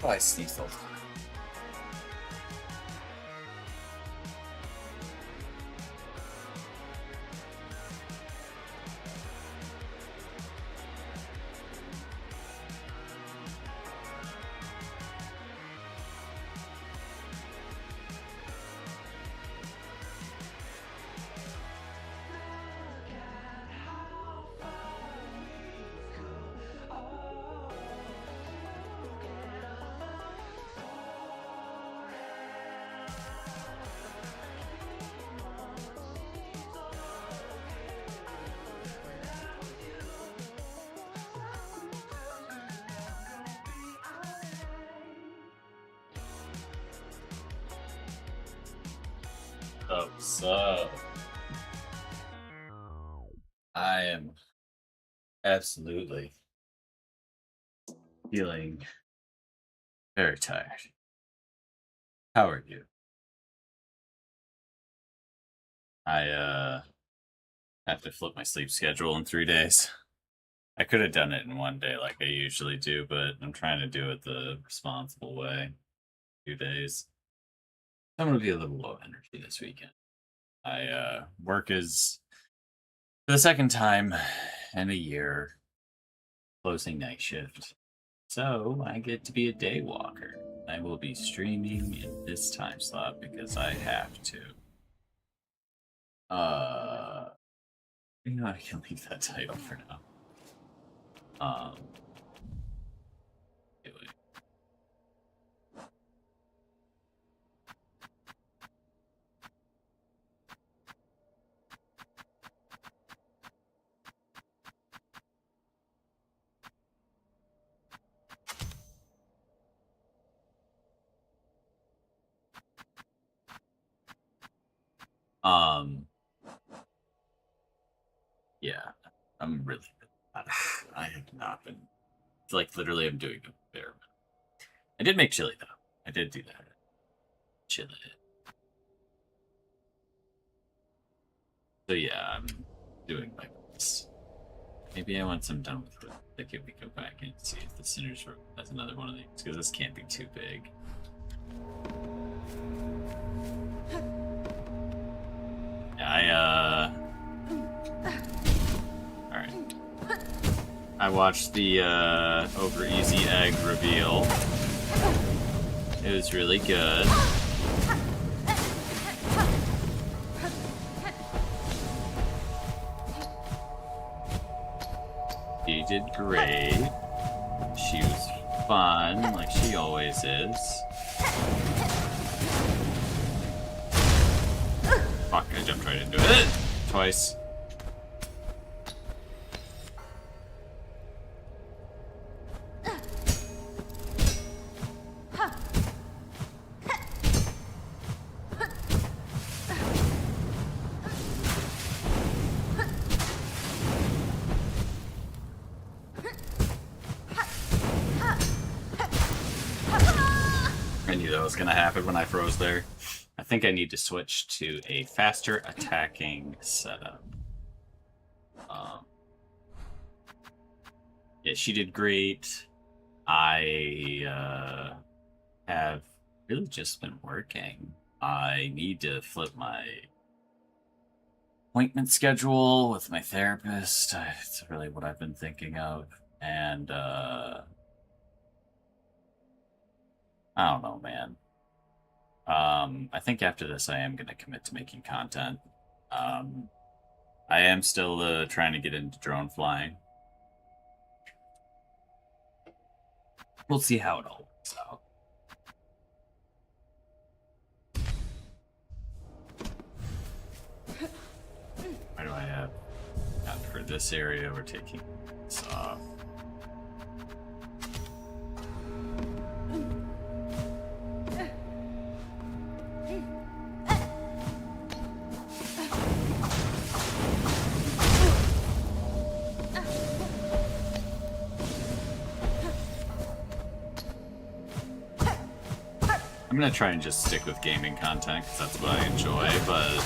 Oh, I sneezed all the time. So I am absolutely feeling very tired. How are you? I have to flip my sleep schedule in 3 days. I could have done it in 1 day like I usually do, but I'm trying to do it the responsible way. 2 days. I'm gonna be a little low energy this weekend. I work is for the second time in a year closing night shift. So I get to be a day walker. I will be streaming in this time slot because I have to. You know, I can leave that title for now. Anyway. Yeah, I'm really I have not been. It's like literally I'm doing a bare minimum. I did make chili though. I did do that. Chili. So yeah, I'm doing my best. Maybe I want some done with it. Like if we go back and see if the Sinners Room has another one of these, because this can't be too big. Yeah, I watched the Over Easy Egg reveal. It was really good. She did great. She was fun, like she always is. Fuck, I jumped right into it. Twice. I knew that was gonna happen when I froze there. I think I need to switch to a faster attacking setup. Yeah, she did great. I have really just been working. I need to flip my appointment schedule with my therapist. It's really what I've been thinking of. And I don't know, man. I think after this, I am going to commit to making content. I am still trying to get into drone flying. We'll see how it all works out. Why do I have... Not for this area, we're taking this off. I'm gonna try and just stick with gaming content because that's what I enjoy, but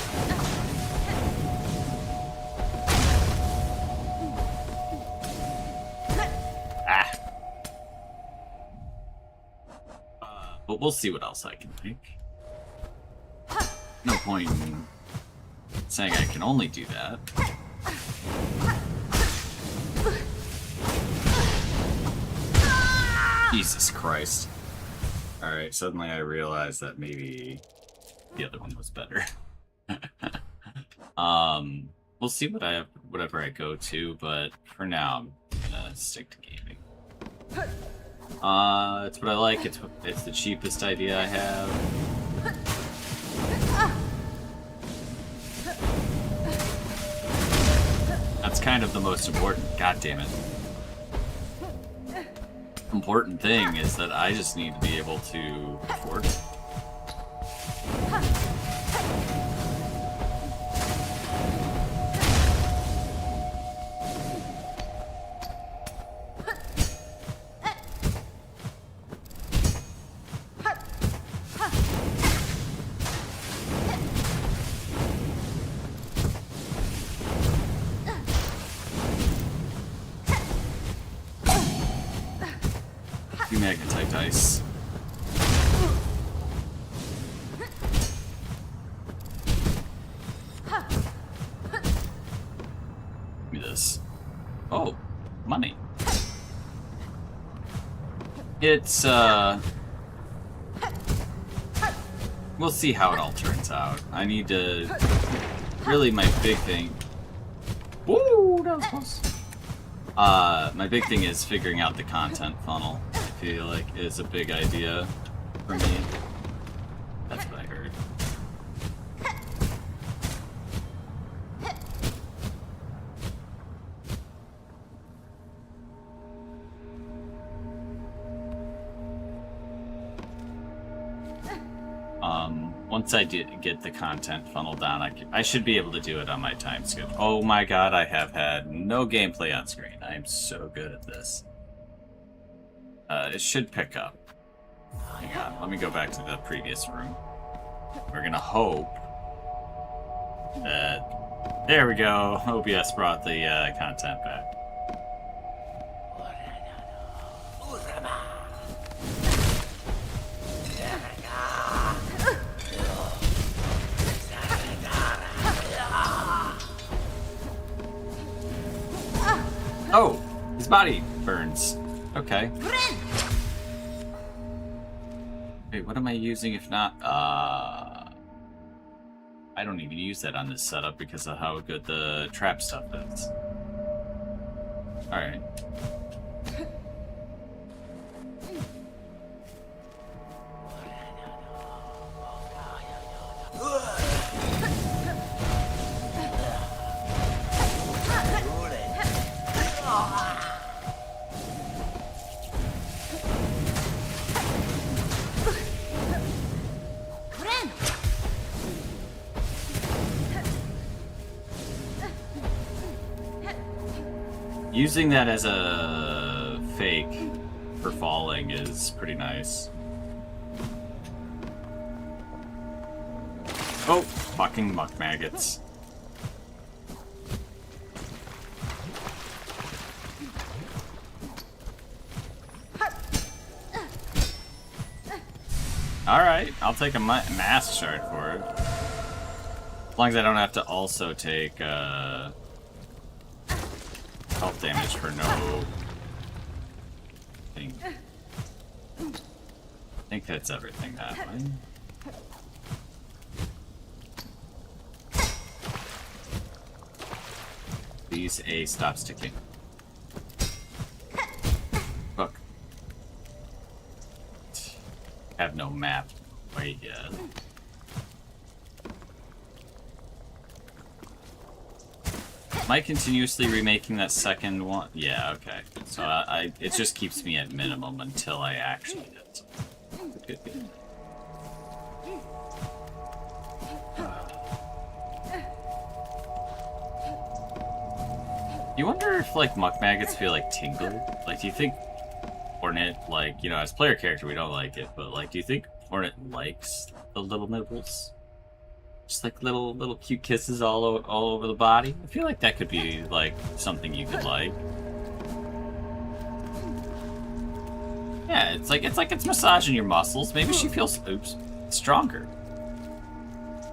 but we'll see what else I can make. No point in saying I can only do that. Jesus Christ. Alright, suddenly I realized that maybe the other one was better. We'll see what whatever I go to, but for now I'm gonna stick to gaming. It's what I like, it's the cheapest idea I have. That's kind of the most important, god damn it. Important thing is that I just need to be able to afford it. Magnetite dice. Give me this. Oh, money. It's we'll see how it all turns out. I need to really my big thing. Woo, that was close. My big thing is figuring out the content funnel. I feel like is a big idea for me. That's what I heard. Once I get the content funnel down, I should be able to do it on my time schedule. Oh my god, I have had no gameplay on screen. I am so good at this. It should pick up. Hang on, let me go back to the previous room. We're gonna hope that... There we go! OBS brought the content back. Oh! His body burns. Okay. Wait, what am I using if not? I don't even use that on this setup because of how good the trap stuff is. Alright. Using that as a fake for falling is pretty nice. Oh, fucking muck maggots. Alright, I'll take a mass shard for it. As long as I don't have to also take, health damage for no thing. I think that's everything that way. Please, A, stop sticking. Fuck. Have no map. Wait, yeah. Am I continuously remaking that second one? Yeah, okay. So it just keeps me at minimum until I actually hit something. Good, good. You wonder if, like, muck maggots feel like tingle? Like, do you think Hornet, like, you know, as player character we don't like it, but, like, do you think Hornet likes the little nibbles? Just like little cute kisses all over the body. I feel like that could be like something you could like. Yeah, it's like it's massaging your muscles. Maybe she feels stronger.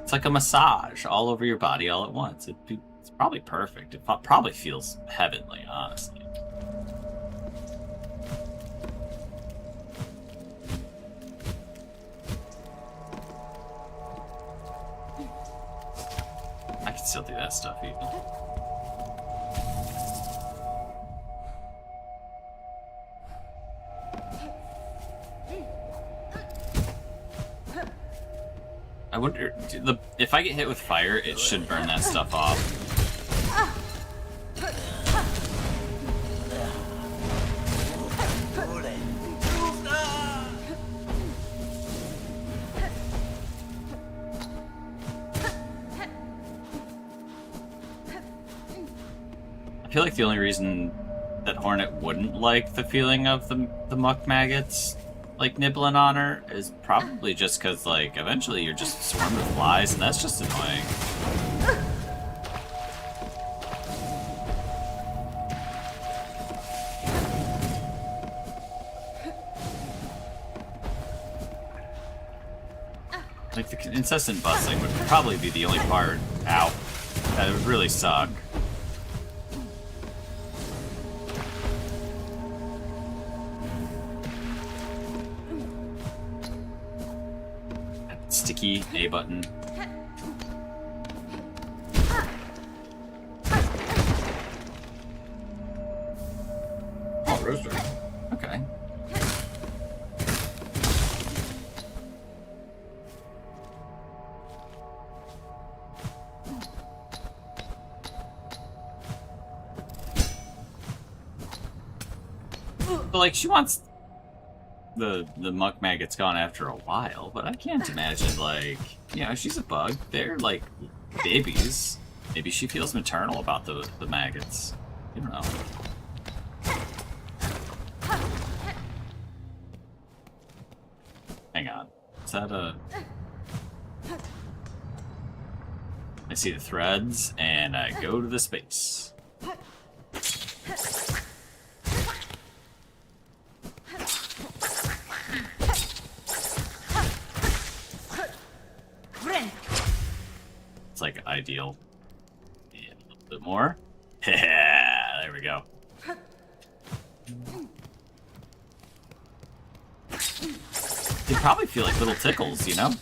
It's like a massage all over your body all at once. It's probably perfect. It probably feels heavenly, honestly. I can still do that stuff even. I wonder, if I get hit with fire, it should burn that stuff off. I feel like the only reason that Hornet wouldn't like the feeling of the muck maggots, like, nibbling on her is probably just because, like, eventually you're just swarmed with flies, and that's just annoying. Like, the incessant buzzing would probably be the only part, ow, that would really suck. Sticky A button. Oh, roaster. Okay. But, like, she wants the muck maggots gone after a while, but I can't imagine, like, you know, she's a bug. They're like babies. Maybe she feels maternal about the maggots. You don't know. Hang on. Is that a... I see the threads, and I go to the space. It's like ideal. And a little bit more. Yeah, there we go. They probably feel like little tickles, you know?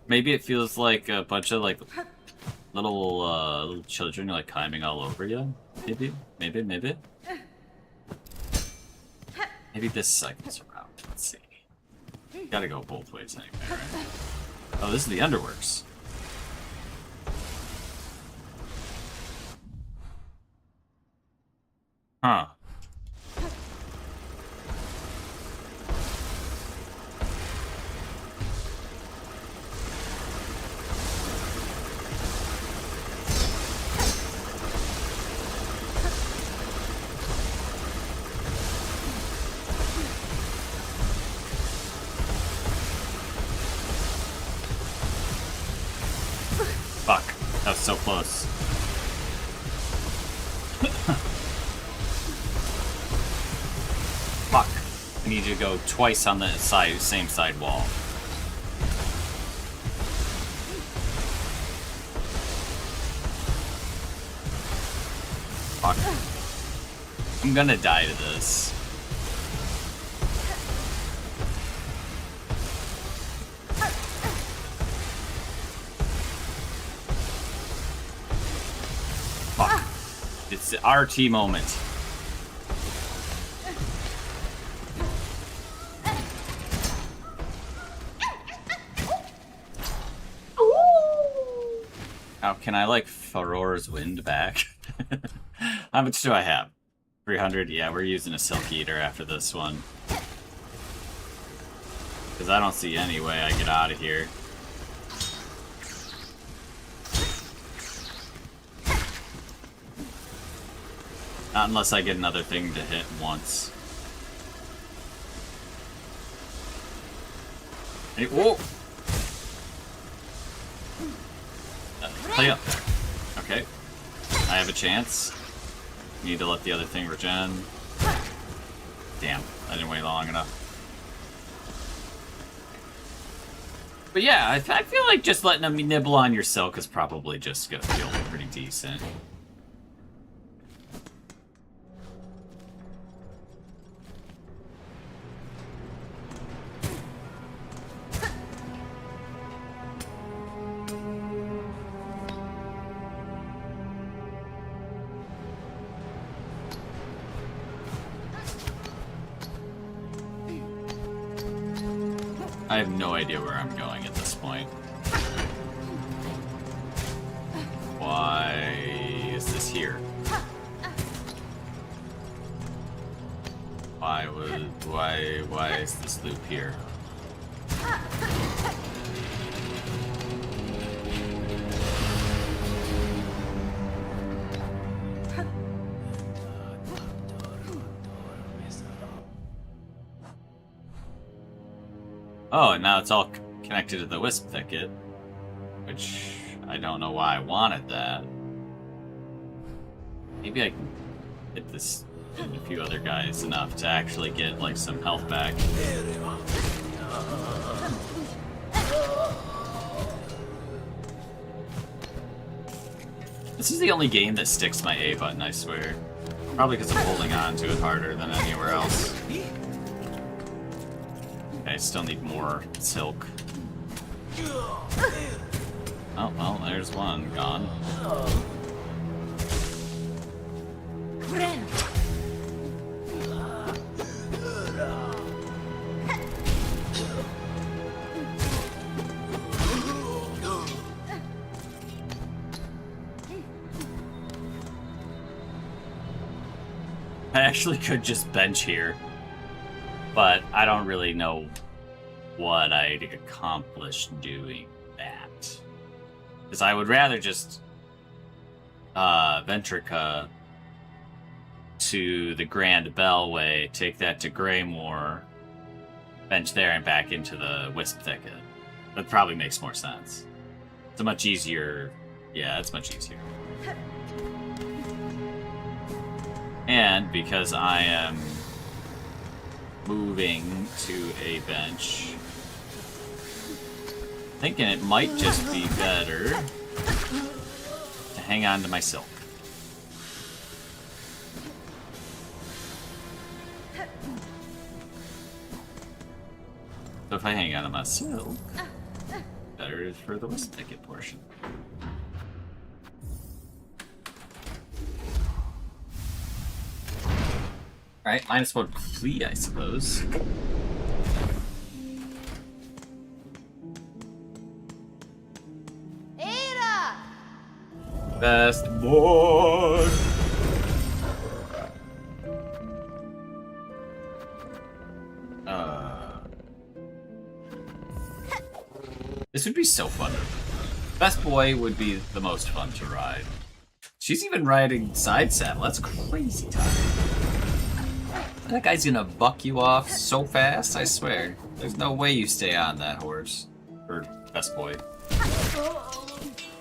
Maybe it feels like a bunch of like little children like climbing all over you. Maybe. Maybe this cycles around. Let's see. Gotta go both ways anyway, right? Oh, this is the underworks. Huh. Fuck. That was so close. Fuck. I need you to go twice on the same side wall. Fuck. I'm gonna die to this. Fuck. It's the RT moment. How can I like Farore's Wind back? How much do I have? 300? Yeah, we're using a Silk Eater after this one. Because I don't see any way I get out of here. Not unless I get another thing to hit once. Hey, whoa! Play up there. Okay. I have a chance. Need to let the other thing regen. Damn, I didn't wait long enough. But yeah, I feel like just letting them nibble on your silk is probably just gonna feel pretty decent. I have no idea where I'm going at this point. Why is this here? Why is this loop here? Oh, and now it's all connected to the Wisp Thicket, which I don't know why I wanted that. Maybe I can hit this and a few other guys enough to actually get like some health back. This is the only game that sticks my A button, I swear. Probably because I'm holding on to it harder than anywhere else. I still need more silk. Oh, well, there's one gone. I actually could just bench here, but I don't really know what I'd accomplish doing that. Because I would rather just Ventrica to the Grand Bellway, take that to Greymoor, bench there and back into the Wisp Thicket. That probably makes more sense. It's a much easier... Yeah, it's much easier. And because I am moving to a bench, thinking it might just be better to hang on to my silk. So if I hang out on my silk, better for the west ticket portion. Alright, -1 plea, I suppose. Ada! Best boy! This would be so fun. Best boy would be the most fun to ride. She's even riding side saddle. That's crazy time. That guy's gonna buck you off so fast, I swear. There's no way you stay on that horse. Or best boy.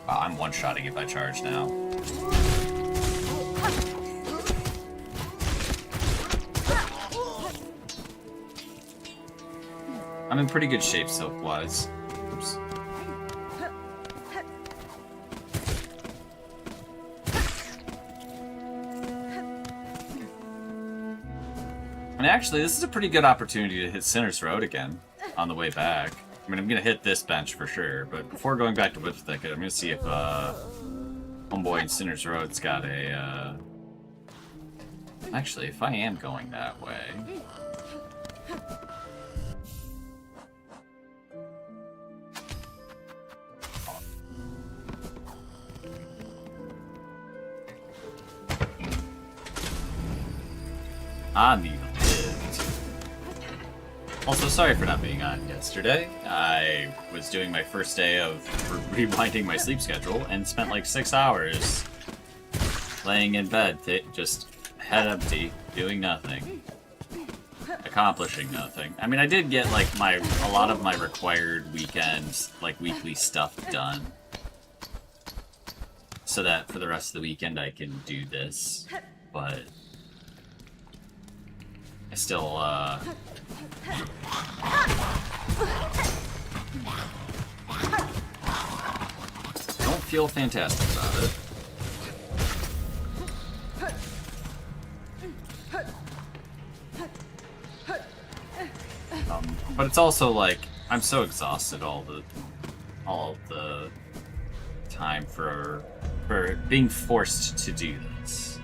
Wow, I'm one-shotting if I charge now. I'm in pretty good shape silk-wise. Oops. And actually, this is a pretty good opportunity to hit Sinner's Road again on the way back. I mean, I'm gonna hit this bench for sure, but before going back to Witch Thicket, I'm gonna see if Homeboy and Sinner's Road's got a. Actually, if I am going that way. On the Also, sorry for not being on yesterday. I was doing my first day of rewinding my sleep schedule and spent like 6 hours laying in bed, just head empty, doing nothing, accomplishing nothing. I mean, I did get like a lot of my required weekend, like weekly stuff done, so that for the rest of the weekend I can do this, but I still, don't feel fantastic about it. But it's also like, I'm so exhausted all the time for being forced to do this.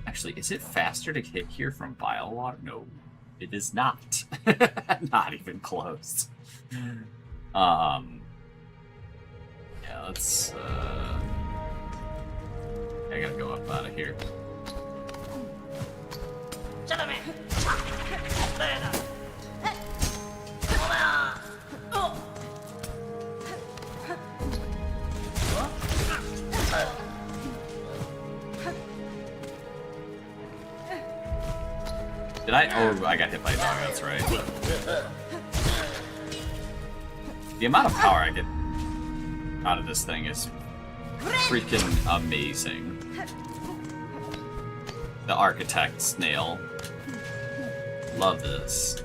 Actually, is it faster to hit here from Bile Water? No, it is not. Not even close. Yeah, let's, I gotta go up out of here. Did I? Oh, I got hit by a dog, that's right. The amount of power I get out of this thing is freaking amazing. The Architect Snail. Love this.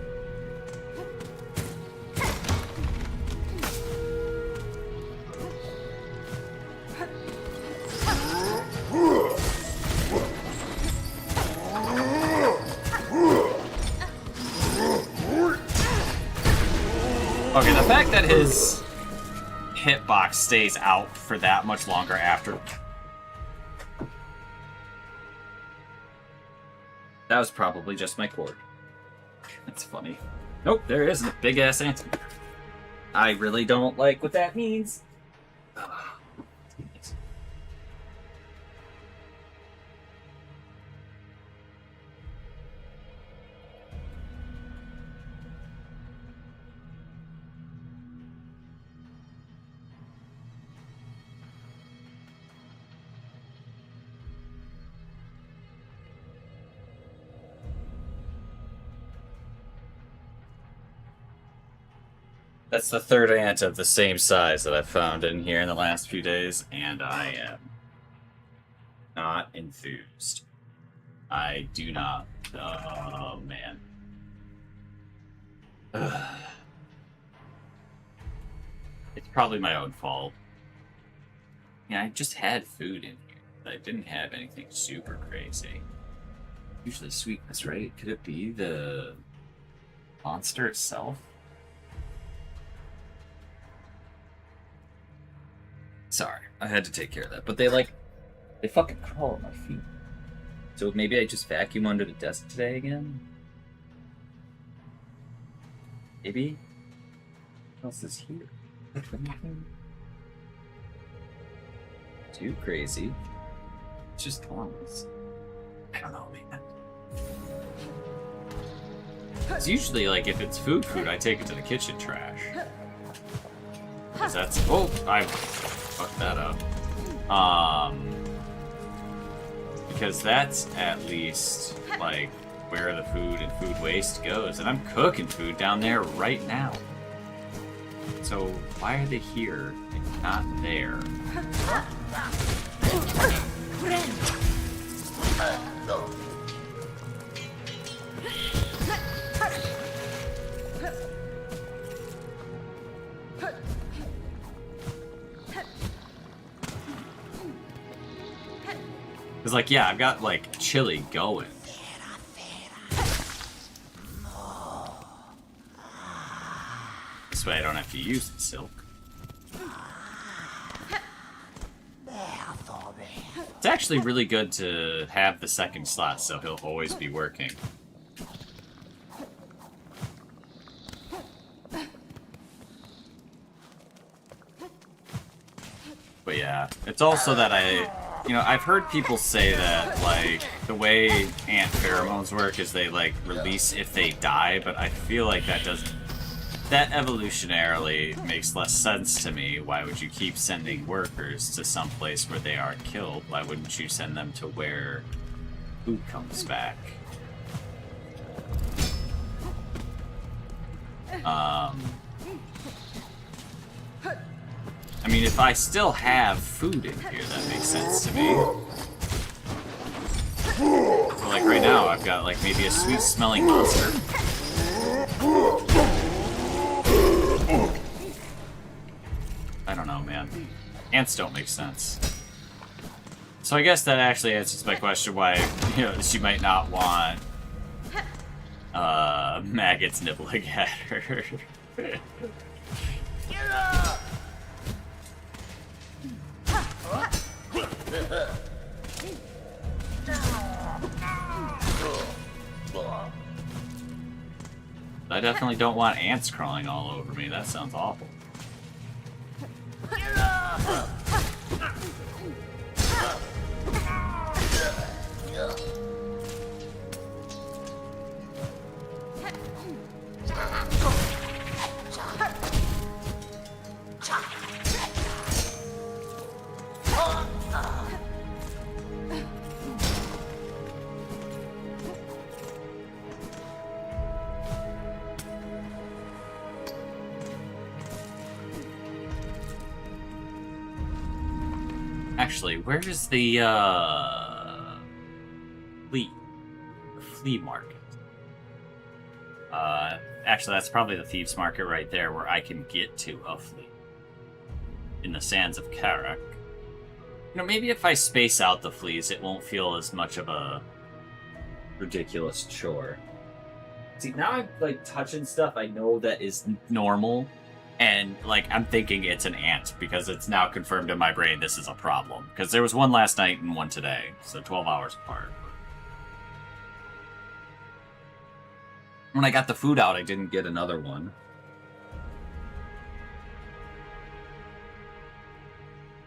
Okay, the fact that his hitbox stays out for that much longer after... That was probably just my cord. That's funny. Nope, there is a big-ass answer. I really don't like what that means. That's the third ant of the same size that I've found in here in the last few days, and I am not enthused. I do not. Oh, man. Ugh. It's probably my own fault. Yeah, I just had food in here, but I didn't have anything super crazy. Usually sweetness, right? Could it be the monster itself? Sorry, I had to take care of that. But they fucking crawl on my feet. So maybe I just vacuum under the desk today again? Maybe? What else is here? Anything too crazy. It's just clowns. I don't know, man. It's usually like if it's food, I take it to the kitchen trash. Cause that's I fucked that up. Because that's at least like where the food and food waste goes, and I'm cooking food down there right now. So why are they here and not there? Cause like, yeah, I've got like chili going. This way I don't have to use the silk. It's actually really good to have the second slot, so he'll always be working. But yeah, it's also that I've heard people say that, like, the way ant pheromones work is they, like, release if they die, but I feel like that evolutionarily makes less sense to me. Why would you keep sending workers to some place where they are killed? Why wouldn't you send them to where food comes back? I mean, if I still have food in here, that makes sense to me. But like right now, I've got like maybe a sweet-smelling monster. I don't know, man. Ants don't make sense. So I guess that actually answers my question why, she might not want maggots nibbling at her. I definitely don't want ants crawling all over me. That sounds awful. Actually, where is the flea market? Actually, that's probably the thieves' market right there, where I can get to a flea in the sands of Karak. Maybe if I space out the fleas, it won't feel as much of a ridiculous chore. See, now I'm like touching stuff I know that is normal. And, like, I'm thinking it's an ant, because it's now confirmed in my brain this is a problem. Because there was one last night and one today, so 12 hours apart. When I got the food out, I didn't get another one.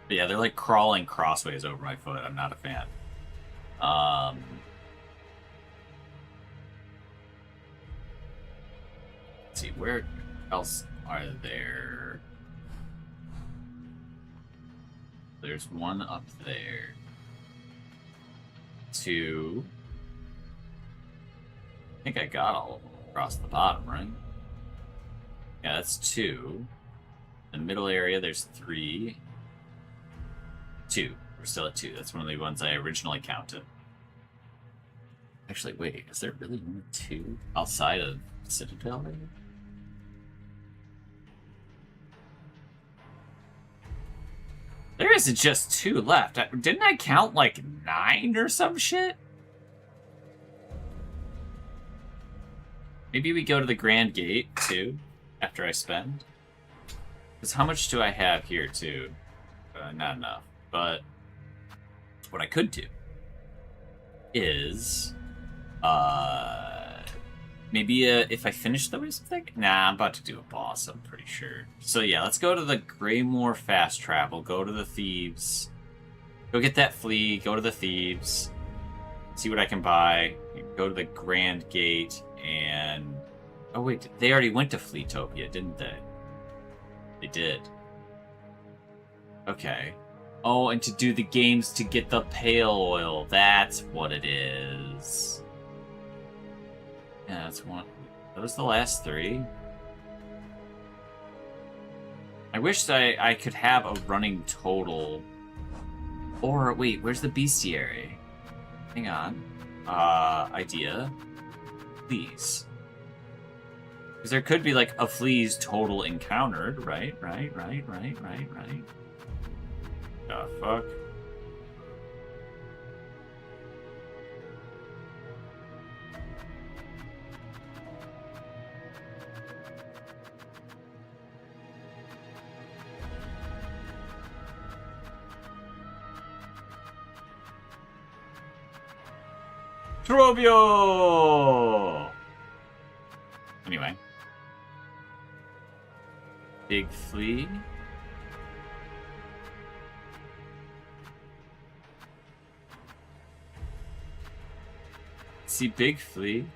But yeah, they're, like, crawling crossways over my foot. I'm not a fan. Let's see, where else are there? There's one up there. 2. I think I got all of them across the bottom, right? Yeah, that's 2. In the middle area, there's 3. 2. We're still at 2. That's one of the ones I originally counted. Actually, wait, is there really only 2 outside of Citadel? There isn't just 2 left. Didn't I count like 9 or some shit? Maybe we go to the Grand Gate too, after I spend. Because how much do I have here too? not enough. But what I could do is, maybe if I finish the wisp thing? Nah, I'm about to do a boss, I'm pretty sure. So yeah, let's go to the Greymore fast travel, go to the thieves, go get that flea, go to the thieves, see what I can buy, go to the Grand Gate, and... Oh wait, they already went to Fleetopia, didn't they? They did. Okay. Oh, and to do the games to get the pale oil, that's what it is. Yeah, that's one. That was the last 3. I wish I could have a running total. Or, wait, where's the bestiary? Hang on. Idea. Please. Because there could be, like, a flea's total encountered, right? Right. The fuck? Trobio! Anyway. Big flea. See, big flea.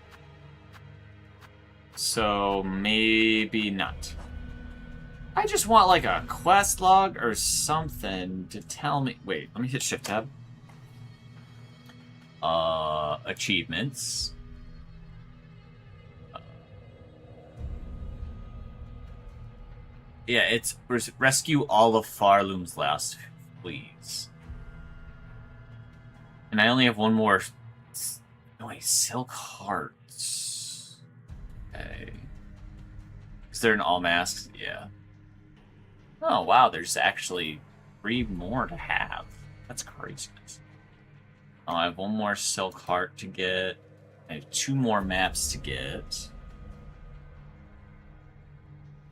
So, maybe not. I just want, like, a quest log or something to tell me... Wait, let me hit Shift Tab. Achievements. Yeah, it's rescue all of Farloom's last fleas. And I only have one more... No, wait, silk hearts. Okay. Is there an all masks? Yeah. Oh, wow, there's actually 3 more to have. That's craziness. Oh, I have 1 more silk heart to get. I have 2 more maps to get.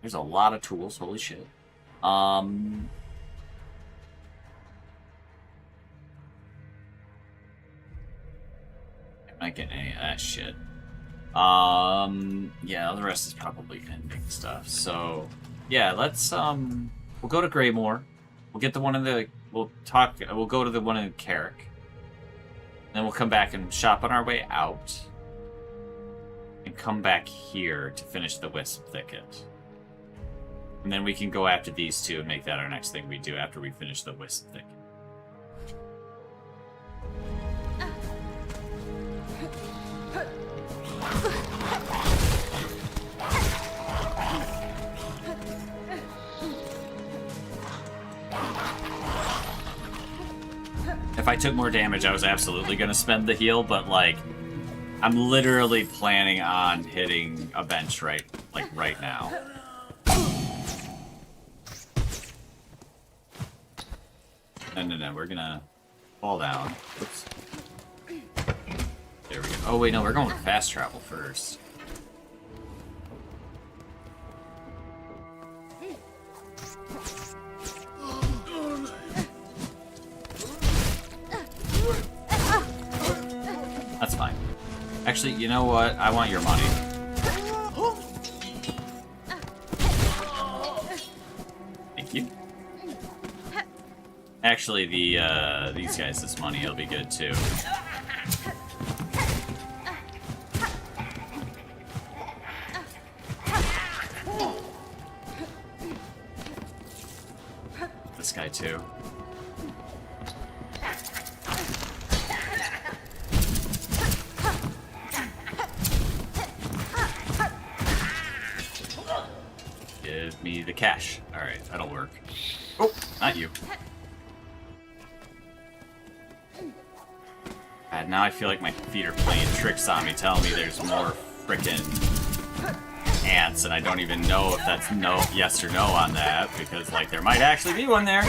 There's a lot of tools, holy shit. Am I getting any of that shit? Yeah, the rest is probably ending stuff. So, yeah, let's, we'll go to Greymore. We'll get the one in the, we'll go to the one in Carrick. Then we'll come back and shop on our way out. And come back here to finish the Wisp Thicket. And then we can go after these 2 and make that our next thing we do after we finish the Wisp Thicket. If I took more damage, I was absolutely going to spend the heal, but, like, I'm literally planning on hitting a bench right now. No, we're gonna fall down. Oops. There we go. Oh, wait, no, we're going with fast travel first. That's fine. Actually, you know what? I want your money. Thank you. Actually, these guys, this money will be good too. This guy too. Give me the cash. Alright, that'll work. Oh, not you. God, now I feel like my feet are playing tricks on me, telling me there's more frickin' ants, and I don't even know if that's yes or no on that, because, like, there might actually be one there.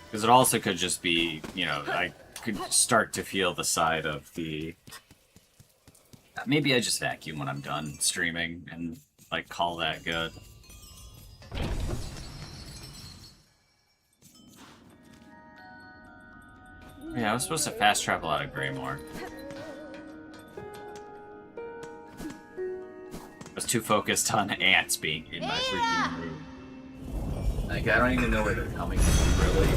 Because it also could just be, you know, I could start to feel the side of the Maybe I just vacuum when I'm done streaming and like call that good. Yeah, I was supposed to fast travel out of Greymore. I was too focused on ants being in my freaking room. Like, I don't even know where they're coming from, really.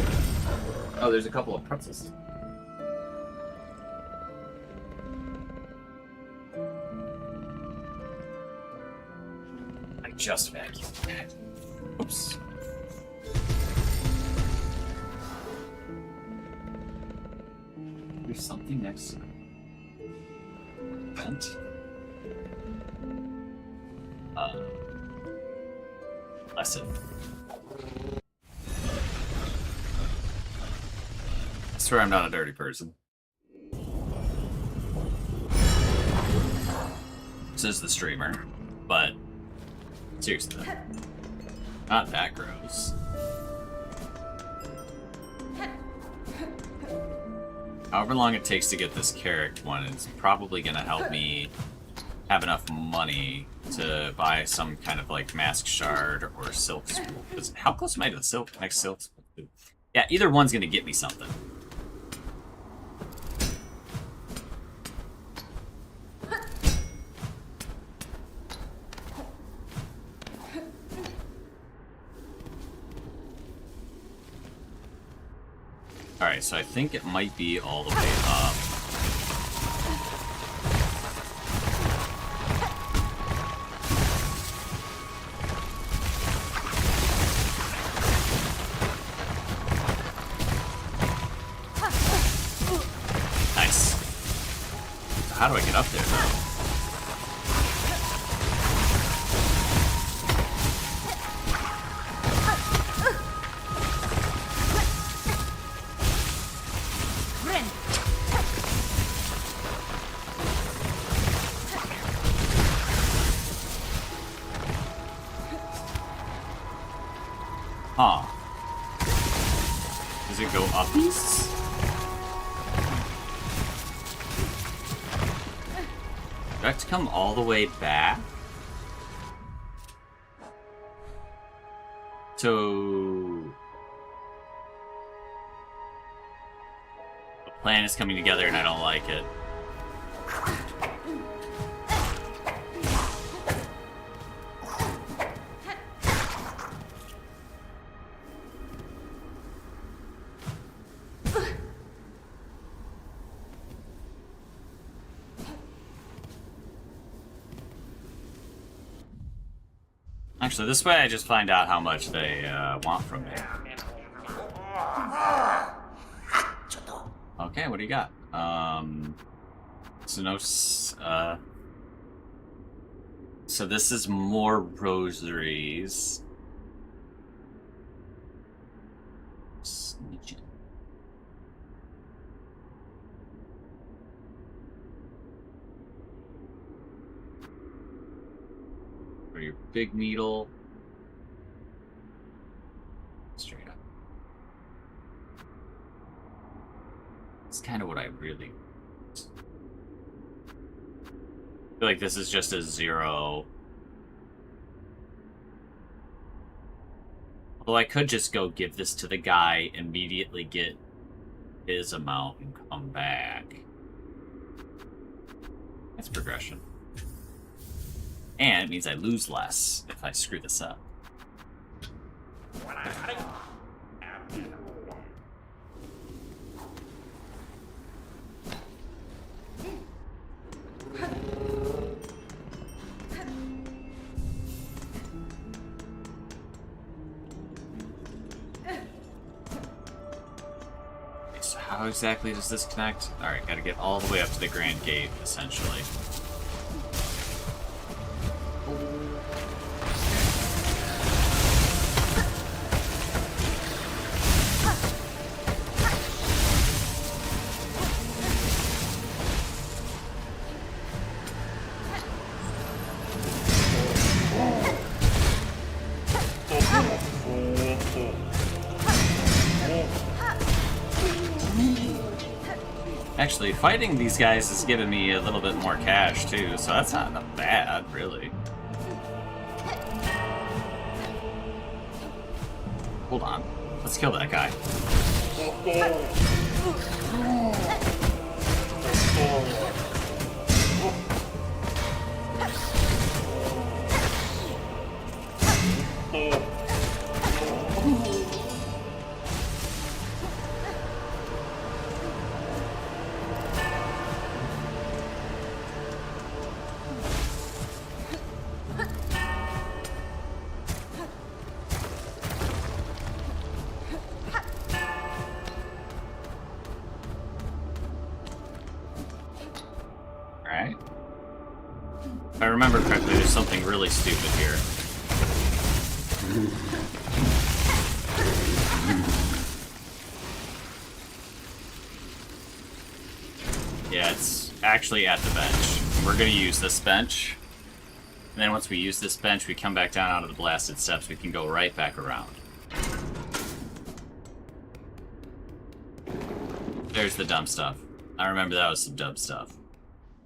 Oh, there's a couple of pretzels. I just vacuumed. Oops. There's something next to it. Vent? Lesson. I swear I'm not a dirty person. This is the streamer, but seriously, not that gross. However long it takes to get this character one is probably going to help me have enough money to buy some kind of like mask shard or silk spool. How close am I to the next silk spool? Yeah, either one's going to get me something. Alright, so I think it might be all the way up. Nice. How do I get up there, though? Huh. Does it go up east? Do I have to come all the way back? So... the plan is coming together and I don't like it. Actually, this way I just find out how much they want from me. Okay, what do you got? So no, so this is more rosaries. For your big needle. Straight up. It's kind of what I really want. I feel like this is just a 0. Although I could just go give this to the guy, immediately get his amount, and come back. That's progression. And it means I lose less if I screw this up. So how exactly does this connect? Alright, gotta get all the way up to the Grand Gate, essentially. Actually, fighting these guys has given me a little bit more cash, too, so that's not that bad, really. Hold on. Let's kill that guy. Alright. If I remember correctly, there's something really stupid here. Yeah, it's actually at the bench. We're gonna use this bench. And then once we use this bench, we come back down out of the blasted steps. We can go right back around. There's the dumb stuff. I remember that was some dumb stuff.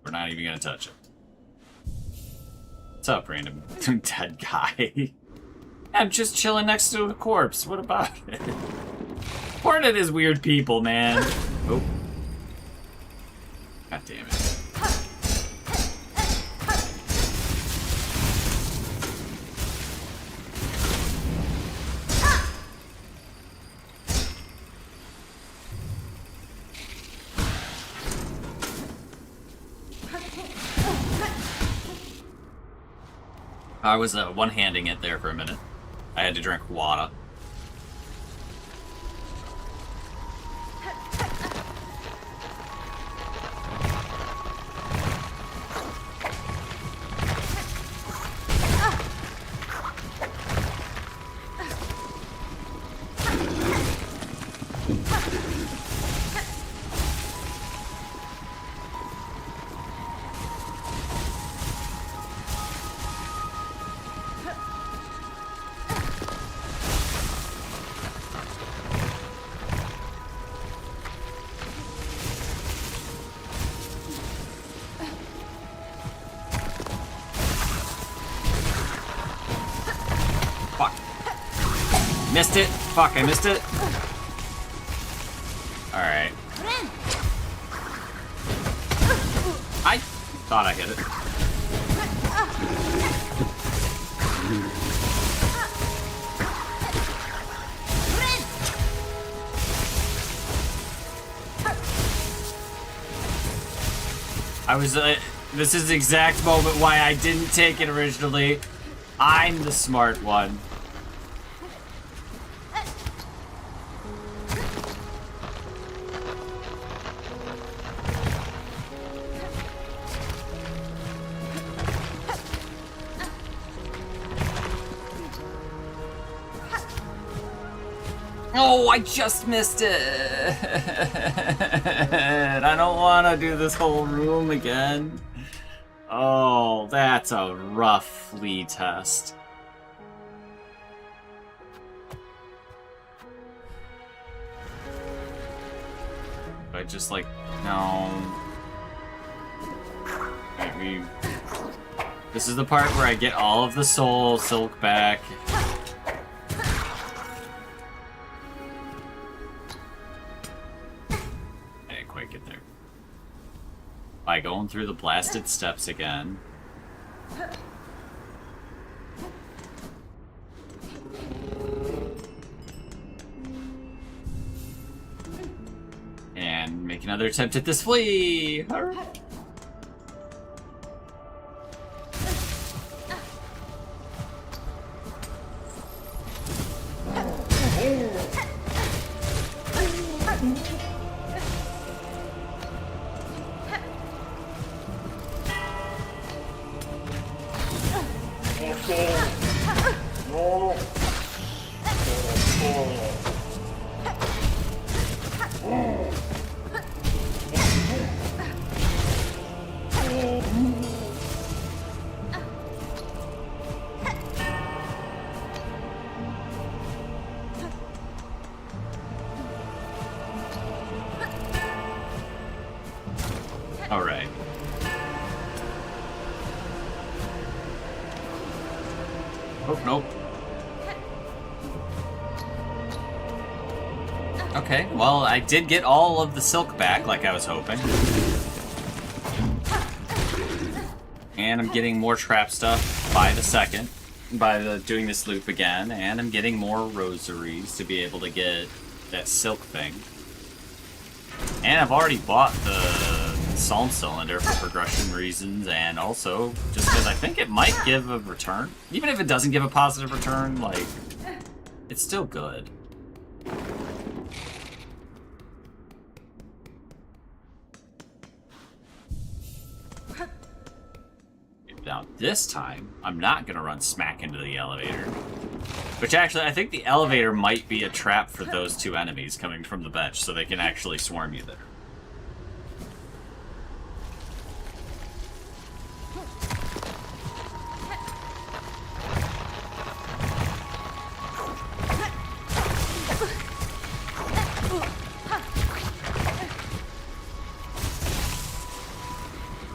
We're not even gonna touch it. What's up, random dead guy? I'm just chilling next to a corpse. What about it? Hornet is weird people, man. Oh. God damn it. I was one-handing it there for a minute. I had to drink water. Missed it. Fuck, I missed it. Alright. I thought I hit it. I was, this is the exact moment why I didn't take it originally. I'm the smart one. Oh, I just missed it! I don't want to do this whole room again. Oh, that's a rough flea test. I just like, no. Maybe. This is the part where I get all of the soul silk back. By going through the blasted steps again. And make another attempt at this flea! Okay, well, I did get all of the silk back, like I was hoping. And I'm getting more trap stuff by the second, doing this loop again, and I'm getting more rosaries to be able to get that silk thing. And I've already bought the Psalm Cylinder for progression reasons, and also just because I think it might give a return. Even if it doesn't give a positive return, like, it's still good. Now, this time, I'm not going to run smack into the elevator. Which actually, I think the elevator might be a trap for those two enemies coming from the bench, so they can actually swarm you there.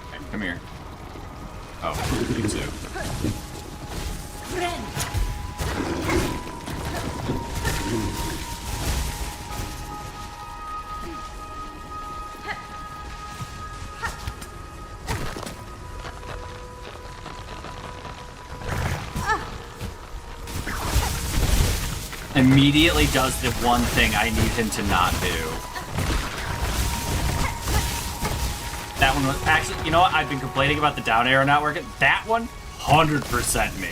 Okay, come here. Oh, you too. Immediately does the one thing I need him to not do. That one was actually, you know what? I've been complaining about the down arrow not working. That one, 100% me.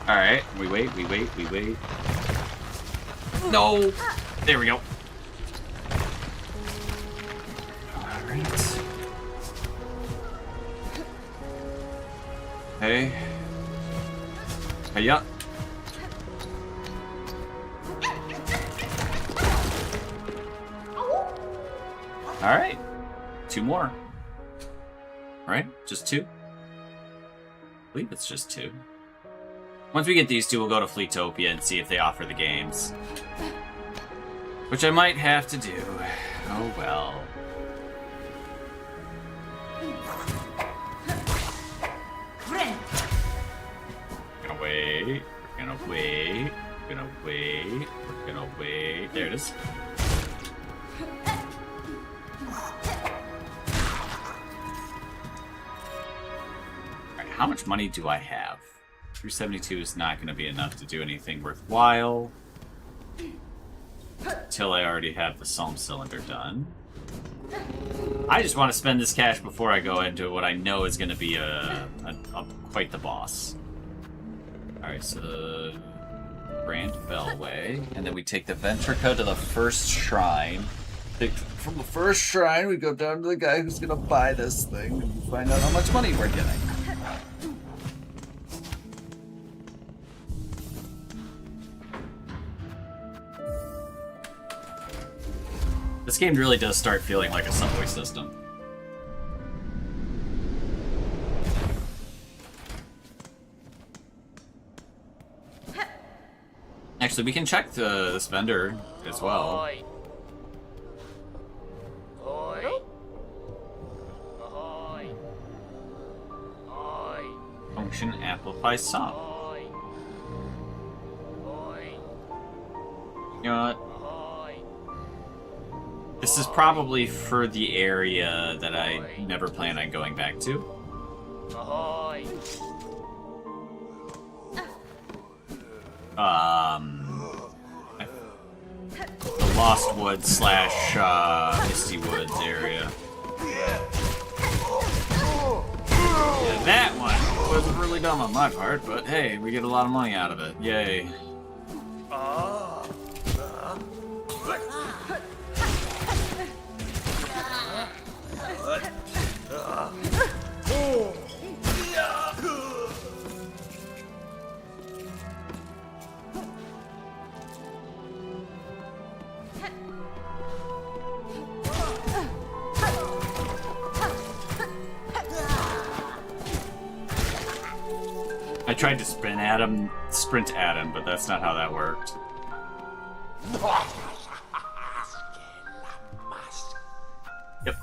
Alright, we wait. No! There we go. Alright. Hey. Hey-ya. Alright. 2 more. Right? Just 2? I believe it's just 2. Once we get these 2, we'll go to Fleetopia and see if they offer the games. Which I might have to do. Oh well. We're gonna wait. We're gonna wait. We're gonna wait. We're gonna wait. There it is. Alright, how much money do I have? 372 is not going to be enough to do anything worthwhile. Until I already have the Psalm Cylinder done. I just want to spend this cash before I go into what I know is going to be quite the boss. Alright, so the Grand Bellway. And then we take the Ventrica to the first shrine. From the first shrine, we go down to the guy who's going to buy this thing and find out how much money we're getting. This game really does start feeling like a subway system. Actually, we can check this vendor as well. Ahoy. Ahoy. Ahoy. Ahoy. Function amplify sum. Ahoy. Ahoy. You know what? Ahoy. This is probably for the area that I never plan on going back to. Ahoy. The Lost Woods / Misty Woods area. Yeah, that one was really dumb on my part, but hey, we get a lot of money out of it. Yay. I tried to sprint at him, but that's not how that worked. Yep.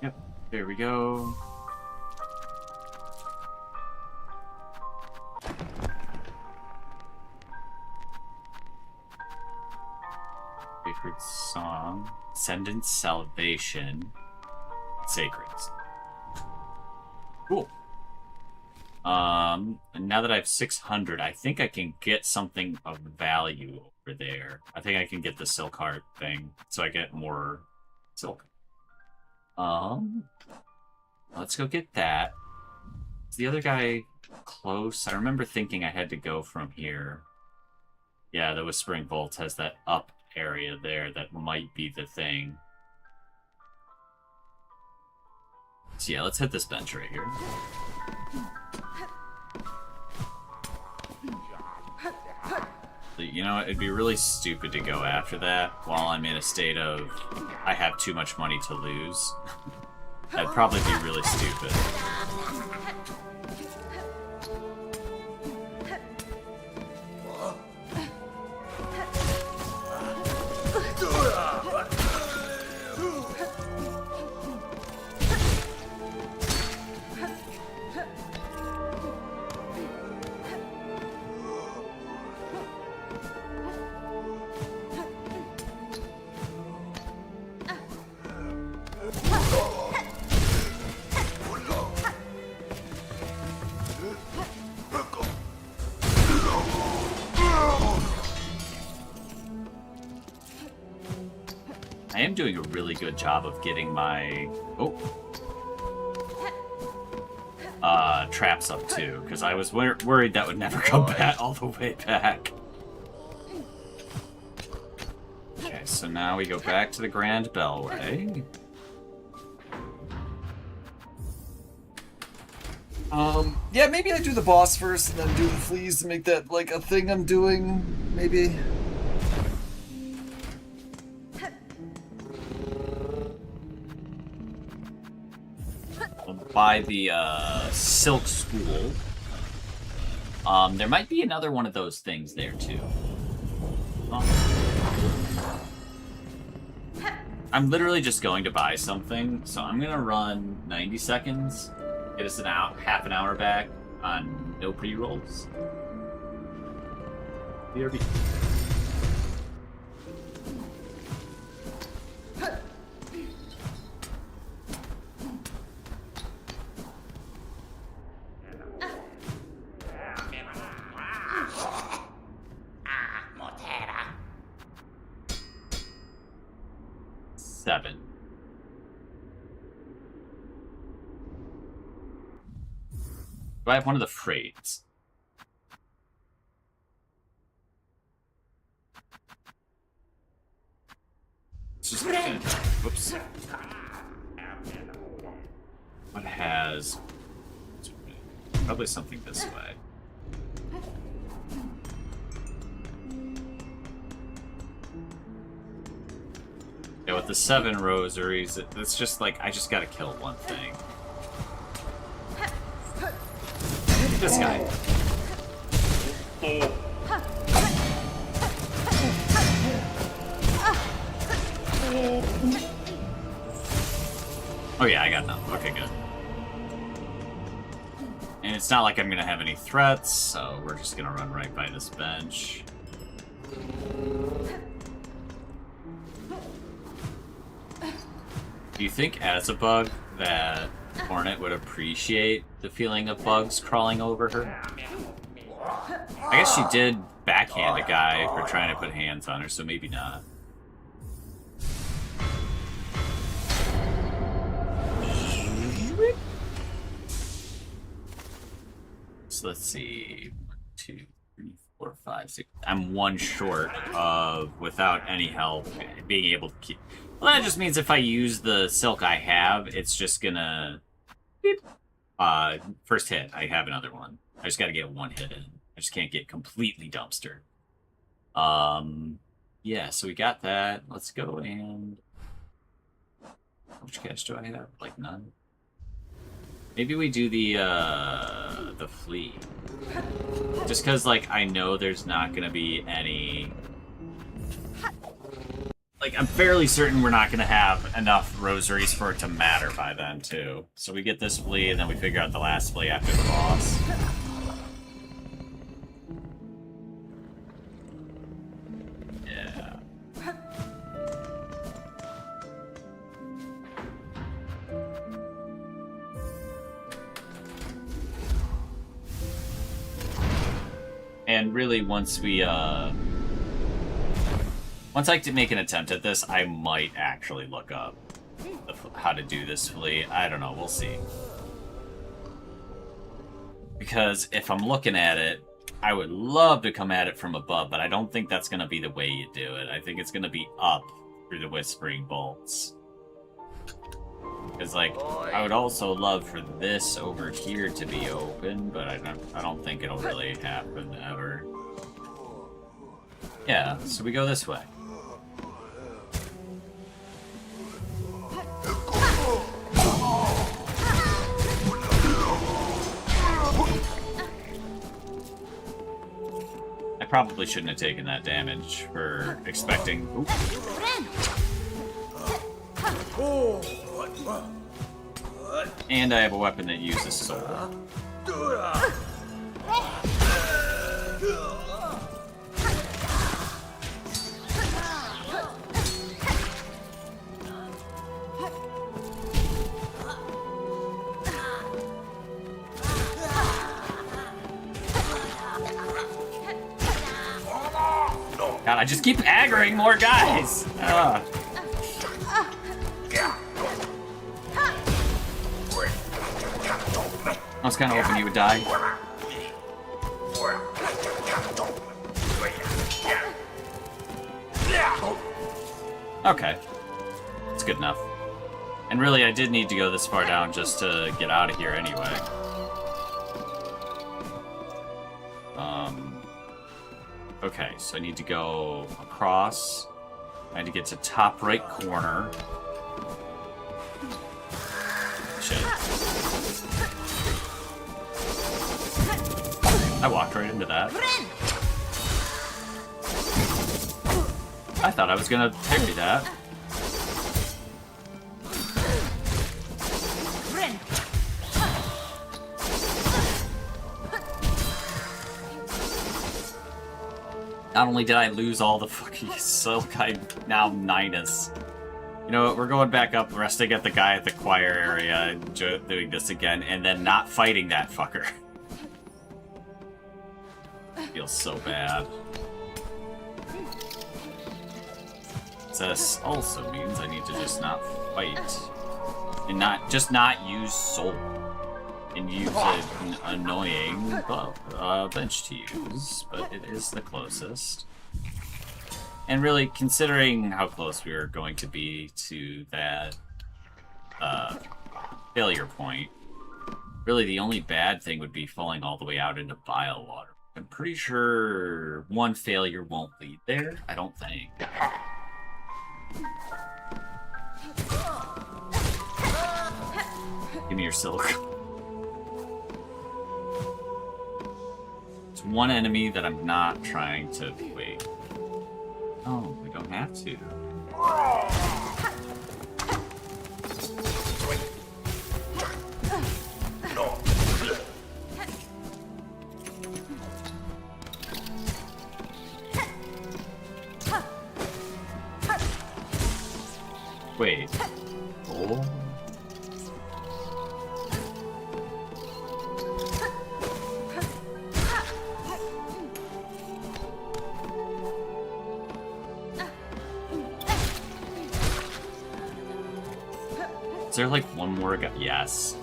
Yep. There we go. Sacred Song, Ascendant Salvation, Sacreds. Cool. And now that I have 600, I think I can get something of value over there. I think I can get the silk heart thing, so I get more silk. Let's go get that. Is the other guy close? I remember thinking I had to go from here. Yeah, the Whispering Bolt has that up area there that might be the thing. So yeah, let's hit this bench right here. You know, it'd be really stupid to go after that while I'm in a state of I have too much money to lose. That'd probably be really stupid. I am doing a really good job of getting my traps up too, because I was worried that would never come back all the way back. Okay, so now we go back to the Grand Bellway. Yeah, maybe I do the boss first and then do the fleas to make that like a thing I'm doing, maybe. By the Silk School. There might be another one of those things there too. I'm literally just going to buy something, so I'm gonna run 90 seconds, get us half an hour back on no pre-rolls. BRB. Do I have one of the freights? It's just whoops. What has probably something this way. Yeah, with the 7 rosaries, it's just like I just gotta kill one thing. This guy. Oh yeah, I got enough. Okay, good. And it's not like I'm gonna have any threats, so we're just gonna run right by this bench. Do you think as a bug that Hornet would appreciate the feeling of bugs crawling over her? I guess she did backhand a guy for trying to put hands on her, so maybe not. So let's see. 1, 2, 3, 4, 5, 6. I'm 1 short of, without any help, being able to keep. Well, that just means if I use the silk I have, it's just gonna. Beep. First hit, I have another one. I just gotta get 1 hit in. I just can't get completely dumpstered. Yeah, so we got that. Let's go and... How much cash do I have? Like none? Maybe we do the the flea. Just because, like, I know there's not going to be any... Like, I'm fairly certain we're not going to have enough rosaries for it to matter by then, too. So we get this flea, and then we figure out the last flea after the boss. Yeah. And really, once I make an attempt at this, I might actually look up how to do this flea. I don't know, we'll see. Because if I'm looking at it, I would love to come at it from above, but I don't think that's going to be the way you do it. I think it's going to be up through the Whispering Bolts. Because, like, I would also love for this over here to be open, but I don't think it'll really happen ever. Yeah, so we go this way. I probably shouldn't have taken that damage for expecting... Oop. And I have a weapon that uses soul. God, I just keep aggroing more guys! Ugh. I was kind of hoping you would die. Okay. It's good enough. And really, I did need to go this far down just to get out of here anyway. Okay, so I need to go across. I need to get to top right corner. Shit. I walked right into that. I thought I was gonna parry that. Not only did I lose all the fucking silk, I now minus. You know what, we're going back up, resting at the guy at the choir area, and doing this again, and then not fighting that fucker. Feels so bad. This also means I need to just not fight. And not use soul. And use an annoying bench to use, but it is the closest. And really, considering how close we are going to be to that failure point, really the only bad thing would be falling all the way out into bile water. I'm pretty sure one failure won't lead there. I don't think. Give me your silk. It's one enemy that I'm not trying to... Wait. Oh, we don't have to. Wait. Oh. Is there like one more guy? Yes.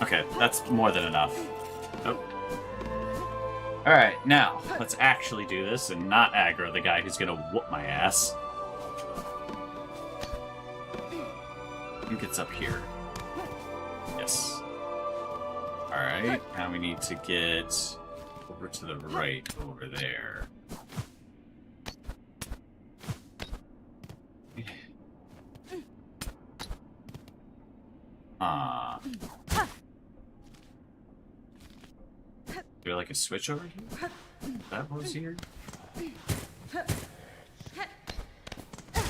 Okay, that's more than enough. Oh. Alright, now, let's actually do this and not aggro the guy who's gonna whoop my ass. I think it's up here. Yes. Alright, now we need to get over to the right over there. Is there like a switch over here? That was here?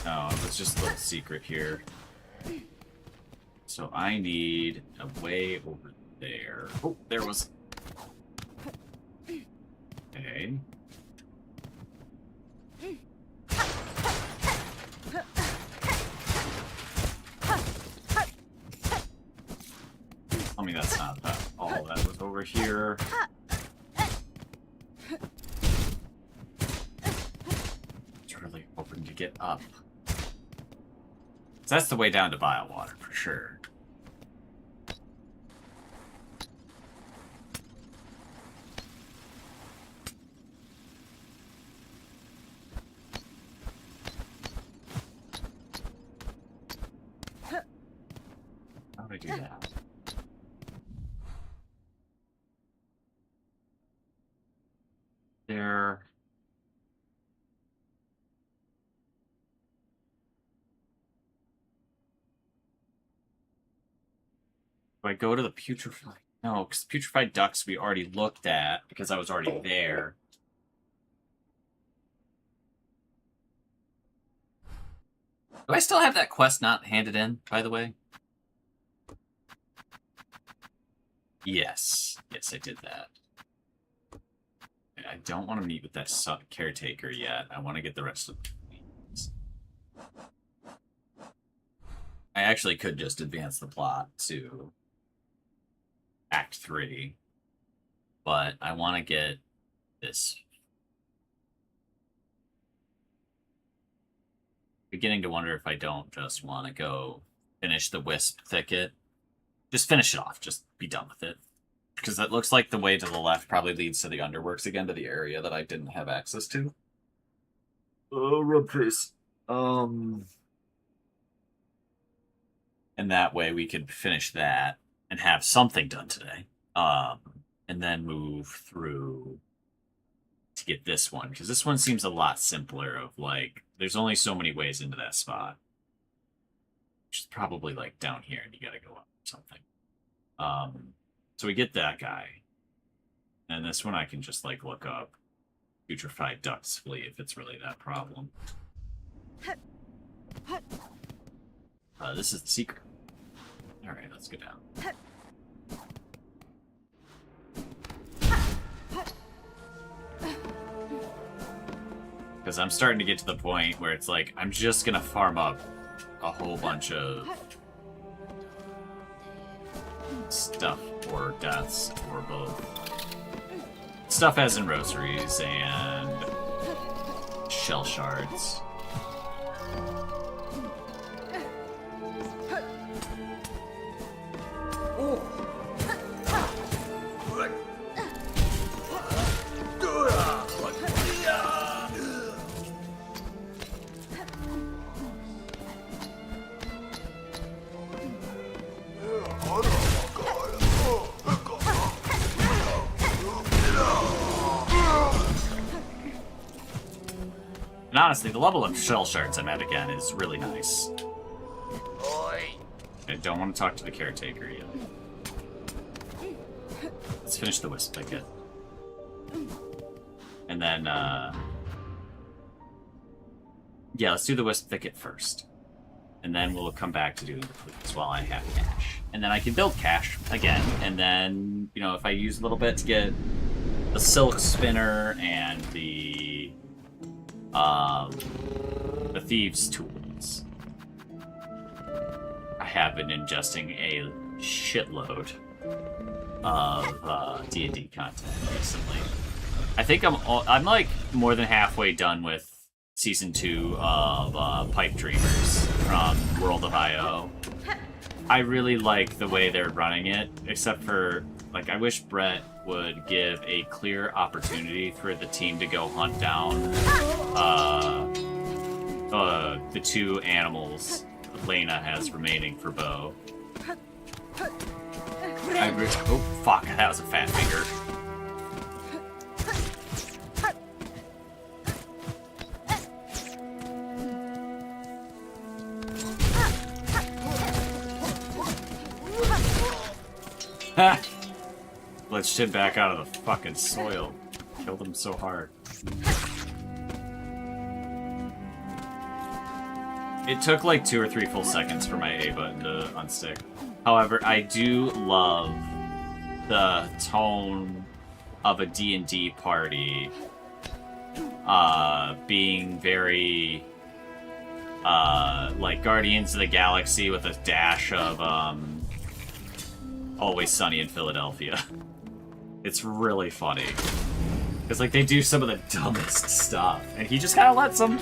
No, it was just a little secret here. So I need a way over there. Oh, there was... Okay. Tell me that's not that. All that was over here. It's really hoping to get up. So that's the way down to Biowater, for sure. How do I do that? There. Do I go to the putrefied? No, because putrefied ducks we already looked at because I was already there. Do I still have that quest not handed in, by the way? Yes. Yes, I did that. I don't want to meet with that caretaker yet. I want to get the rest of the things. I actually could just advance the plot to Act 3, but I want to get this. Beginning to wonder if I don't just want to go finish the wisp thicket. Just finish it off. Just be done with it. Because it looks like the way to the left probably leads to the underworks again, to the area that I didn't have access to. Oh, rub face. And that way we could finish that and have something done today. And then move through to get this one. Because this one seems a lot simpler of, like, there's only so many ways into that spot. Which is probably, like, down here and you gotta go up or something. So we get that guy. And this one I can just, like, look up putrefied ducks flea if it's really that problem. This is the secret. Alright, let's go down. Because I'm starting to get to the point where it's like, I'm just gonna farm up a whole bunch of stuff or deaths or both. Stuff as in rosaries and shell shards. And honestly, the level of shell shards I'm at again is really nice. Oi. I don't want to talk to the caretaker yet. Let's finish the wisp thicket. And then, yeah, let's do the wisp thicket first. And then we'll come back to doing the fleets while I have cash. And then I can build cash again. And then, you know, if I use a little bit to get the silk spinner and the thieves' tools, I have been ingesting a shitload of D&D content recently. I think I'm like more than halfway done with season 2 of Pipe Dreamers from World of I.O. I really like the way they're running it, except for, like, I wish Brett would give a clear opportunity for the team to go hunt down the 2 animals Lena has remaining for Bo. Oh, fuck, that was a fat finger. Let's shit back out of the fucking soil. Killed him so hard. It took like 2 or 3 full seconds for my A button to unstick. However, I do love the tone of a D&D party being very like Guardians of the Galaxy with a dash of Always Sunny in Philadelphia. It's really funny. Because like they do some of the dumbest stuff and he just kind of lets them.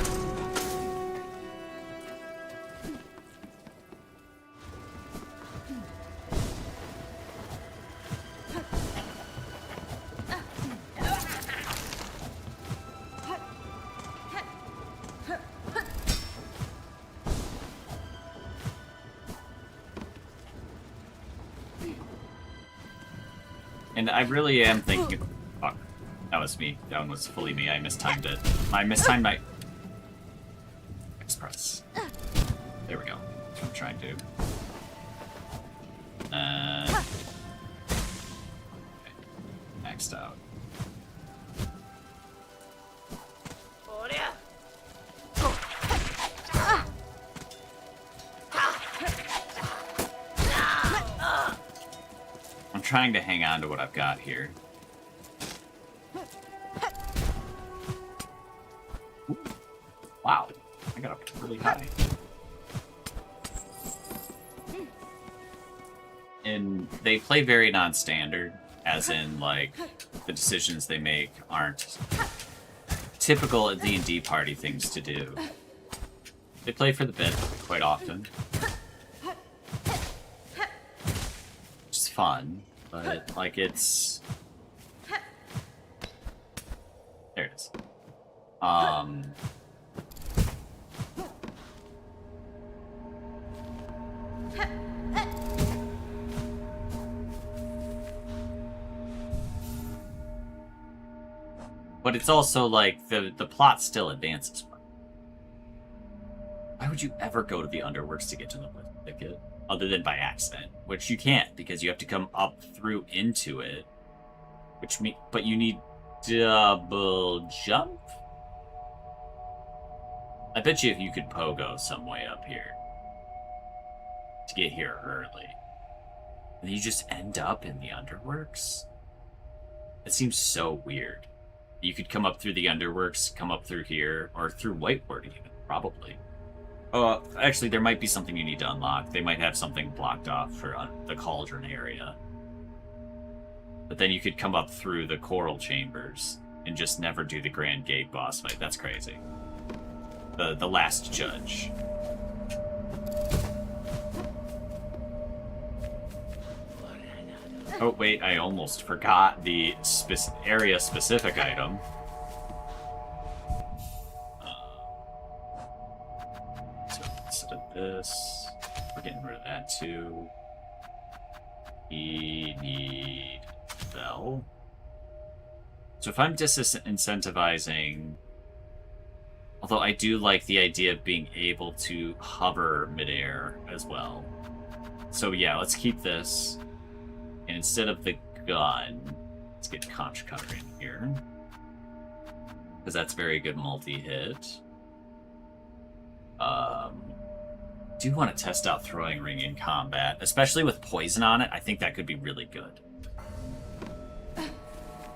And I really am thinking... Fuck. That was me. That one was fully me. I mistimed it. I mistimed my... Express. There we go. That's what I'm trying to do. Okay. Maxed out. I'm trying to hang on to what I've got here. Ooh. Wow, I got up really high. And they play very non-standard, as in, like, the decisions they make aren't typical D&D party things to do. They play for the bit quite often. It's fun. But, like, it's... There it is. But it's also, like, the plot still advances. Why would you ever go to the Underworks to get to the lift ticket? Other than by accident, which you can't because you have to come up through into it, but you need double jump. I bet you if you could pogo some way up here to get here early, and you just end up in the Underworks. It seems so weird. You could come up through the Underworks, come up through here, or through Whiteboard even, probably. Oh, actually, there might be something you need to unlock. They might have something blocked off for the Cauldron area. But then you could come up through the Coral Chambers and just never do the Grand Gate boss fight. That's crazy. The Last Judge. Oh, wait, I almost forgot the area-specific item. This. We're getting rid of that too. We need Bell. So if I'm disincentivizing, although I do like the idea of being able to hover midair as well. So yeah, let's keep this. And instead of the gun, let's get Conch Cutter in here. Because that's very good multi-hit. Do want to test out Throwing Ring in combat, especially with poison on it. I think that could be really good.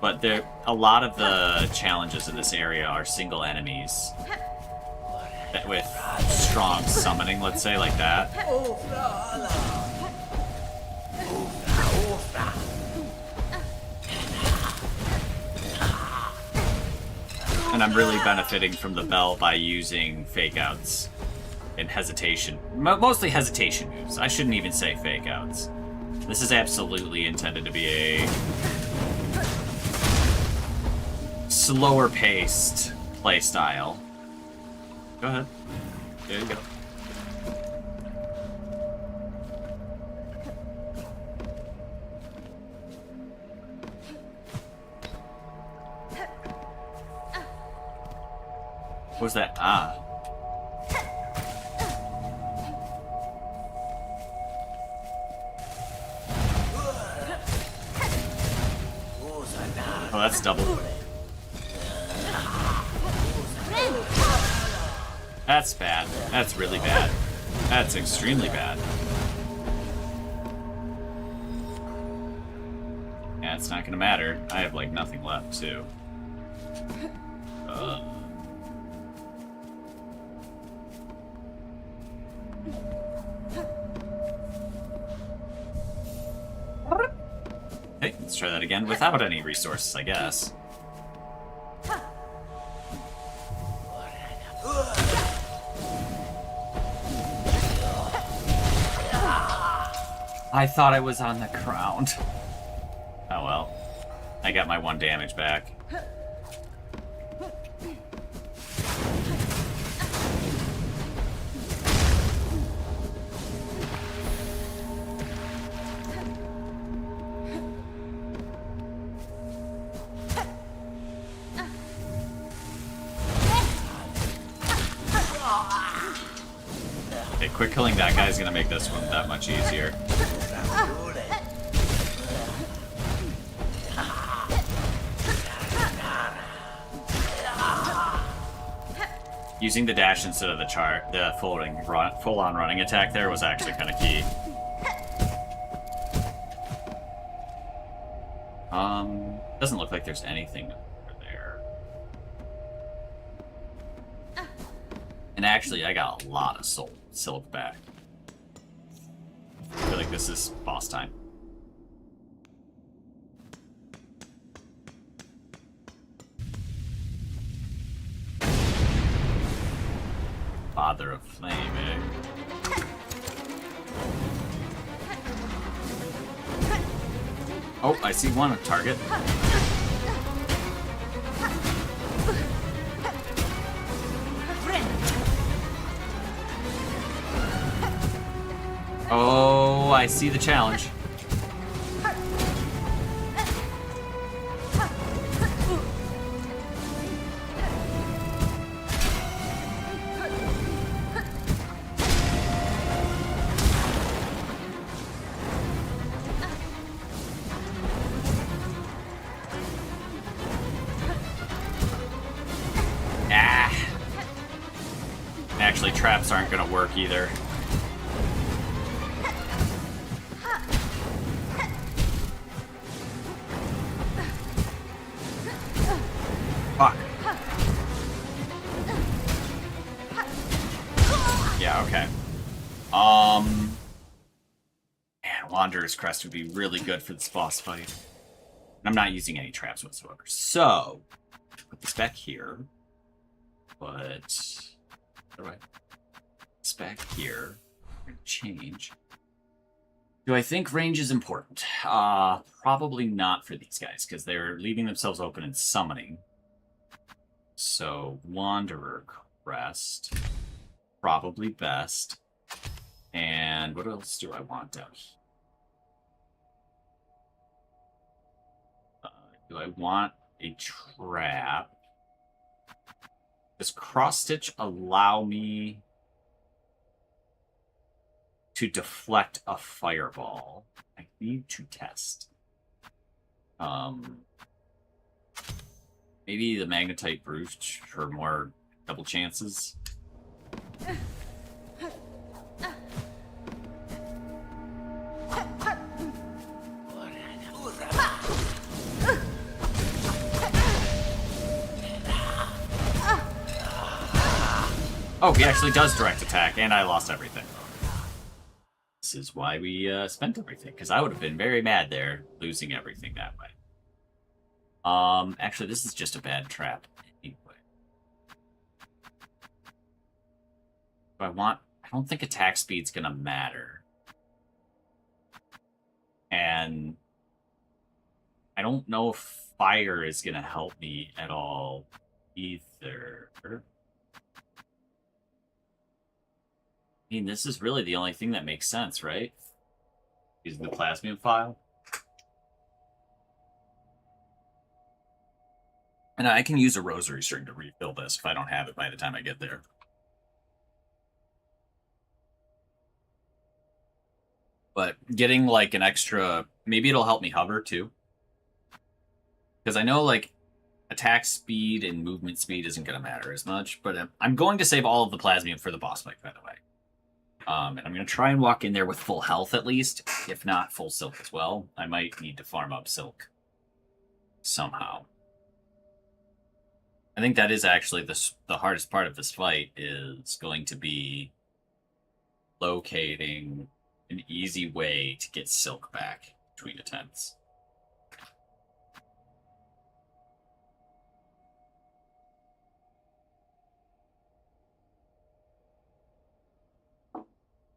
But a lot of the challenges in this area are single enemies that with strong summoning, let's say, like that. And I'm really benefiting from the bell by using fake outs. And hesitation. Mostly hesitation moves. I shouldn't even say fake outs. This is absolutely intended to be a slower paced playstyle. Go ahead. There you go. What was that? Ah. Oh, that's double. That's bad. That's really bad. That's extremely bad. Yeah, it's not gonna matter. I have, like, nothing left, too. Okay, let's try that again without any resources, I guess. I thought I was on the ground. Oh well. I got my 1 damage back. Okay, quick killing that guy is gonna make this one that much easier. Using the dash instead of the full-on running attack there was actually kind of key. Doesn't look like there's anything over there. And actually, I got a lot of silk back. I feel like this is boss time. Father of Flame, eh? Oh, I see one target. Oh, I see the challenge. Actually, traps aren't gonna work either. Fuck. Yeah, okay. Man, Wanderer's Crest would be really good for this boss fight. I'm not using any traps whatsoever. So, put this back here. But right. This back here. Change. Do I think range is important? Probably not for these guys, because they're leaving themselves open and summoning. So, Wanderer Crest. Probably best. And what else do I want down here? Do I want a trap? Does Cross Stitch allow me to deflect a fireball? I need to test. Maybe the Magnetite Brooch for more double chances. Oh, he actually does direct attack, and I lost everything. This is why we spent everything, because I would have been very mad there, losing everything that way. Actually, this is just a bad trap anyway. I don't think attack speed's gonna matter. And I don't know if fire is gonna help me at all either. I mean, this is really the only thing that makes sense, right? Using the Plasmium file. And I can use a rosary string to refill this if I don't have it by the time I get there. But getting like an extra... Maybe it'll help me hover, too. Because I know, like, attack speed and movement speed isn't going to matter as much, but I'm going to save all of the plasmium for the boss fight, by the way. And I'm going to try and walk in there with full health at least, if not full silk as well. I might need to farm up silk somehow. I think that is actually the hardest part of this fight is going to be locating an easy way to get silk back between attempts.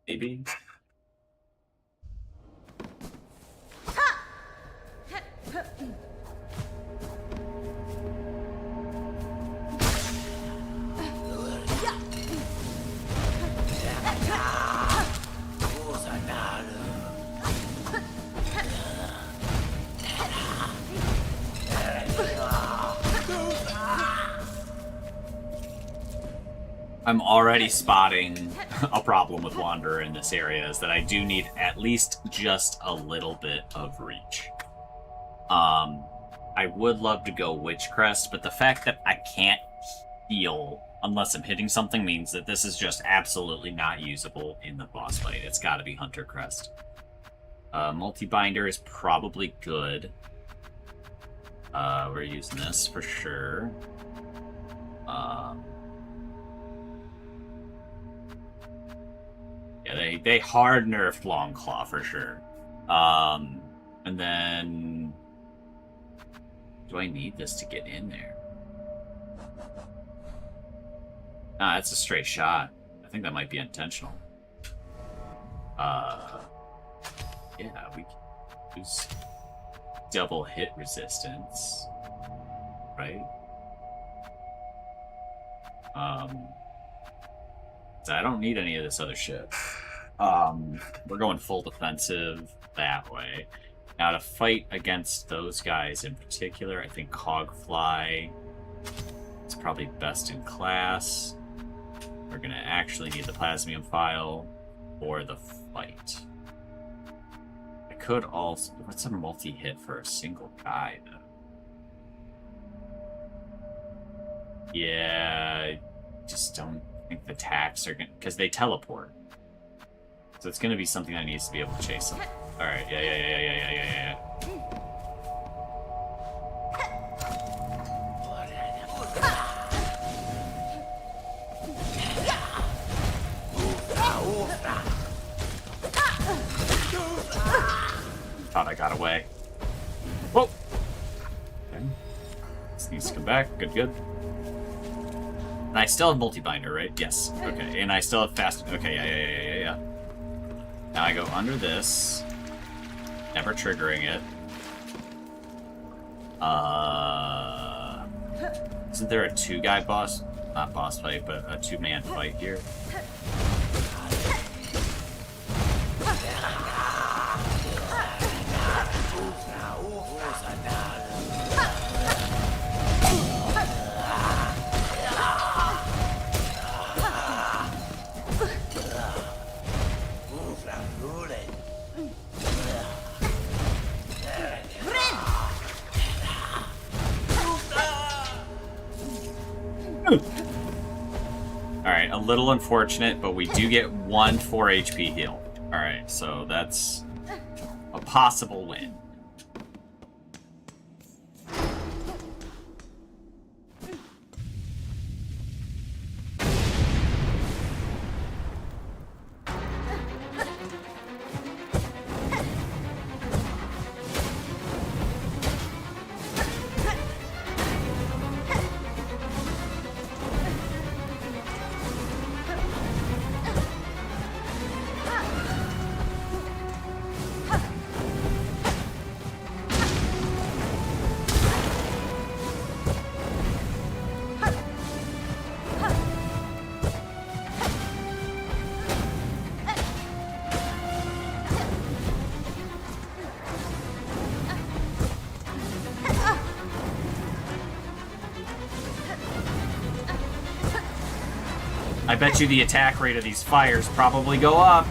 Maybe. I'm already spotting a problem with Wanderer in this area is that I do need at least just a little bit of reach. I would love to go Witchcrest, but the fact that I can't heal unless I'm hitting something means that this is just absolutely not usable in the boss fight. It's got to be Hunter Crest. Multi-binder is probably good. We're using this for sure. Yeah, they hard nerfed Longclaw for sure. And then do I need this to get in there? Nah, it's a straight shot. I think that might be intentional. Yeah, we can use double hit resistance, right? So I don't need any of this other shit. We're going full defensive that way. Now to fight against those guys in particular, I think Cogfly is probably best in class. We're gonna actually need the Plasmium File for the fight. I could also... What's a multi-hit for a single guy, though? Yeah, I just don't think the attacks are gonna... Because they teleport. So it's gonna be something that needs to be able to chase them. Alright, yeah. Thought I got away. Whoa! Okay. This needs to come back. Good. And I still have multi-binder, right? Yes. Okay. And I still have fast... Okay, yeah. Now I go under this. Never triggering it. Isn't there a two-guy boss? Not boss fight, but a two-man fight here. Alright, a little unfortunate, but we do get 1 4 HP heal. Alright, so that's a possible win. I bet you the attack rate of these fires probably go up.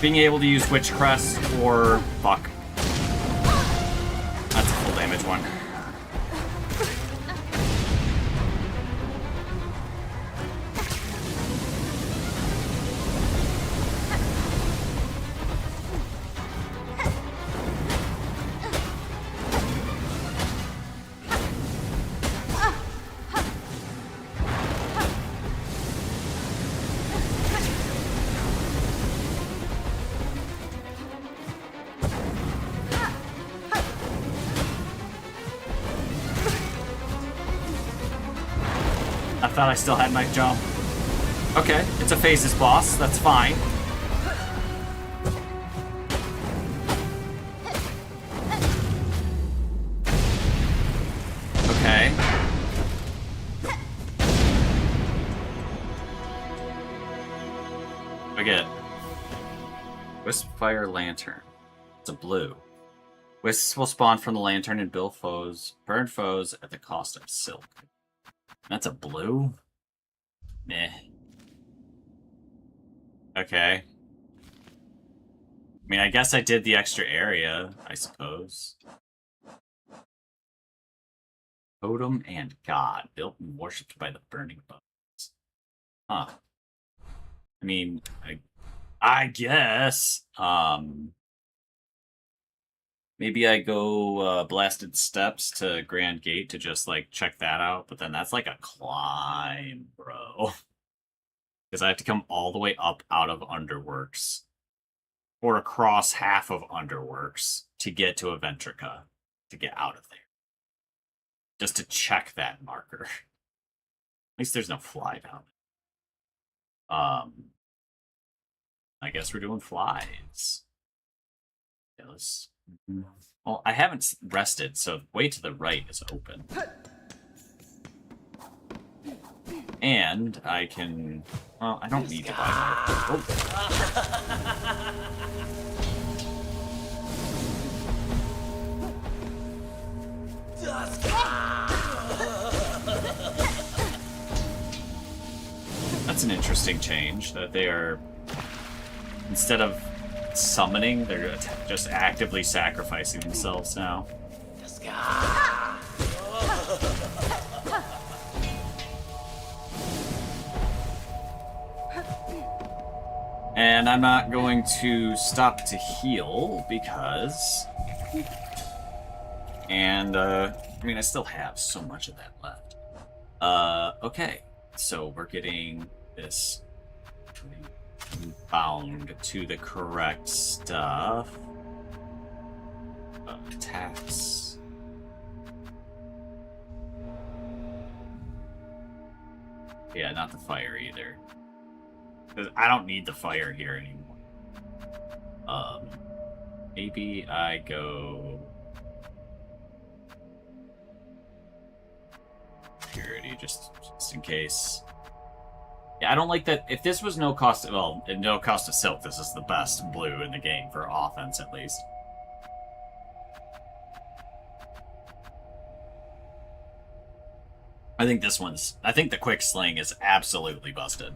being able to use Witch Crest or... Fuck. That's a full damage one. I thought I still had my jump. Okay, it's a phases boss, that's fine. Okay. I get Wispfire Lantern. It's a blue. Wisps will spawn from the lantern and burn foes at the cost of silk. That's a blue? Meh. Okay. I mean, I guess I did the extra area, I suppose. Totem and God, built and worshipped by the burning bones. Huh. I mean, I guess. Maybe I go Blasted Steps to Grand Gate to just, like, check that out. But then that's like a climb, bro. Because I have to come all the way up out of Underworks. Or across half of Underworks to get to Aventrica. To get out of there. Just to check that marker. At least there's no fly down there. I guess we're doing flies. Yeah, let's... Well, I haven't rested, so the way to the right is open. And I can... Well, I don't need to buy more. That's an interesting change, that they are... Instead of summoning, they're just actively sacrificing themselves now. And I'm not going to stop to heal because... And, I mean, I still have so much of that left. Okay. So we're getting this bound to the correct stuff. Attacks. Yeah, not the fire either. Because I don't need the fire here anymore. Maybe I go... Purity, just in case. Yeah, I don't like that. If this was no cost, well, no cost of silk, this is the best blue in the game for offense, at least. I think the quick sling is absolutely busted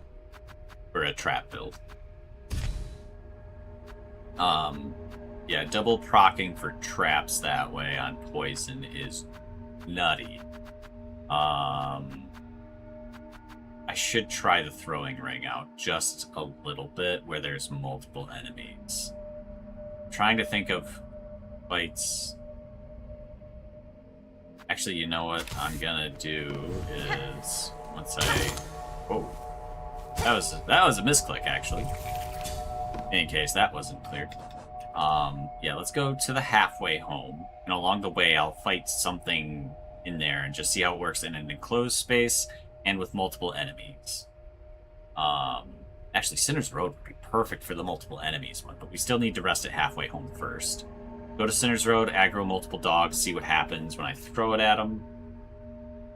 for a trap build. Yeah, double procking for traps that way on poison is nutty. I should try the throwing ring out just a little bit where there's multiple enemies. I'm trying to think of fights. Actually, you know what I'm gonna do is once I... Whoa. That was a misclick, actually. In case that wasn't clear. Yeah, let's go to the halfway home. And along the way, I'll fight something in there and just see how it works in an enclosed space and with multiple enemies. Actually, Sinner's Road would be perfect for the multiple enemies one, but we still need to rest it halfway home first. Go to Sinner's Road, aggro multiple dogs, see what happens when I throw it at them.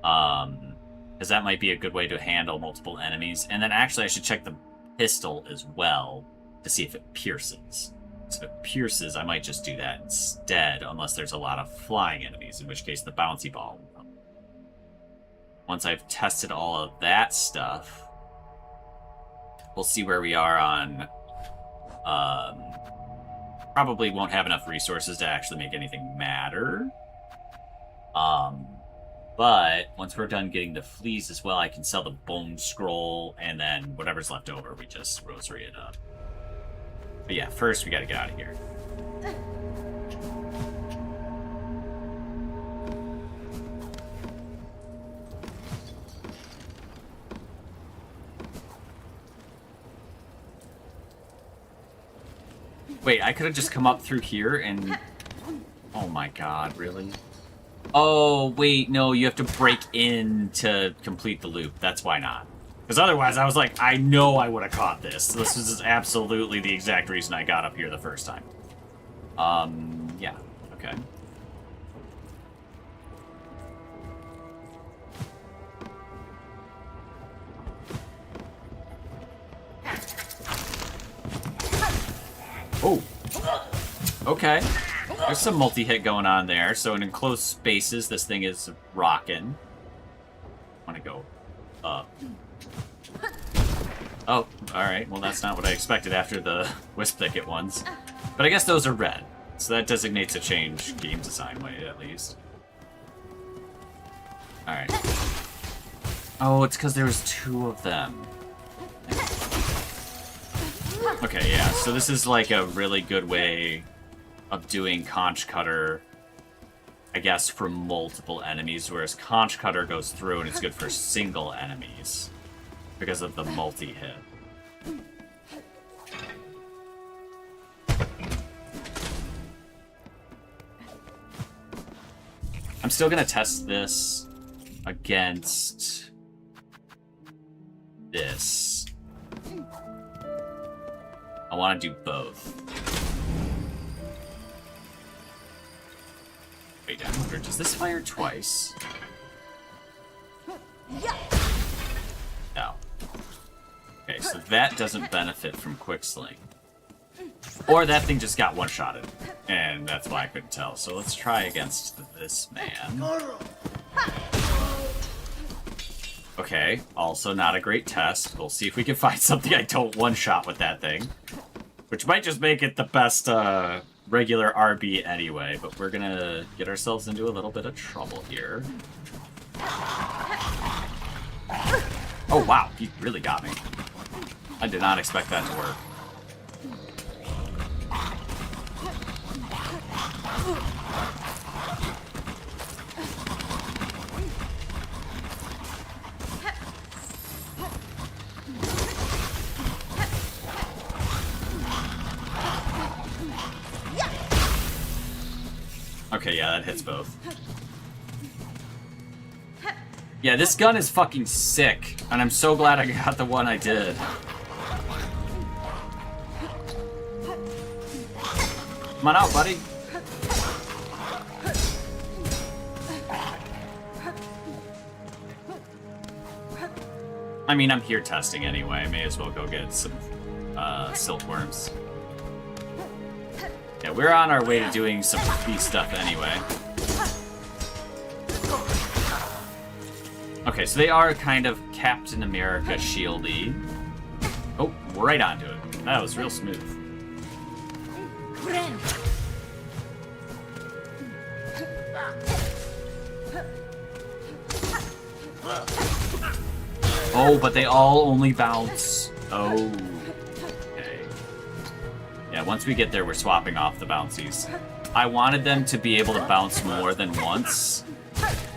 Because that might be a good way to handle multiple enemies. And then actually I should check the pistol as well to see if it pierces. So if it pierces, I might just do that instead, unless there's a lot of flying enemies, in which case the bouncy ball will come. Once I've tested all of that stuff, we'll see where we are on Probably won't have enough resources to actually make anything matter. But once we're done getting the fleas as well, I can sell the bone scroll, and then whatever's left over, we just rosary it up. But yeah, first we gotta get out of here. Wait, I could have just come up through here and... Oh my god, really? Oh, wait, no, you have to break in to complete the loop. That's why not. Because otherwise, I was like, I know I would have caught this. This is absolutely the exact reason I got up here the first time. Yeah, okay. Oh. Okay. There's some multi-hit going on there. So in enclosed spaces, this thing is rocking. I want to go up. Oh, alright. Well, that's not what I expected after the Wisp Thicket ones. But I guess those are red. So that designates a change game design way, at least. Alright. Oh, it's because there was 2 of them. Okay, yeah. So this is like a really good way of doing Conch Cutter, I guess, for multiple enemies, whereas Conch Cutter goes through and it's good for single enemies because of the multi-hit. I'm still gonna test this against this. I want to do both. Wait, I wonder, does this fire twice? No. Okay, so that doesn't benefit from Quick Sling. Or that thing just got one-shotted, and that's why I couldn't tell. So let's try against this man. Okay, also not a great test. We'll see if we can find something I don't one-shot with that thing. Which might just make it the best regular RB anyway, but we're gonna get ourselves into a little bit of trouble here. Oh wow, he really got me. I did not expect that to work. Okay, yeah, that hits both. Yeah, this gun is fucking sick, and I'm so glad I got the one I did. Come on out, buddy. I mean, I'm here testing anyway. I may as well go get some silkworms. Yeah, we're on our way to doing some free stuff anyway. Okay, so they are kind of Captain America shieldy. Oh, right onto it. That was real smooth. Oh, but they all only bounce. Oh. Yeah, once we get there, we're swapping off the bouncies. I wanted them to be able to bounce more than once,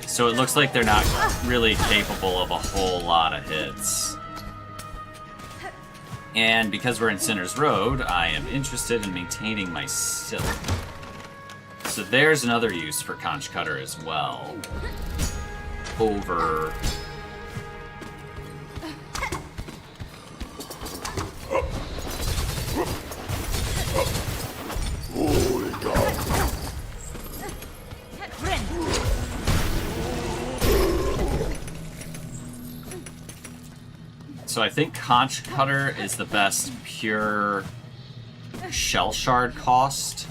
so it looks like they're not really capable of a whole lot of hits. And because we're in Sinner's Road, I am interested in maintaining my silk. So there's another use for Conch Cutter as well. Over... So I think Conch Cutter is the best pure shell shard cost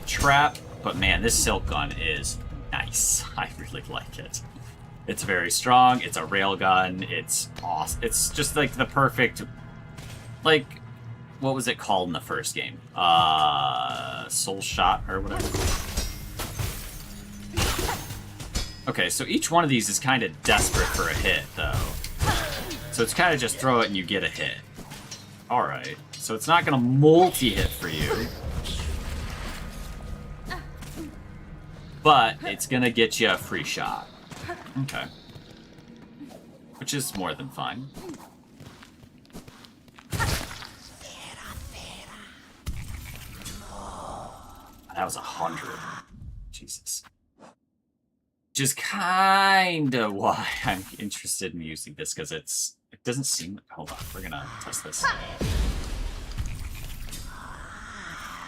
trap, but man, this silk gun is nice. I really like it. It's very strong, it's a railgun, it's awesome. It's just like the perfect, like, what was it called in the first game? Soul Shot or whatever. Okay, so each one of these is kind of desperate for a hit, though. So it's kind of just throw it and you get a hit. Alright, so it's not going to multi-hit for you. But it's going to get you a free shot. Okay. Which is more than fine. That was 100. Jesus. Which is kind of why I'm interested in using this, because it doesn't seem... Hold on, we're gonna test this.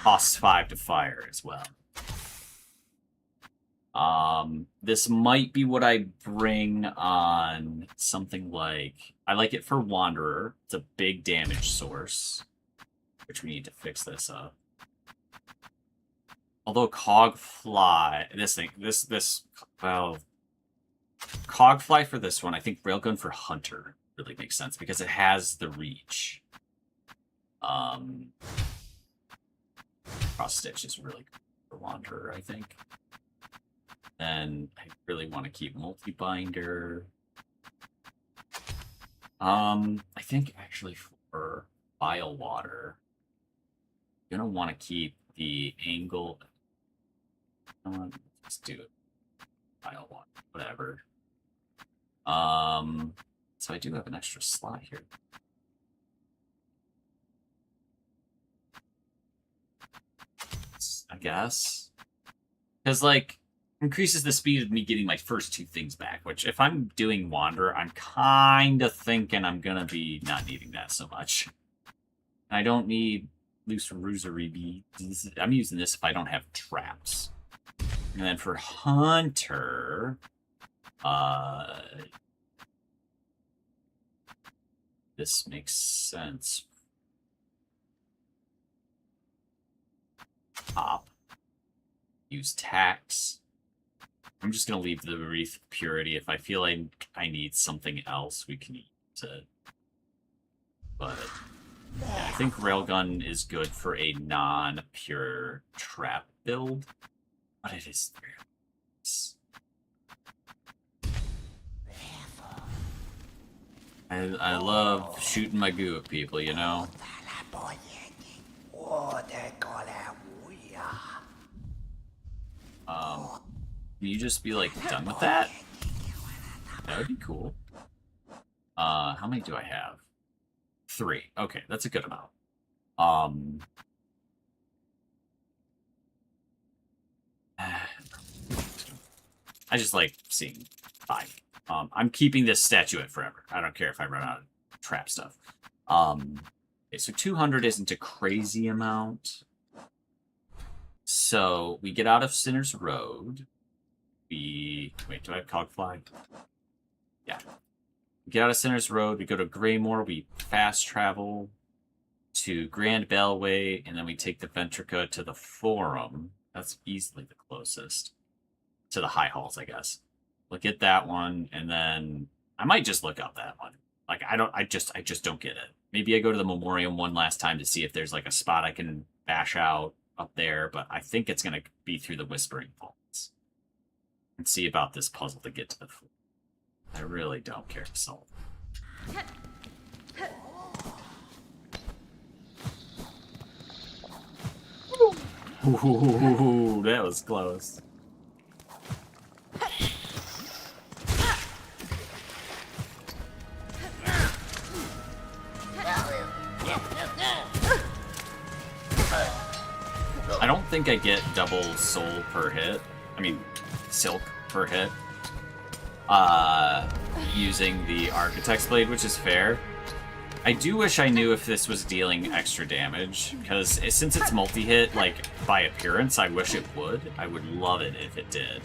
Costs 5 to fire as well. This might be what I bring on something like... I like it for Wanderer. It's a big damage source, which we need to fix this up. Although Cogfly, well, Cogfly for this one, I think Railgun for Hunter really makes sense because it has the reach. Cross Stitch is really good for Wanderer, I think. Then I really want to keep Multi-Binder. I think actually for Bile Water, I'm gonna want to keep the angle. Let's do it. Bile Water, whatever. So I do have an extra slot here. I guess. Because, like, increases the speed of me getting my first 2 things back, which if I'm doing Wanderer, I'm kind of thinking I'm going to be not needing that so much. I don't need loose rosary beads. I'm using this if I don't have traps. And then for Hunter, this makes sense. Pop. Use tax. I'm just going to leave the Wreath of Purity. If I feel I need something else, we can use it. But yeah, I think Railgun is good for a non-pure trap build. But it is 3. I love shooting my goo at people, you know? Can you just be, like, done with that? That would be cool. How many do I have? 3. Okay, that's a good amount. I just like seeing 5. I'm keeping this statuette forever. I don't care if I run out of trap stuff. Okay, so 200 isn't a crazy amount. So we get out of Sinner's Road. Wait, do I have Cogfly? Yeah. We get out of Sinner's Road, we go to Greymoor, we fast travel to Grand Bellway, and then we take the Ventrica to the Forum. That's easily the closest. To the High Halls, I guess. Look at that one, and then I might just look up that one. Like, I just don't get it. Maybe I go to the Memoriam one last time to see if there's, like, a spot I can bash out up there, but I think it's going to be through the Whispering Vaults. And see about this puzzle to get to the floor. I really don't care to solve it. Ooh, that was close. I don't think I get double soul per hit. I mean, silk per hit. Using the Architect's Blade, which is fair. I do wish I knew if this was dealing extra damage, because since it's multi-hit, like, by appearance, I wish it would. I would love it if it did.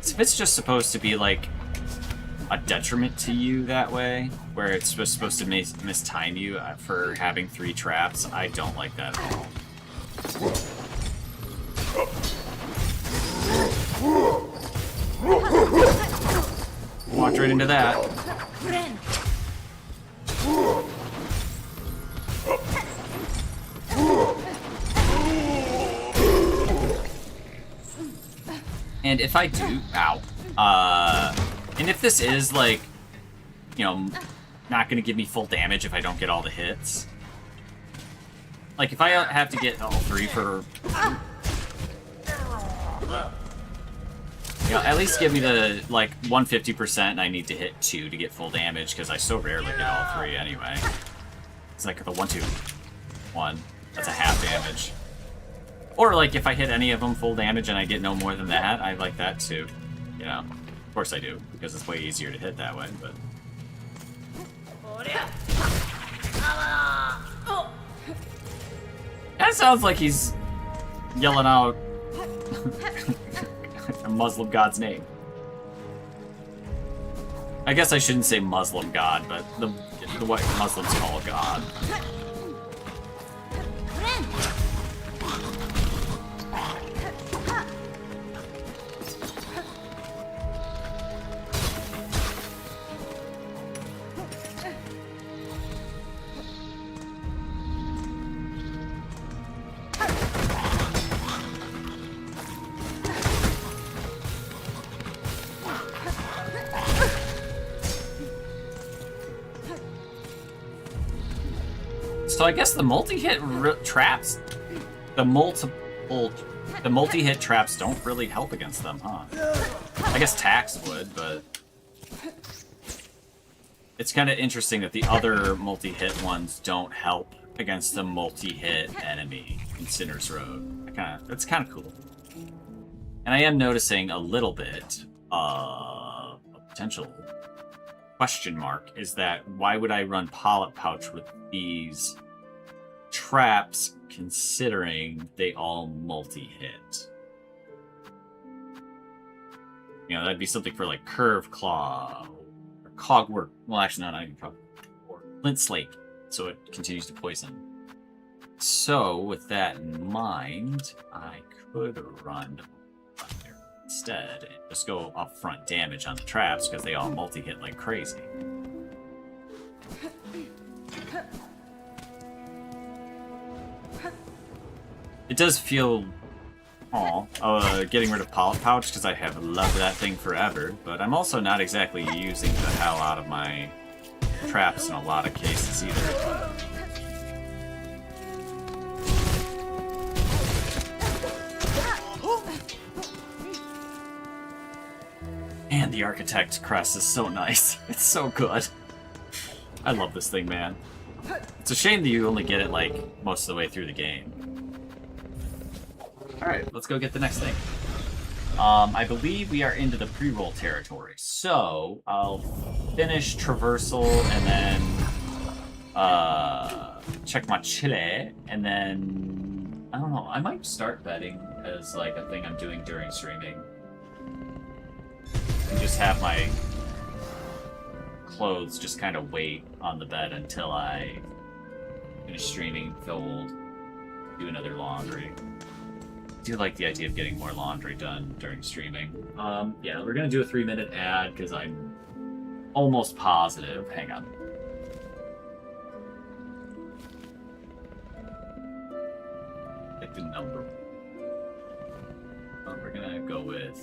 So if it's just supposed to be, like, a detriment to you that way, where it's just supposed to mistime you for having 3 traps, I don't like that at all. Walked right into that. And if I do, and if this is like, you know, not gonna give me full damage if I don't get all the hits. Like if I have to get all 3 for, you know, at least give me the like 150%. And I need to hit 2 to get full damage because I so rarely get all 3 anyway. It's like the 1, 2, 1. That's a half damage. Or like if I hit any of them full damage and I get no more than that, I like that too. You know, of course I do because it's way easier to hit that way. But that sounds like he's yelling out a Muslim god's name. I guess I shouldn't say Muslim god, but what Muslims call God. So I guess the multi-hit traps, the multi-hit traps don't really help against them, huh? I guess tax would, but it's kind of interesting that the other multi-hit ones don't help against the multi-hit enemy in Sinner's Road. That's kind of cool. And I am noticing a little bit a potential question mark is that why would I run Polyp Pouch with these traps considering they all multi-hit? You know, that'd be something for like Curve Claw or Cogwork. Well, actually, no, not even Cogwork. Or Flint Slate, so it continues to poison. So, with that in mind, I could run Thunder instead and just go upfront damage on the traps because they all multi-hit like crazy. It does feel, getting rid of Polyp Pouch because I have loved that thing forever, but I'm also not exactly using the hell out of my traps in a lot of cases either. And the Architect crest is so nice. It's so good. I love this thing, man. It's a shame that you only get it like most of the way through the game. Alright, let's go get the next thing. I believe we are into the pre-roll territory. So, I'll finish Traversal and then check my Chile, and then I don't know, I might start betting as like a thing I'm doing during streaming. And just have my clothes just kind of wait on the bed until I finish streaming, fold, do another laundry. I do like the idea of getting more laundry done during streaming. Yeah, we're gonna do a 3-minute ad because I'm almost positive. Hang on. Pick the number. Oh, we're gonna go with.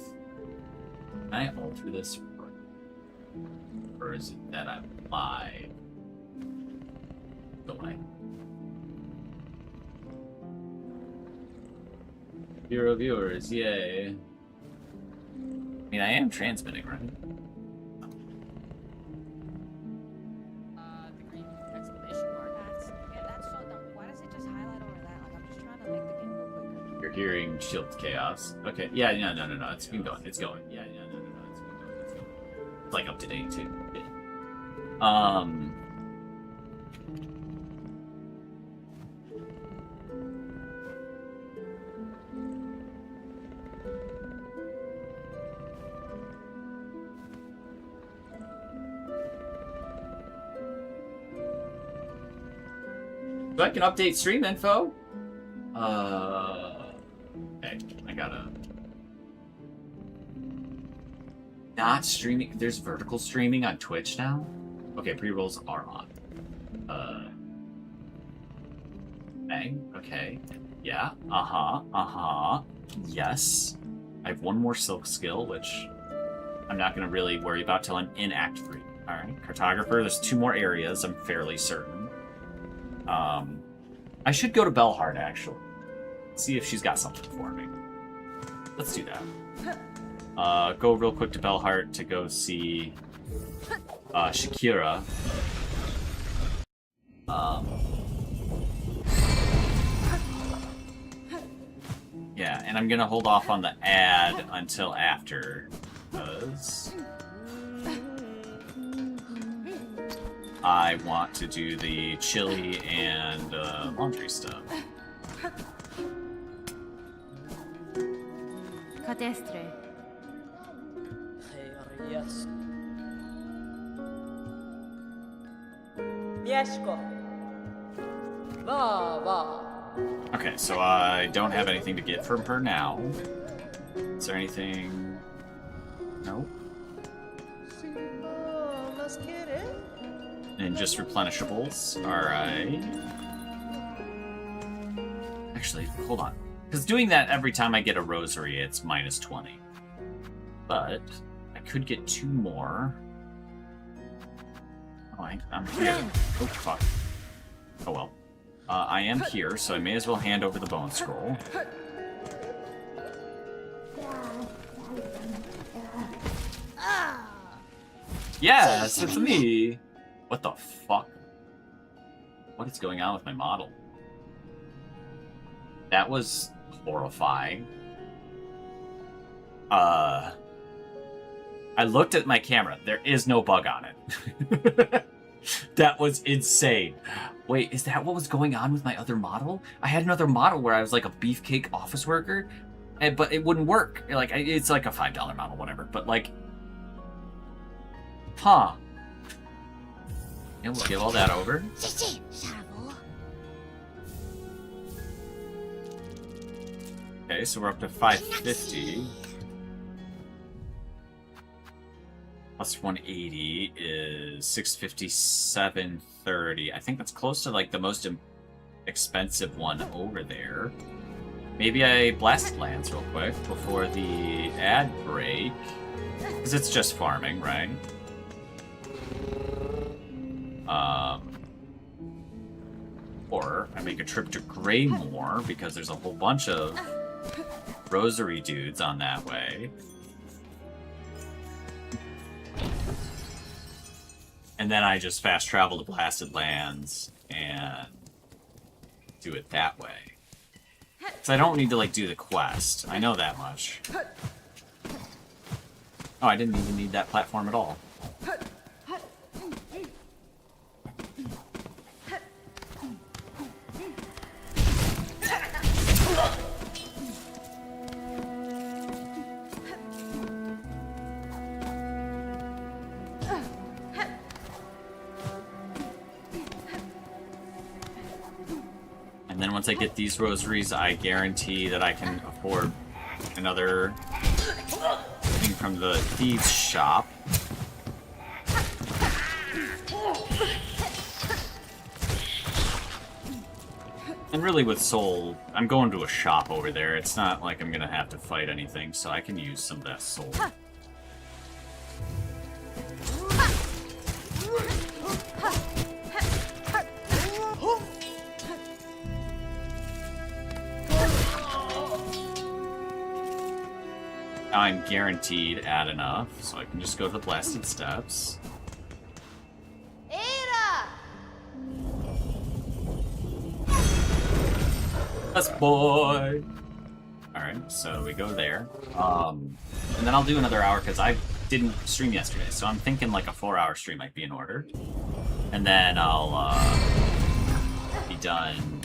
Can I alter this? Or is it that I'm live? Go away. 0 viewers, yay. I mean, I am transmitting, right? The green exclamation mark. That's so dumb. Why does it just highlight over that? Like, I'm just trying to make the game go quicker. You're hearing Shield Chaos. Okay, yeah, no. It's been going. It's going. Yeah, no. It's been going. It's going. It's like up to date, too. Yeah. So I can update stream info. Okay, I gotta. Not streaming. There's vertical streaming on Twitch now. Okay, pre-rolls are on. Bang. Okay. Yeah. Yes. I have one more silk skill, which I'm not going to really worry about till I'm in Act 3. Alright, Cartographer. There's 2 more areas, I'm fairly certain. I should go to Belhard, actually. See if she's got something for me. Let's do that. Go real quick to Belhard to go see Shakira. Yeah, and I'm gonna hold off on the ad until after, because I want to do the chili and laundry stuff. Cadestre. Yes. Mieszko. Va, va. Okay, so I don't have anything to get from her now. Is there anything? No. And just replenishables. Alright. Actually, hold on. Because doing that every time I get a rosary, it's minus 20. But I could get 2 more. Oh, I'm here. Oh, fuck. Oh well. I am here, so I may as well hand over the bone scroll. Yes, it's me! What the fuck? What is going on with my model? That was horrifying. I looked at my camera. There is no bug on it. That was insane. Wait, is that what was going on with my other model? I had another model where I was like a beefcake office worker, but it wouldn't work. Like, it's like a $5 model, whatever. But like, huh? And we'll give all that over. Okay, so we're up to 550. Plus 180 is 657.30. I think that's close to like the most expensive one over there. Maybe I blast lands real quick before the ad break. Because it's just farming, right? Or I make a trip to Greymore because there's a whole bunch of rosary dudes on that way. And then I just fast travel to Blasted Lands and do it that way. Because I don't need to, like, do the quest. I know that much. Oh, I didn't even need that platform at all. And then once I get these rosaries, I guarantee that I can afford another thing from the thieves' shop. And really with Soul, I'm going to a shop over there. It's not like I'm gonna have to fight anything, so I can use some of that Soul. Now I'm guaranteed at enough, so I can just go to the Blasted Steps. Yes, boy! Alright, so we go there. And then I'll do another hour, because I didn't stream yesterday, so I'm thinking like a 4-hour stream might be in order. And then I'll be done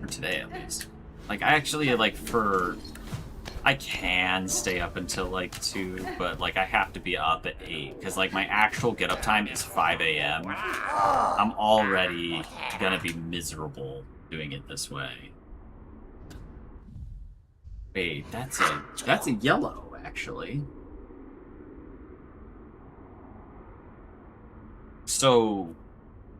for today, at least. Like, I actually, like, I can stay up until, like, 2, but, like, I have to be up at 8, because, like, my actual get-up time is 5 a.m. I'm already gonna be miserable doing it this way. Wait, that's a yellow, actually. So,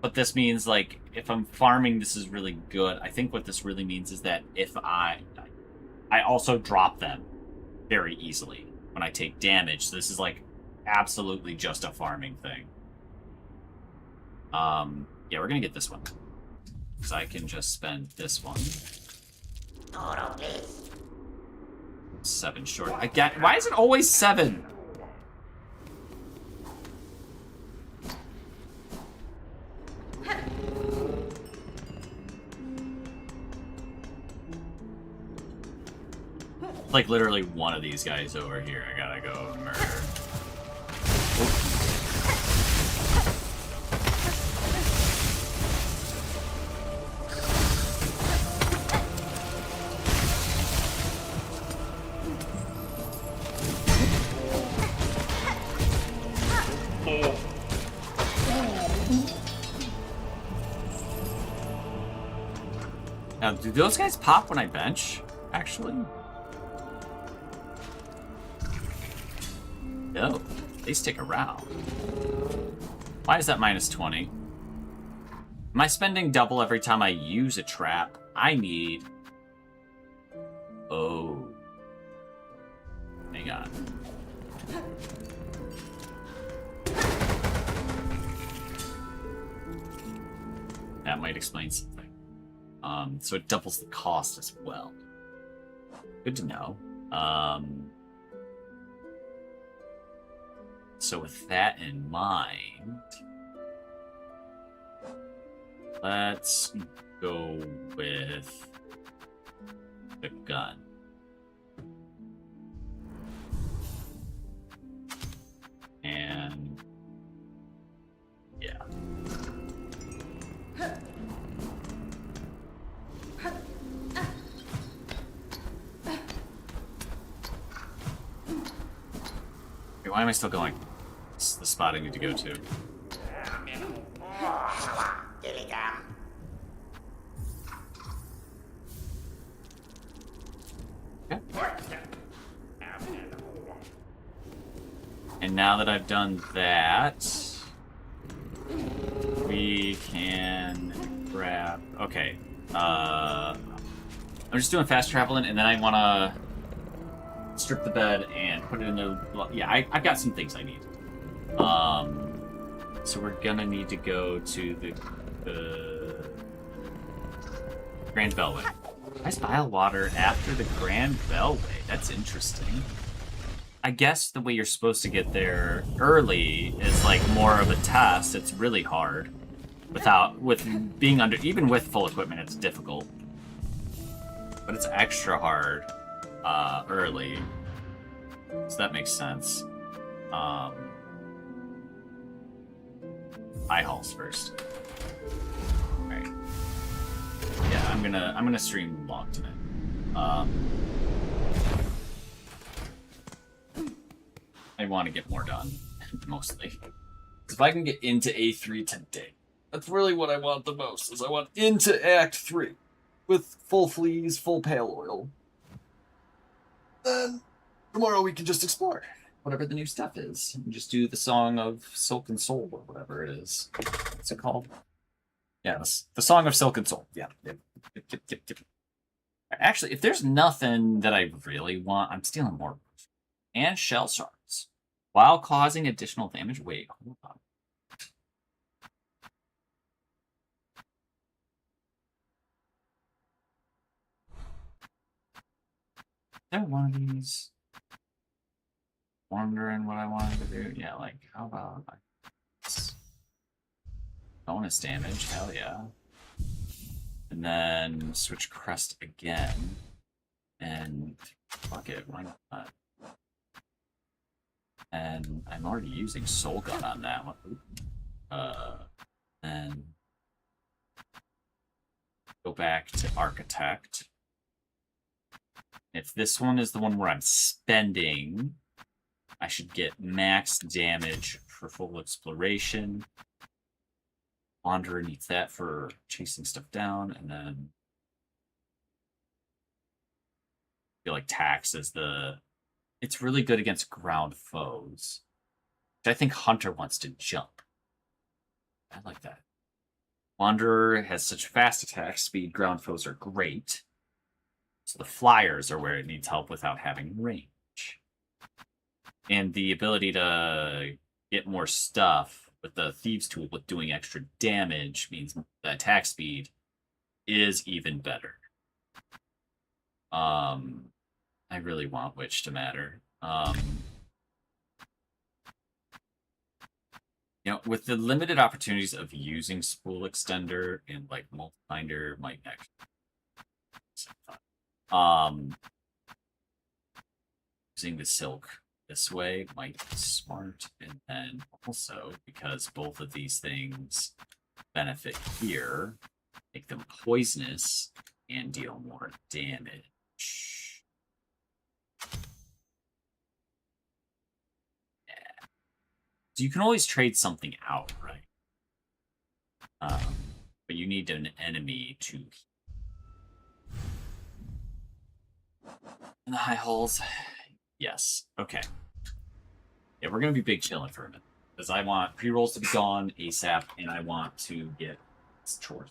what this means, like, if I'm farming, this is really good. I think what this really means is that if I also drop them. very easily when I take damage. This is like absolutely just a farming thing. Yeah, we're gonna get this one. So I can just spend this one. Toro, please. 7 short. I get. Why is it always 7? Like literally one of these guys over here. I gotta go and murder. Now, do those guys pop when I bench? Actually? No, they stick around. Why is that minus 20? Am I spending double every time I use a trap? I need... Oh. Hang on. That might explain something. So it doubles the cost as well. Good to know. So with that in mind, let's go with the gun. And yeah. Wait, why am I still going? It's the spot I need to go to. Okay. And now that I've done that, we can grab... Okay. I'm just doing fast traveling, and then I want to strip the bed and put it in the... Yeah, I've got some things I need. So we're gonna need to go to the Grand Bellway. Nice bile water after the Grand Bellway. That's interesting. I guess the way you're supposed to get there early is like more of a test. It's really hard. With being under, even with full equipment, it's difficult. But it's extra hard early. So that makes sense. High halls first. Alright. Yeah, I'm gonna stream log tonight. I want to get more done, mostly. If I can get into A3 today, That's really what I want the most, is I want into Act 3. With full fleas, full pale oil. Then tomorrow we can just explore. whatever the new stuff is, and just do the Song of Silk and Soul or whatever it is. What's it called? Yes, the Song of Silk and Soul. Yeah. Yep. Actually, if there's nothing that I really want, I'm stealing more. And shell shards. While causing additional damage. Wait, hold on. Is there one of these? Wondering what I wanted to do. Yeah, like, how about like this? Bonus damage, hell yeah. And then switch crest again. And fuck it, why not? And I'm already using Soul Gun on that one. And go back to Architect. If this one is the one where I'm spending, I should get max damage for full exploration. Wanderer needs that for chasing stuff down, and then I feel like Tax is the... It's really good against ground foes. I think Hunter wants to jump. I like that. Wanderer has such fast attack speed, ground foes are great. So the flyers are where it needs help without having range. And the ability to get more stuff with the Thieves tool with doing extra damage means the attack speed is even better. I really want Witch to matter. You know, with the limited opportunities of using Spool Extender and like Multibinder might actually using the Silk this way might be smart, and then also because both of these things benefit here, make them poisonous and deal more damage. Yeah. So you can always trade something out, right? But you need an enemy to. In the high holes. Yes. Okay. Yeah, we're gonna be big chilling for a minute. Because I want pre-rolls to be gone ASAP, and I want to get chores.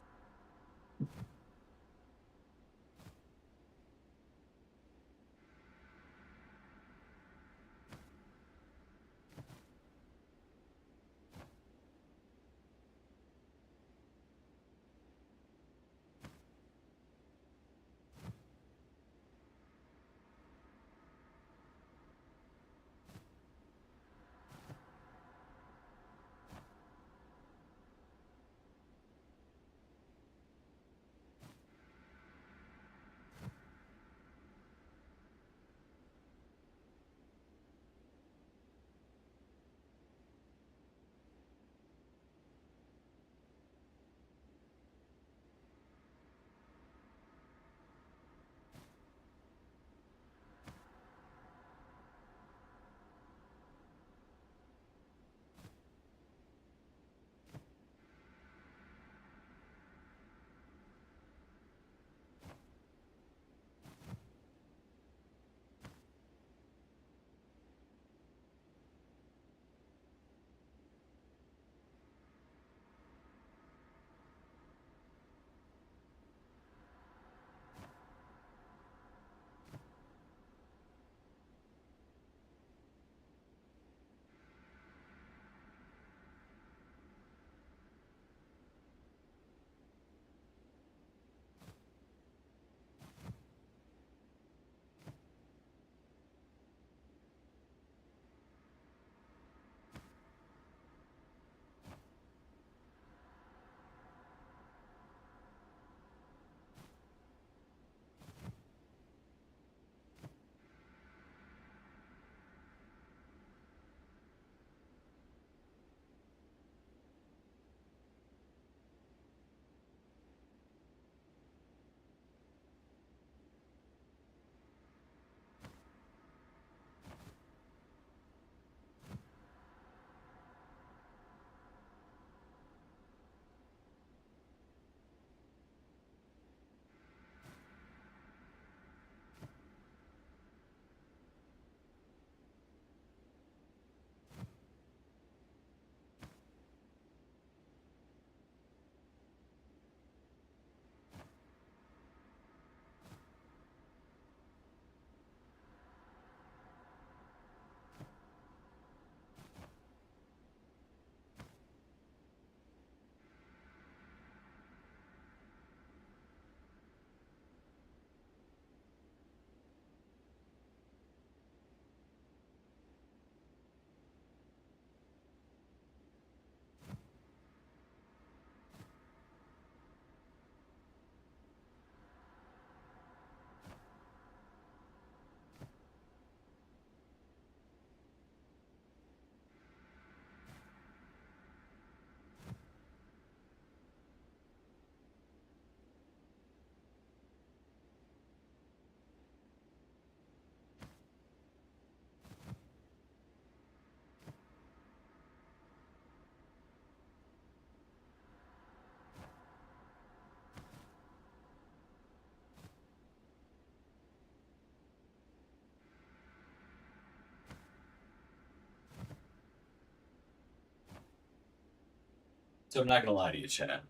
So I'm not gonna lie to you, chat.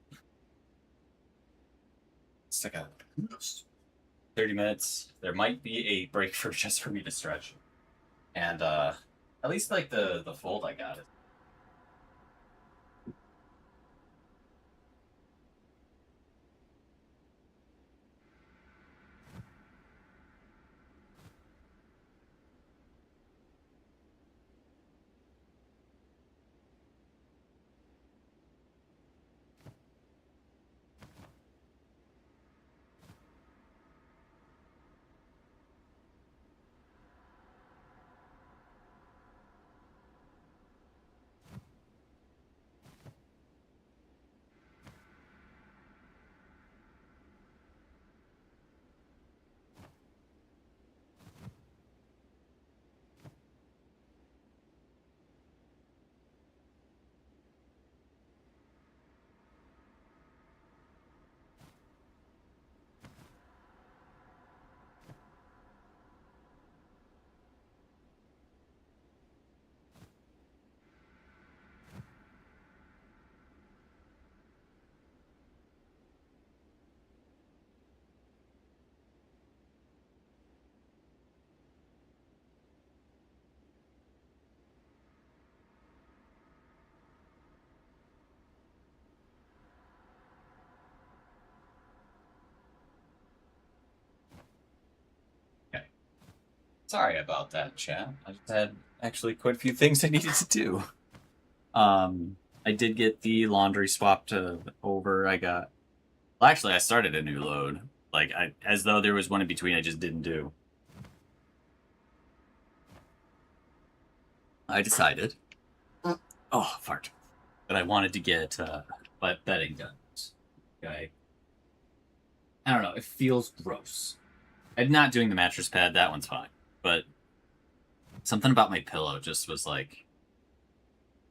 It's like a 30 minutes. There might be a break for just for me to stretch. And at least like the fold I got it. Sorry about that, chat. I just had actually quite a few things I needed to do. I did get the laundry swapped over. Well, actually, I started a new load. Like, as though there was one in between I just didn't do. I decided, fart, that I wanted to get bedding guns. Okay. I don't know, it feels gross. I'm not doing the mattress pad, that one's fine. But something about my pillow just was like,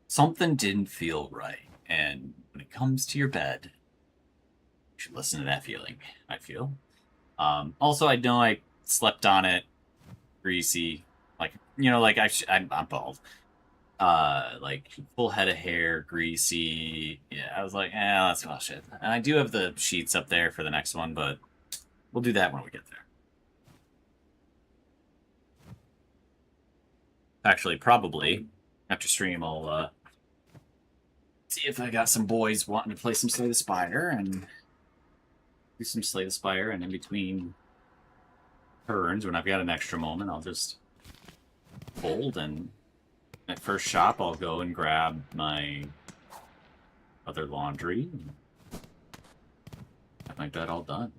something didn't feel right. And when it comes to your bed, you should listen to that feeling, I feel. Also, I know I slept on it, greasy, like, you know, like I'm bald. Like full head of hair, greasy. Yeah, I was like, that's bullshit. And I do have the sheets up there for the next one, but we'll do that when we get there. Actually, probably after stream, I'll see if I got some boys wanting to play some Slay the Spire and do some Slay the Spire, and in between turns, when I've got an extra moment, I'll just fold, and at first shop, I'll go and grab my other laundry and have my bed all done.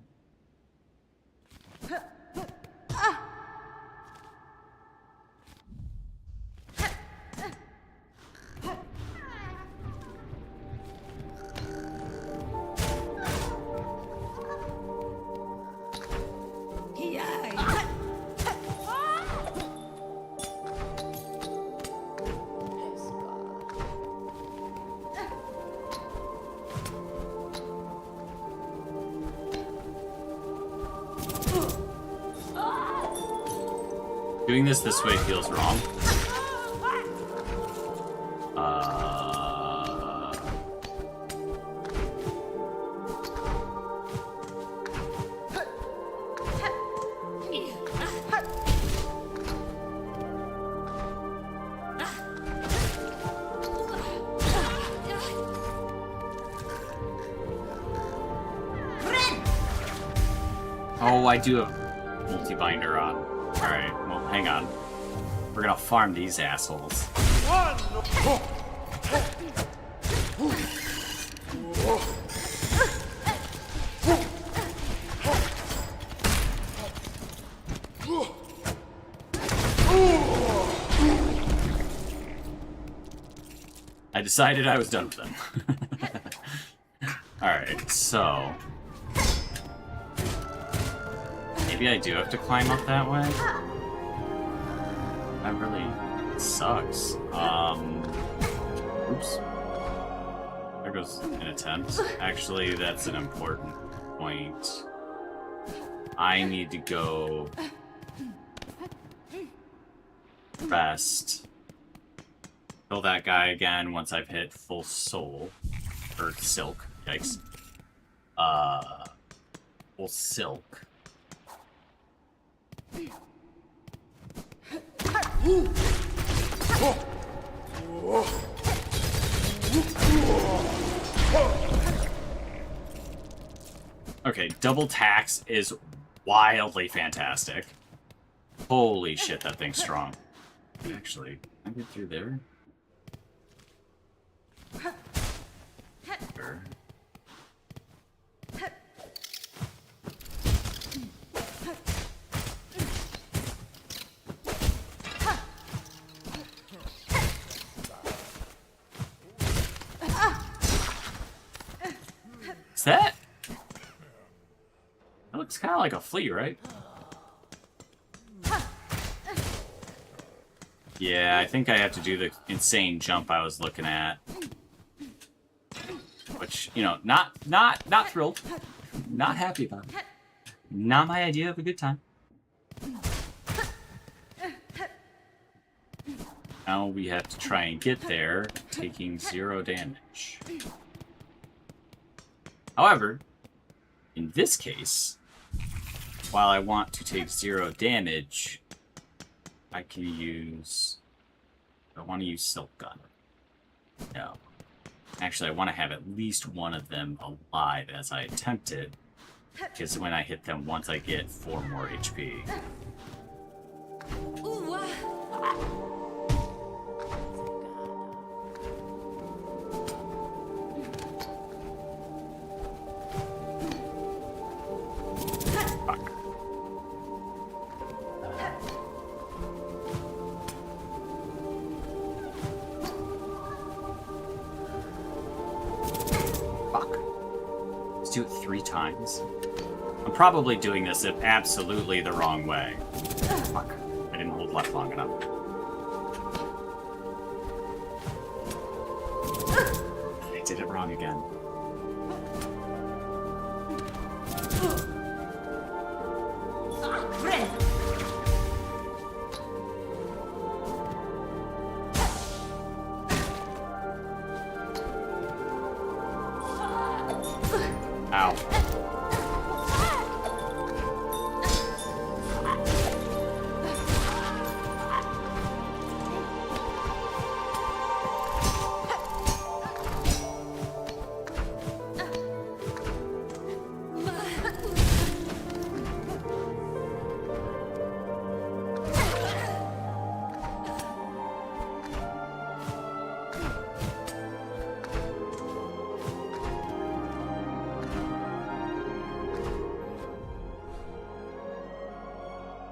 Doing this way feels wrong. Oh, I do have multi-binder on. Alright, well, hang on. We're gonna farm these assholes. I decided I was done with them. Alright, so... maybe I do have to climb up that way? That really sucks. Oops. There goes an attempt. Actually, that's an important point. I need to go rest. Kill that guy again once I've hit full soul. Or silk. Yikes. Full silk. Okay, double tax is wildly fantastic. Holy shit, that thing's strong. Actually, can I get through there? Sure. Is that? That looks kind of like a flea, right? Yeah, I think I have to do the insane jump I was looking at. Which, you know, not thrilled. Not happy about it. Not my idea of a good time. Now we have to try and get there, taking 0 damage. However, in this case, while I want to take 0 damage, I can use... I want to use Silk Gun. No. Actually, I want to have at least one of them alive as I attempt it, because when I hit them once, I get 4 more HP. Fuck. Let's do it 3 times. I'm probably doing this absolutely the wrong way. Fuck. I didn't hold left long enough. I did it wrong again. Ow.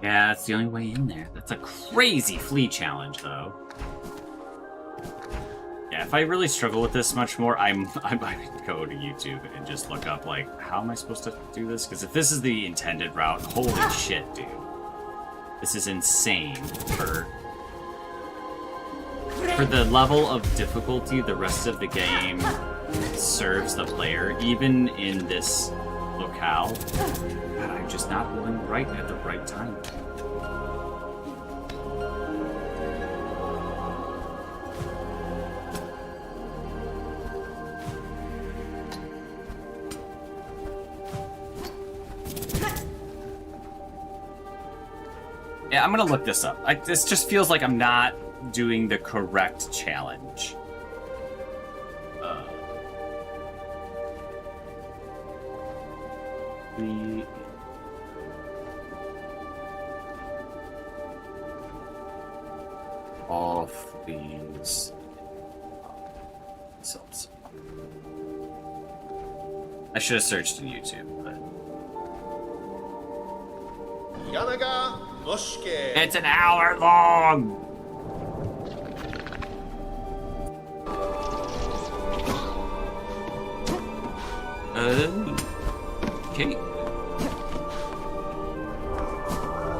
Yeah, that's the only way in there. That's a crazy flea challenge, though. Yeah, if I really struggle with this much more, I might go to YouTube and just look up, like, how am I supposed to do this? Because if this is the intended route, holy shit, dude. This is insane for the level of difficulty the rest of the game serves the player, even in this locale. God, I'm just not rolling right at the right time. Yeah, I'm gonna look this up. This just feels like I'm not doing the correct challenge. All these results. I should have searched in YouTube, but it's an hour long. Okay.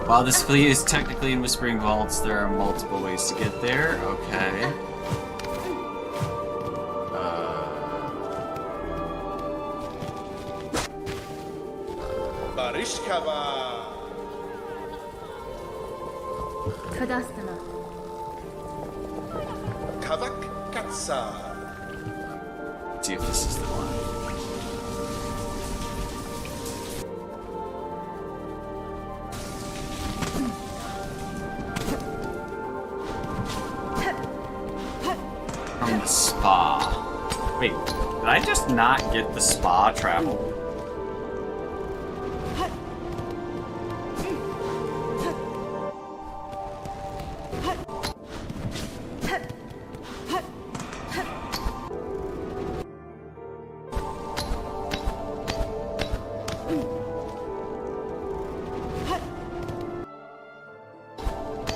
While this flea is technically in Whispering Vaults, there are multiple ways to get there. Okay. See if this is the one. from the spa. Wait, did I just not get the spa travel?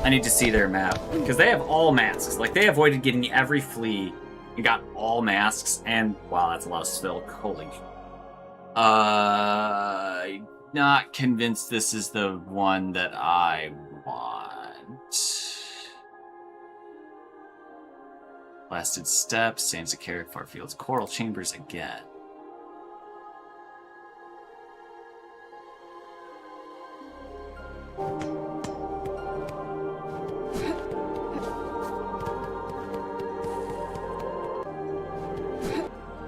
I need to see their map, because they have all masks. Like, they avoided getting every flea and got all masks, and wow, that's a lot of spill. Holy shit. I'm not convinced this is the one that I want. Blasted Steps, Sands of Carrick, Farfields, Coral Chambers again.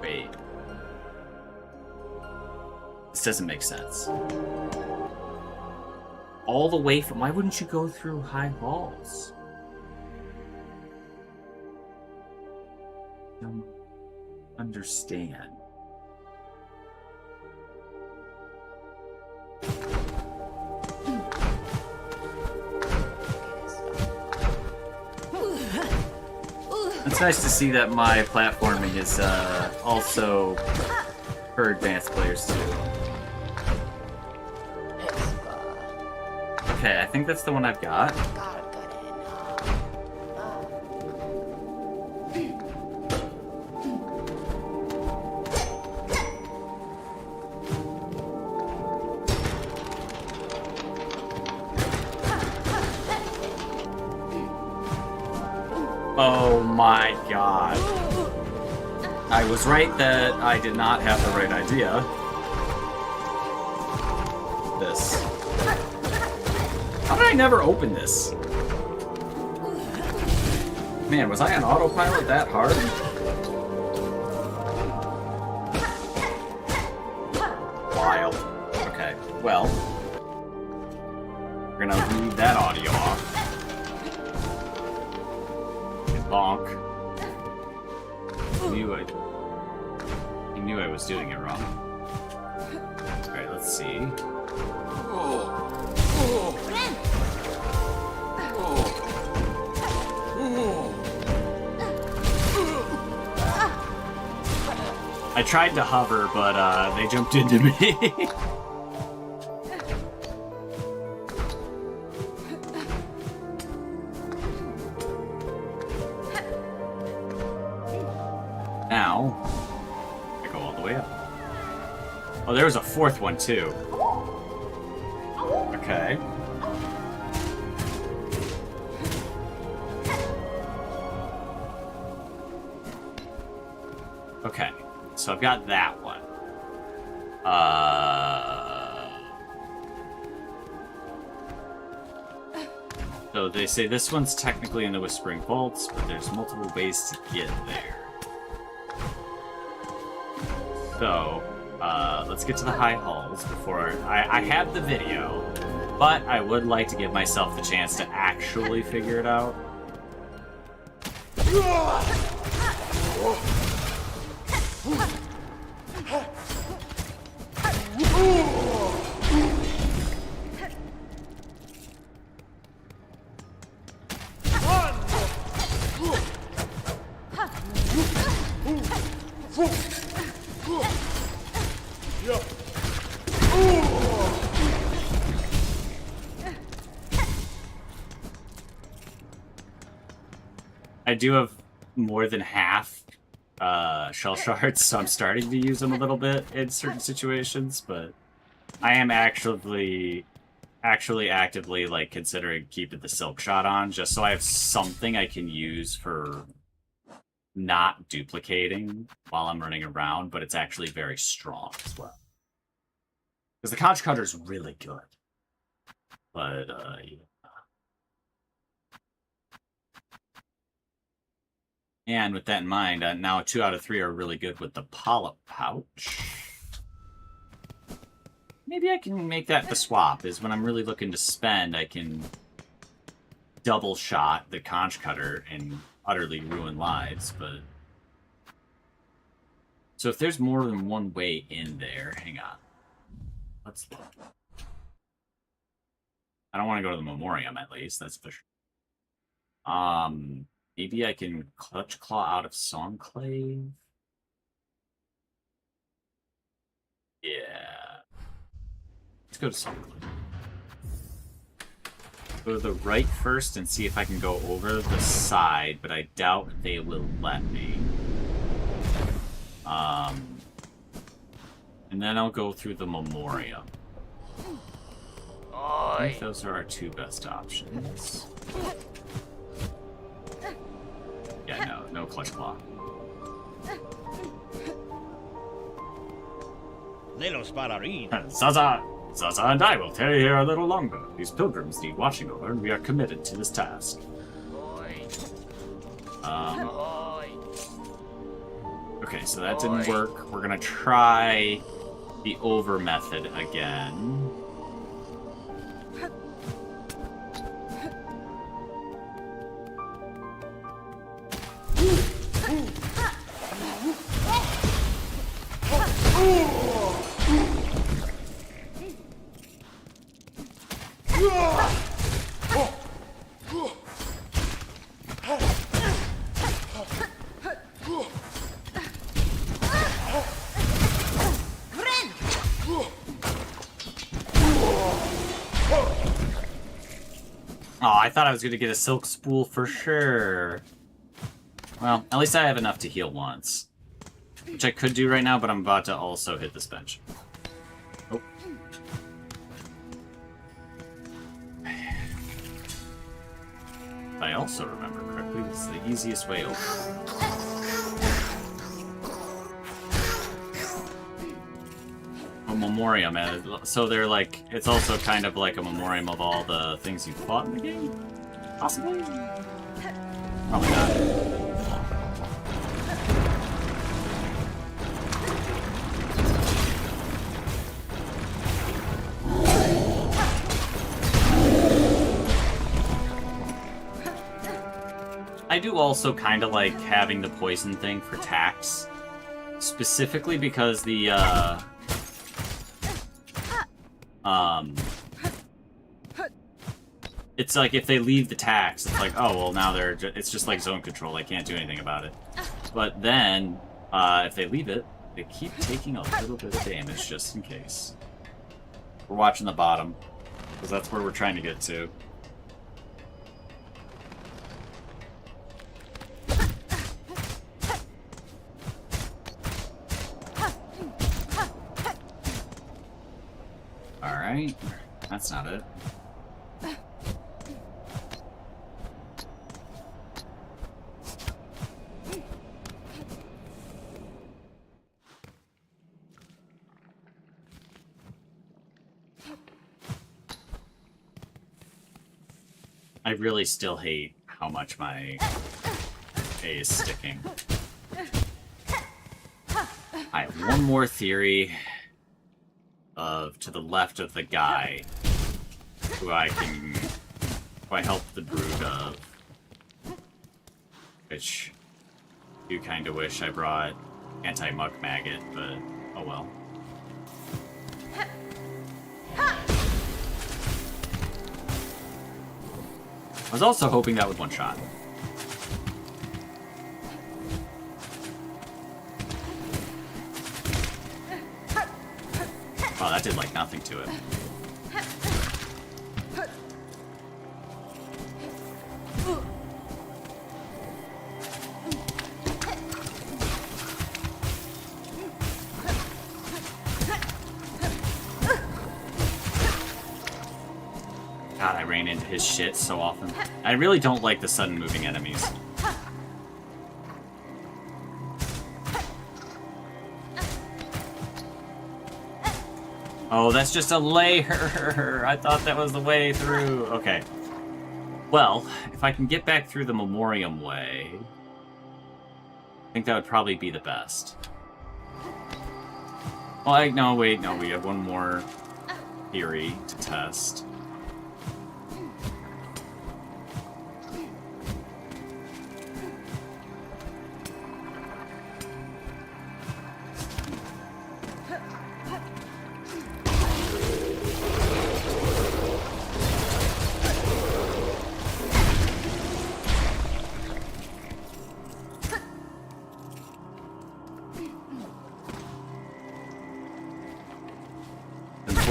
Wait. This doesn't make sense. All the way from... Why wouldn't you go through High Halls? Don't understand. It's nice to see that my platforming is also for advanced players too. Okay, I think that's the one I've got. Oh my god. I was right that I did not have the right idea. This. How did I never open this? Man, was I on autopilot that hard? Wild. Okay, well. We're gonna leave that audio off. Bonk. He knew I was doing it wrong. Alright, let's see. I tried to hover, but they jumped into me. Now, I go all the way up. Oh, there was a fourth one too. Okay. Okay, so I've got that one. So they say this one's technically in the Whispering Vaults, but there's multiple ways to get there. So, let's get to the High Halls before... I have the video, but I would like to give myself the chance to actually figure it out. I do have more than half shell shards, so I'm starting to use them a little bit in certain situations, but I am actively like considering keeping the silk shot on just so I have something I can use for not duplicating while I'm running around, but it's actually very strong as well. Because the conch cutter is really good, but yeah. And with that in mind, now 2 out of 3 are really good with the polyp pouch. Maybe I can make that the swap, is when I'm really looking to spend, I can double shot the conch cutter and utterly ruin lives, but... So if there's more than one way in there, hang on. Let's look. I don't want to go to the Memoriam, at least, that's for sure. Maybe I can Clutch Claw out of Songclave? Yeah. Let's go to Songclave. Go to the right first and see if I can go over the side, but I doubt they will let me. And then I'll go through the Memoriam. I think those are our two best options. Yeah, no Clutch Claw. Zaza and I will tarry here a little longer. These pilgrims need watching over, and we are committed to this task. Okay, so that didn't work. We're gonna try the over method again. Oh, I thought I was going to get a silk spool for sure. Well, at least I have enough to heal once. Which I could do right now, but I'm about to also hit this bench. Oh. If I also remember correctly, this is the easiest way over. A memoriam, so they're like, it's also kind of like a memoriam of all the things you fought in the game? Possibly? Probably not. I do also kind of like having the poison thing for tax. Specifically because the, it's like if they leave the tax, it's like, oh, well, now it's just like zone control. I can't do anything about it. But then, if they leave it, they keep taking a little bit of damage just in case. We're watching the bottom, because that's where we're trying to get to. Alright, that's not it. I really still hate how much my A is sticking. I have one more theory of to the left of the guy who I help the brood of. Which I do kind of wish I brought anti-mug maggot, but oh well. I was also hoping that would one-shot. Wow, that did like nothing to it. God, I ran into his shit so often. I really don't like the sudden moving enemies. Oh, that's just a layer! I thought that was the way through. Okay. Well, if I can get back through the Memoriam way, I think that would probably be the best. Well, no, wait, no, we have one more theory to test.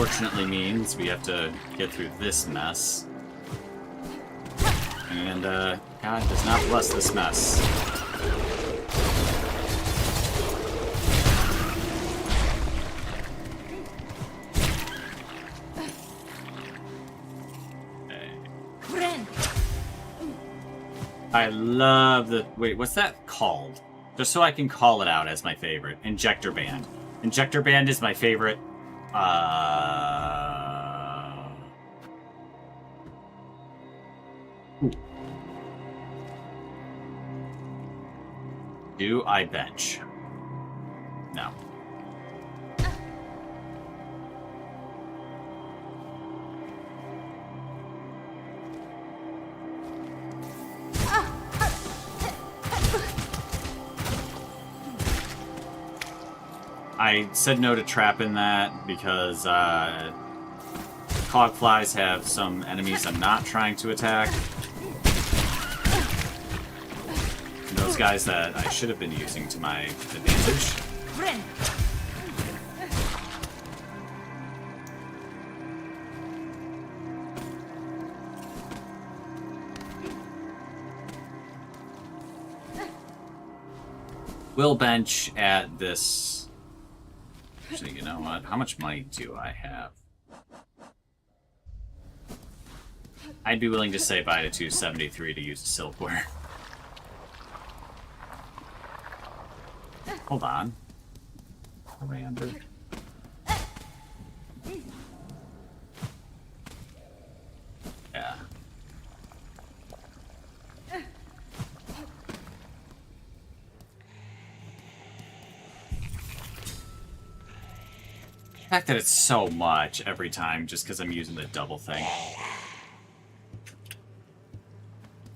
unfortunately means we have to get through this mess. And, God does not bless this mess. I love the... Wait, what's that called? Just so I can call it out as my favorite. Injector Band. Injector Band is my favorite. Ooh. Do I bench? No. I said no to trapping that because cogflies have some enemies I'm not trying to attack. And those guys that I should have been using to my advantage. Will bench at this. Actually, you know what? How much money do I have? I'd be willing to say buy to 273 to use a silkware. Hold on. Are we under? Yeah. The fact that it's so much every time just because I'm using the double thing.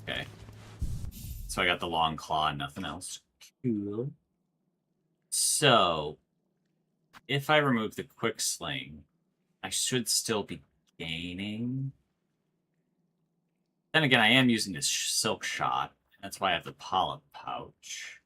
Okay. So I got the long claw and nothing else. Cool. So, if I remove the quick sling, I should still be gaining. Then again, I am using this silk shot. That's why I have the polyp pouch.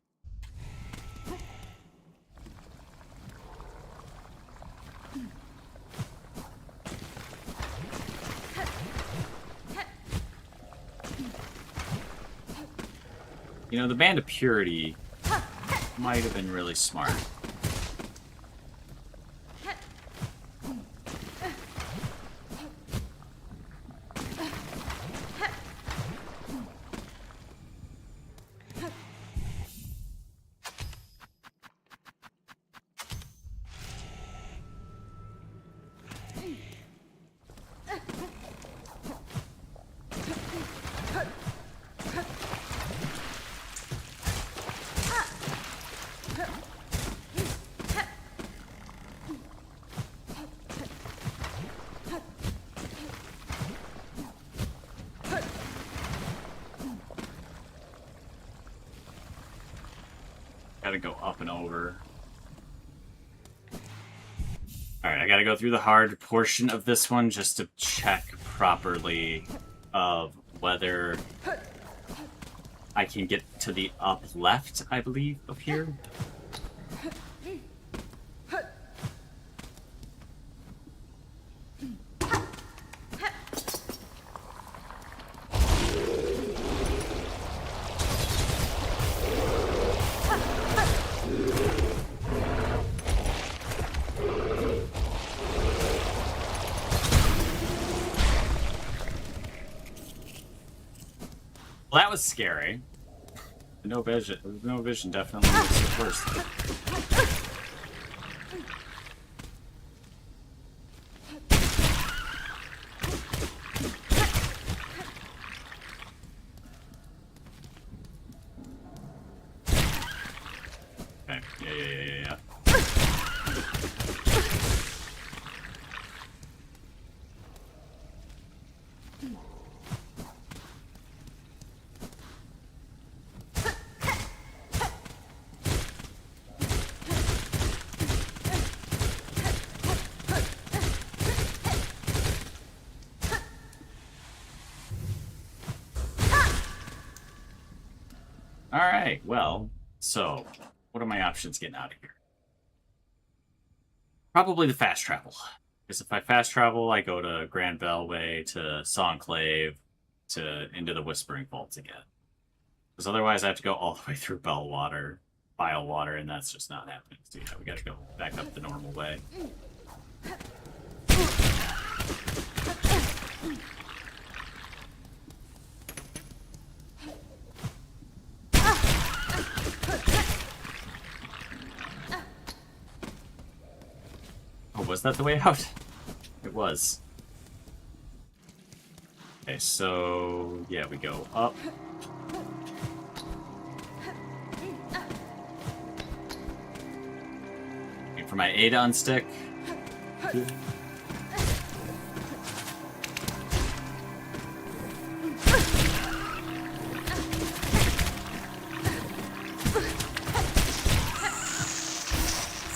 You know, the Band of Purity might have been really smart. Gotta go up and over. Alright, I gotta go through the hard portion of this one just to check properly of whether I can get to the up left, I believe, of here. Well, that was scary. No vision. No vision definitely makes it worse. Okay. Yeah. Alright, well, so, what are my options getting out of here? Probably the fast travel. Because if I fast travel, I go to Grand Bellway, to Songclave, to into the Whispering Vaults again. Because otherwise I have to go all the way through Bellwater, Bilewater, and that's just not happening. So yeah, we gotta go back up the normal way. Oh, was that the way out? It was. Okay, so yeah, we go up. Wait for my A to unstick.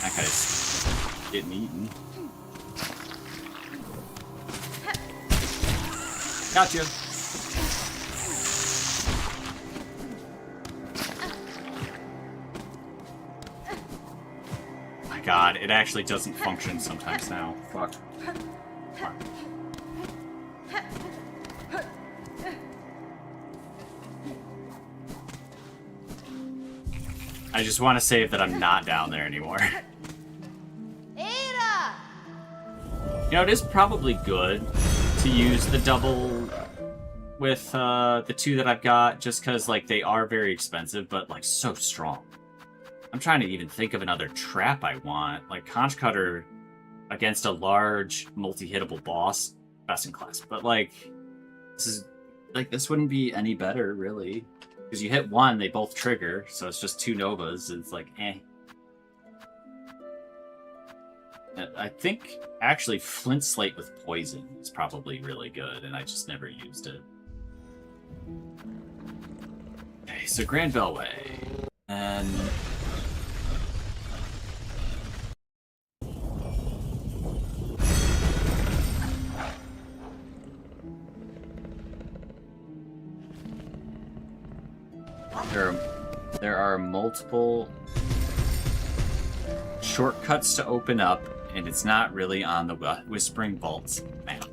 That guy's getting eaten. Gotcha. My god, it actually doesn't function sometimes now. Fuck. Fuck. I just want to save that I'm not down there anymore. Ada! You know, it is probably good to use the double with the two that I've got, just because, like, they are very expensive, but, like, so strong. I'm trying to even think of another trap I want. Like, Conch Cutter against a large, multi-hittable boss, best in class. But, like, this wouldn't be any better, really. Because you hit one, they both trigger, so it's just 2 Novas, and it's like, eh. I think, actually, Flint Slate with Poison is probably really good, and I just never used it. Okay, so Grand Bellway. And... There are multiple shortcuts to open up, and it's not really on the Whispering Vaults map.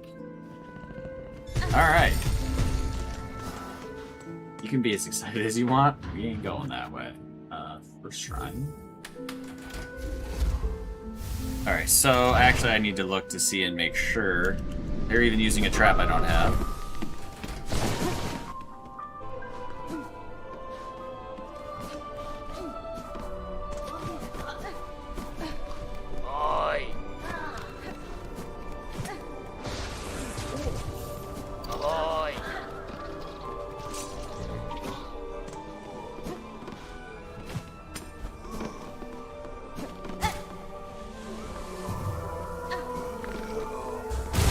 Alright. You can be as excited as you want. We ain't going that way. First shrine. Alright, so actually I need to look to see and make sure they're even using a trap I don't have.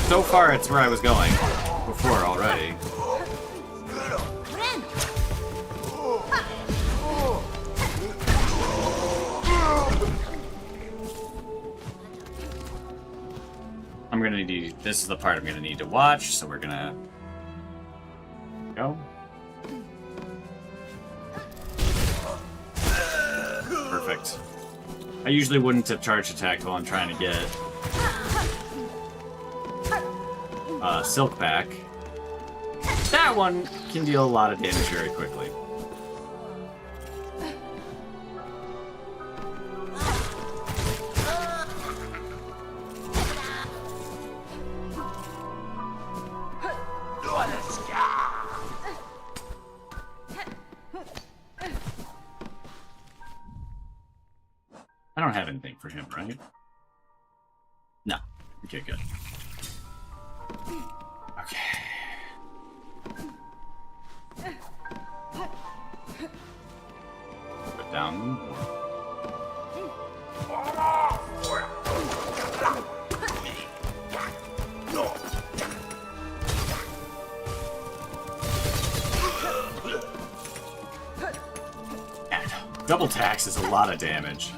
So far, it's where I was going before already. I'm gonna need. This is the part I'm gonna need to watch, so we're gonna go. Perfect. I usually wouldn't have charged attack while I'm trying to get Silk back. That one can deal a lot of damage very quickly. I don't have anything for him, right? No. Okay, good. Okay. Put down. And double tax is a lot of damage.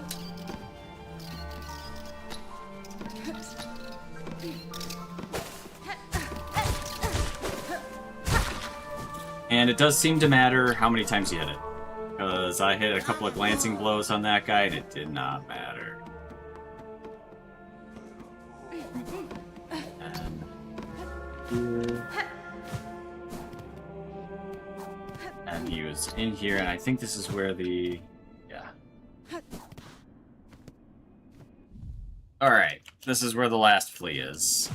And it does seem to matter how many times you hit it. Because I hit a couple of glancing blows on that guy and it did not matter. here. And he was in here, and I think this is where the... Yeah. Alright, this is where the last flea is.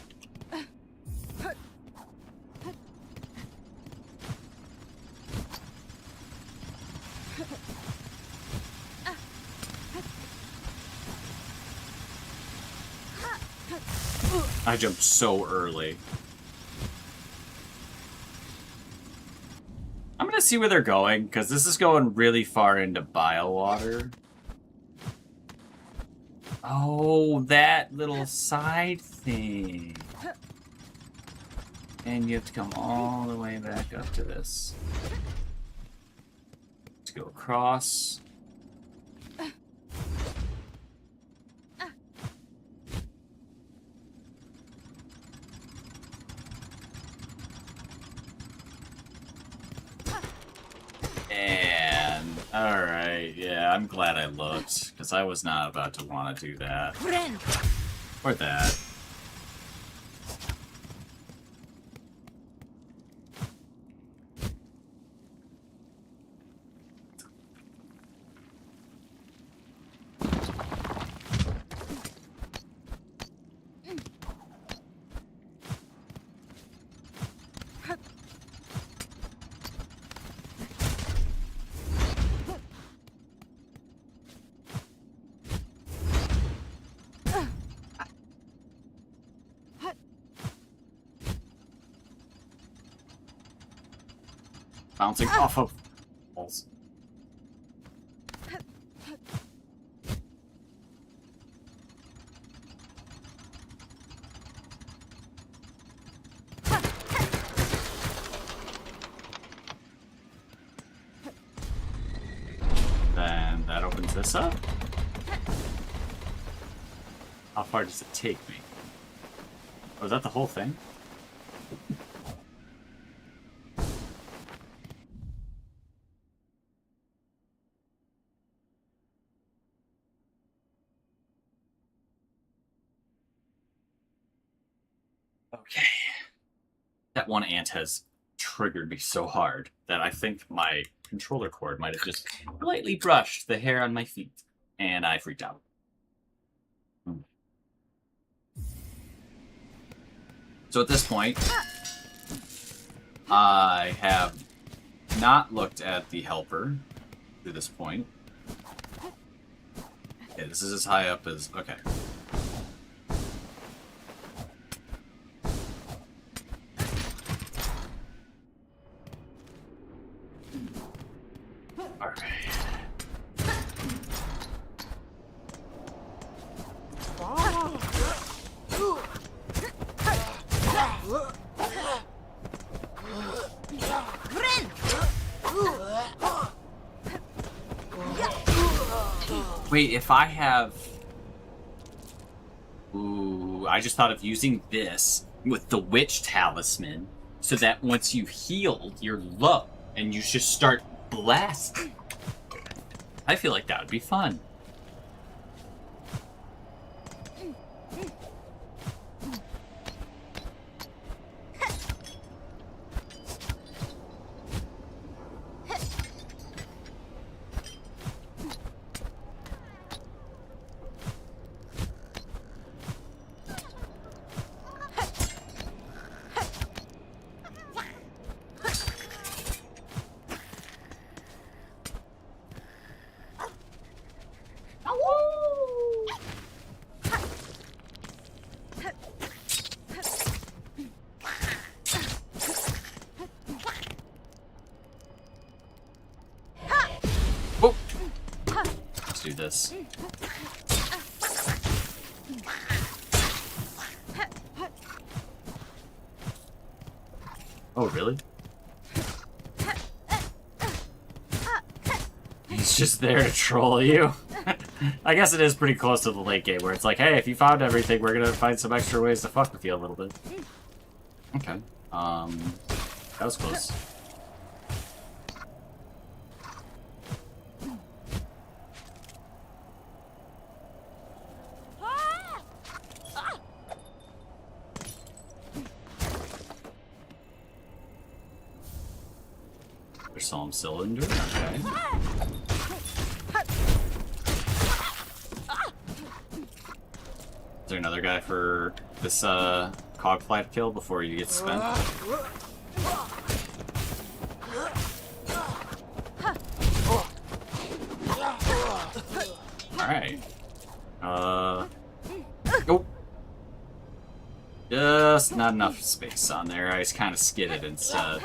I jumped so early. I'm gonna see where they're going, because this is going really far into biowater. Oh, that little side thing. And you have to come all the way back up to this. Let's go across. And, alright, yeah, I'm glad I looked, because I was not about to want to do that. Or that. Bouncing off of walls. Then that opens this up. How far does it take me? Oh, is that the whole thing? Okay. That one ant has triggered me so hard that I think my controller cord might have just lightly brushed the hair on my feet, and I freaked out. So at this point, I have not looked at the helper to this point. Okay, this is as high up as... Okay. Wait, if I have... Ooh, I just thought of using this with the witch talisman so that once you've healed, you're low and you just start blasting. I feel like that would be fun. Do this. Oh, really? He's just there to troll you. I guess it is pretty close to the late game where it's like, hey, if you found everything, we're gonna find some extra ways to fuck with you a little bit. Okay. That was close. psalm cylinder. Okay. Is there another guy for this cogfly to kill before you get spent? Alright. Nope. Just not enough space on there. I just kind of skidded instead.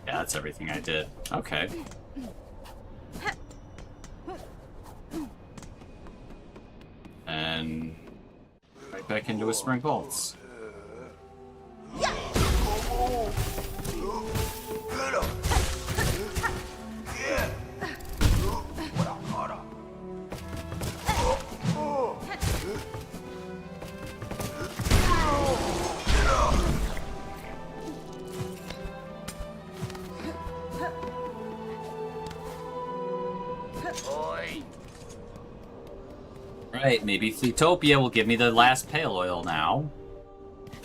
Yeah, that's everything I did. Okay. And right back into a spring bolts. Right, maybe Fleetopia will give me the last pale oil now.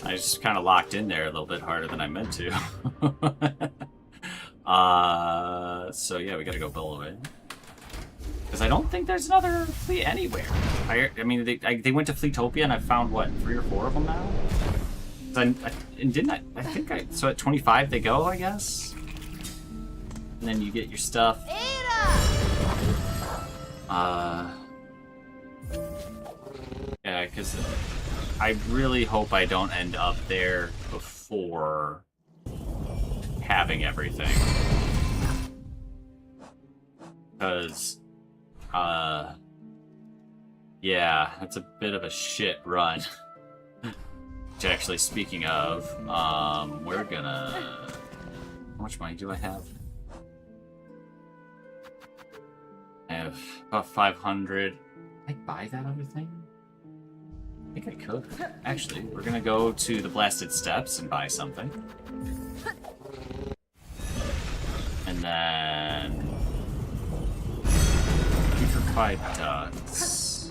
I just kind of locked in there a little bit harder than I meant to. So yeah, we gotta go below it. Because I don't think there's another fleet anywhere. I mean, they went to Fleetopia and I found, what, 3 or 4 of them now? And didn't I think so at 25 they go, I guess? And then you get your stuff. Yeah, because I really hope I don't end up there before having everything. Because, yeah, that's a bit of a shit run. Which, actually, speaking of, we're gonna... How much money do I have? I have about 500. Can I buy that other thing? I think I could. Actually, we're gonna go to the Blasted Steps and buy something. And then... Putrefied Ducts.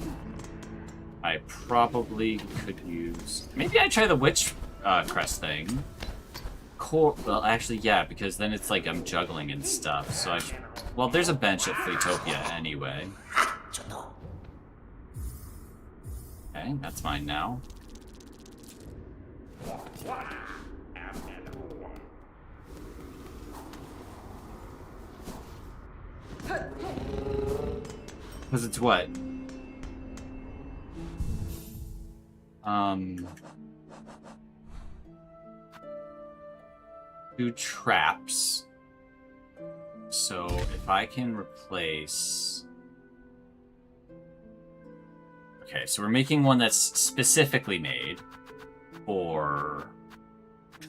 I probably could use... Maybe I try the Witch Crest thing. Well, actually, yeah, because then it's like I'm juggling and stuff, so I... Well, there's a bench at Fleetopia anyway. Okay, that's mine now. Because it's what? Two traps. So if I can replace... Okay, so we're making one that's specifically made for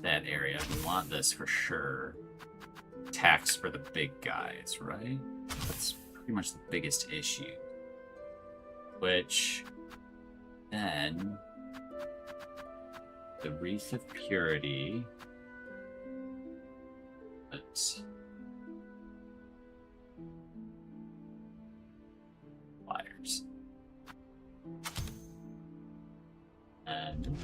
that area. We want this for sure. Tax for the big guys, right? That's pretty much the biggest issue. Which, then, the Wreath of Purity. Let's... Wires. And...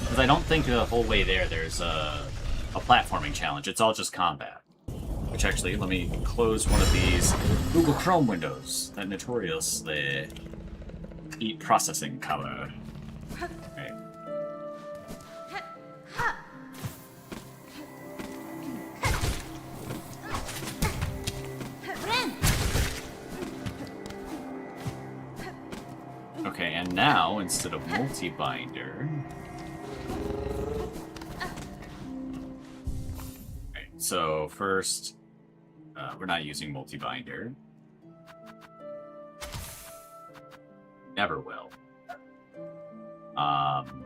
Because I don't think the whole way there's a platforming challenge. It's all just combat. Which actually, let me close one of these Google Chrome windows that notoriously eat processing power. Right. Okay, and now, instead of multi-binder... Right, so first, we're not using multi-binder. Never will. And...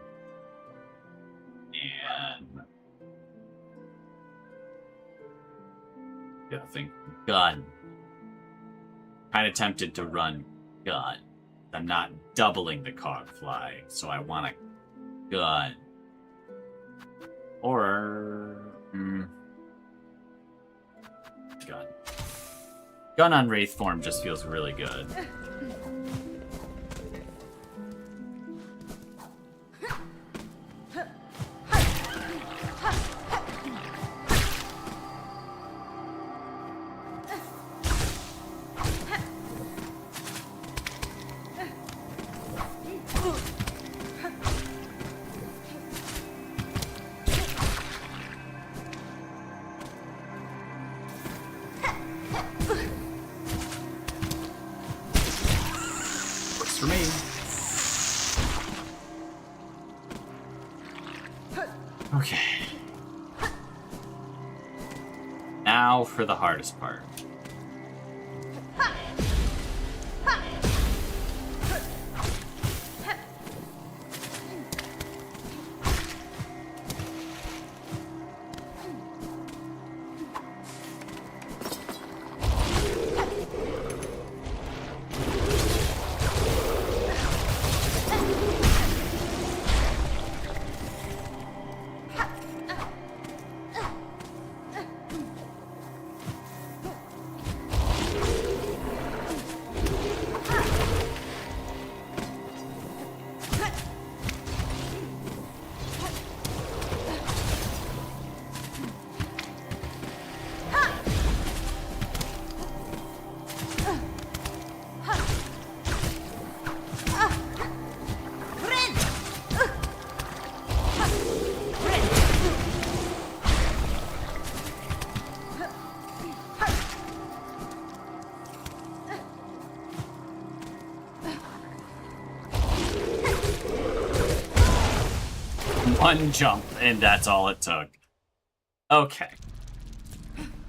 I think gun. Kind of tempted to run gun. I'm not doubling the cog fly, so I want a gun. Or... gun. Gun on Wraith form just feels really good. Works for me. Okay. Now for the hardest part. One jump, and that's all it took. Okay.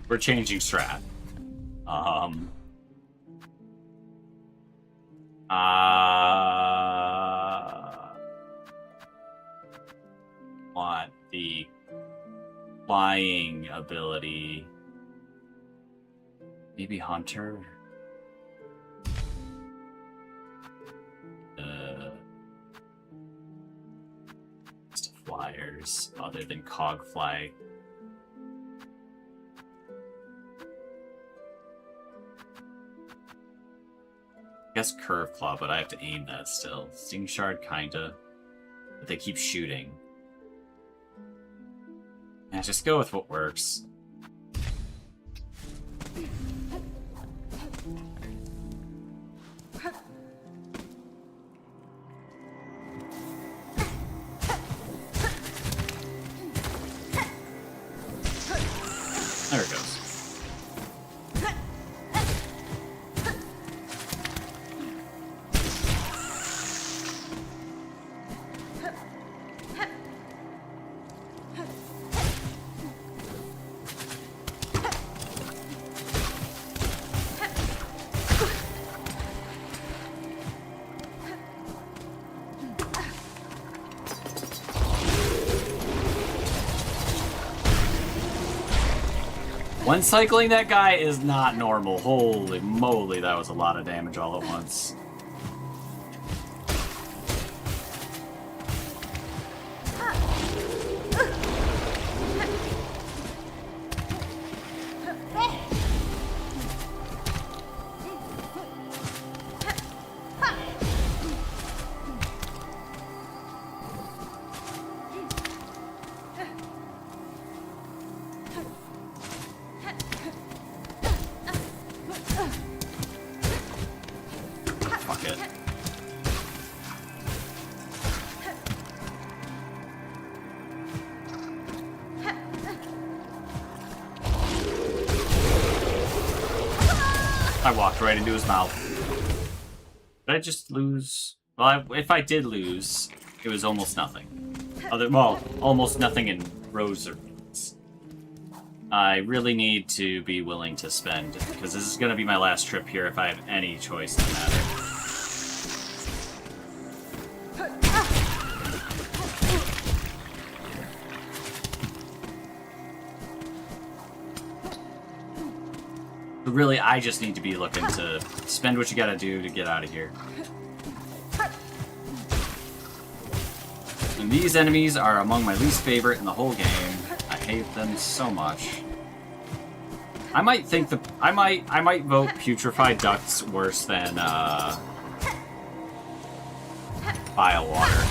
We're changing strat. Want the flying ability. Maybe Hunter? Flyers other than Cogfly. I guess Curve Claw, but I have to aim that still. Sting Shard, kinda. But they keep shooting. Yeah, just go with what works. There it goes. One cycling that guy is not normal. Holy moly, that was a lot of damage all at once. I walked right into his mouth. Did I just lose? Well, if I did lose, it was almost nothing. Almost nothing in rows or beats. I really need to be willing to spend, because this is going to be my last trip here if I have any choice in the matter. But really, I just need to be looking to spend what you gotta do to get out of here. And these enemies are among my least favorite in the whole game. I hate them so much. I might vote putrefied ducts worse than bile water.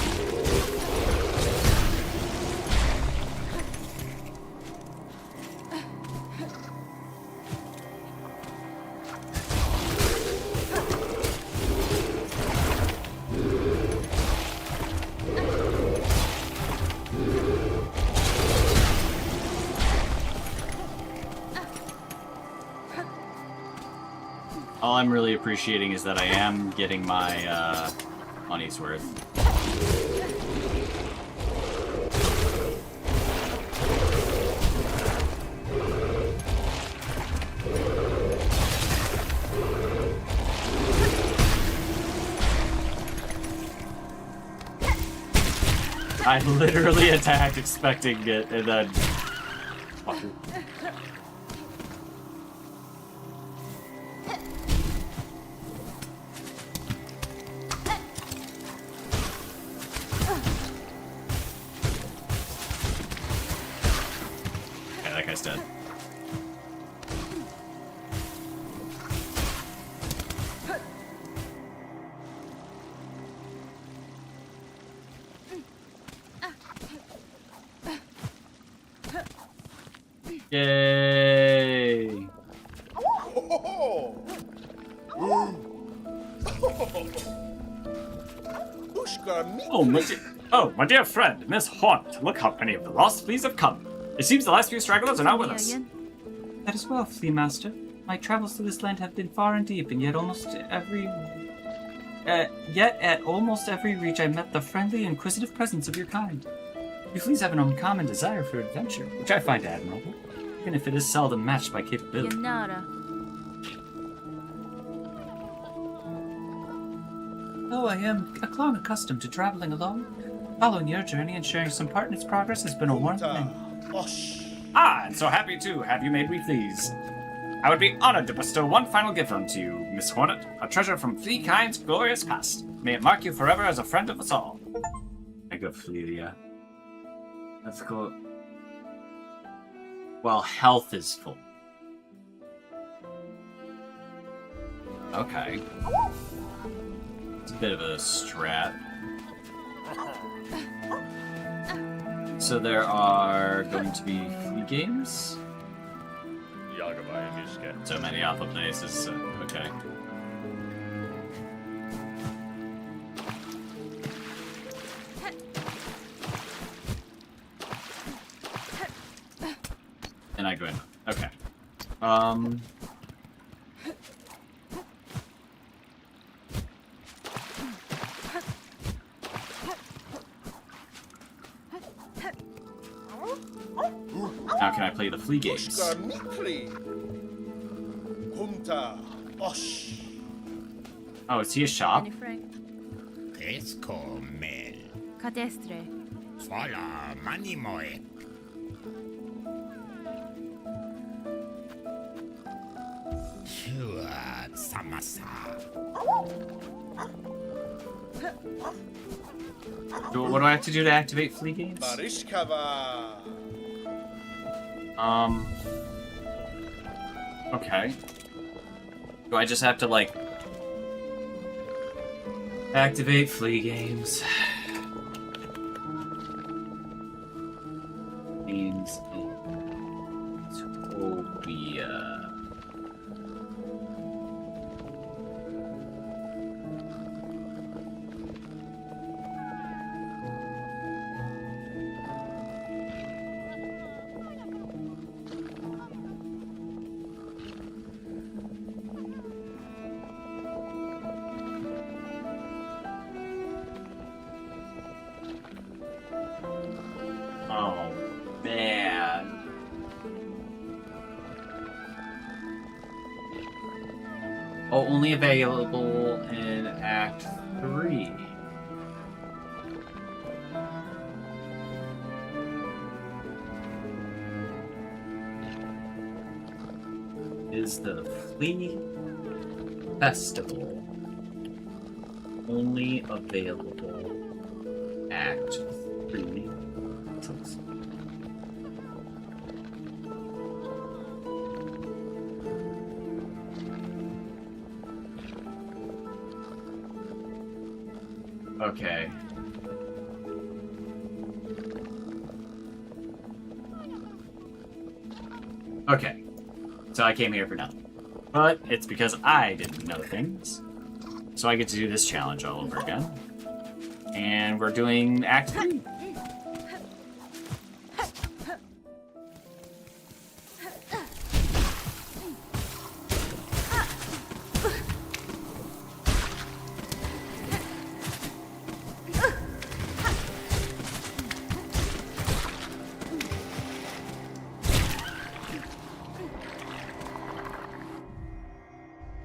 All I'm really appreciating is that I am getting my money's worth. I literally attacked expecting it, and then... Okay, that guy's dead. Yay! My dear friend, Miss Hornet, look how many of the lost fleas have come. It seems the last few stragglers are now with us. That is well, Flea Master. My travels through this land have been far and deep, and yet at almost every reach I met the friendly, inquisitive presence of your kind. You fleas have an uncommon desire for adventure, which I find admirable, even if it is seldom matched by capability. Though I am long accustomed to traveling alone, following your journey and sharing some part in its progress has been a warm thing. Ah, and so happy to have you made me fleas. I would be honored to bestow one final gift unto you, Miss Hornet, a treasure from Fleakind's glorious past. May it mark you forever as a friend of us all. I go Fleelia. Let's go. Well, health is full. Okay. It's a bit of a strat. So there are going to be flea games. So many awful places. Okay. And I go in. Okay. Now can I play the flea games? Oh, is he a shop? Cadestre. Voila, manimoe. Sure, samasa. What do I have to do to activate flea games? Okay. Do I just have to, like, activate flea games? Games in Utopia. Oh, man. Oh, only available in Act 3. Is the Flea Festival only available Act 3? skeletons. Okay. Okay. So I came here for nothing. But it's because I didn't know things. So I get to do this challenge all over again. And we're doing Act 3.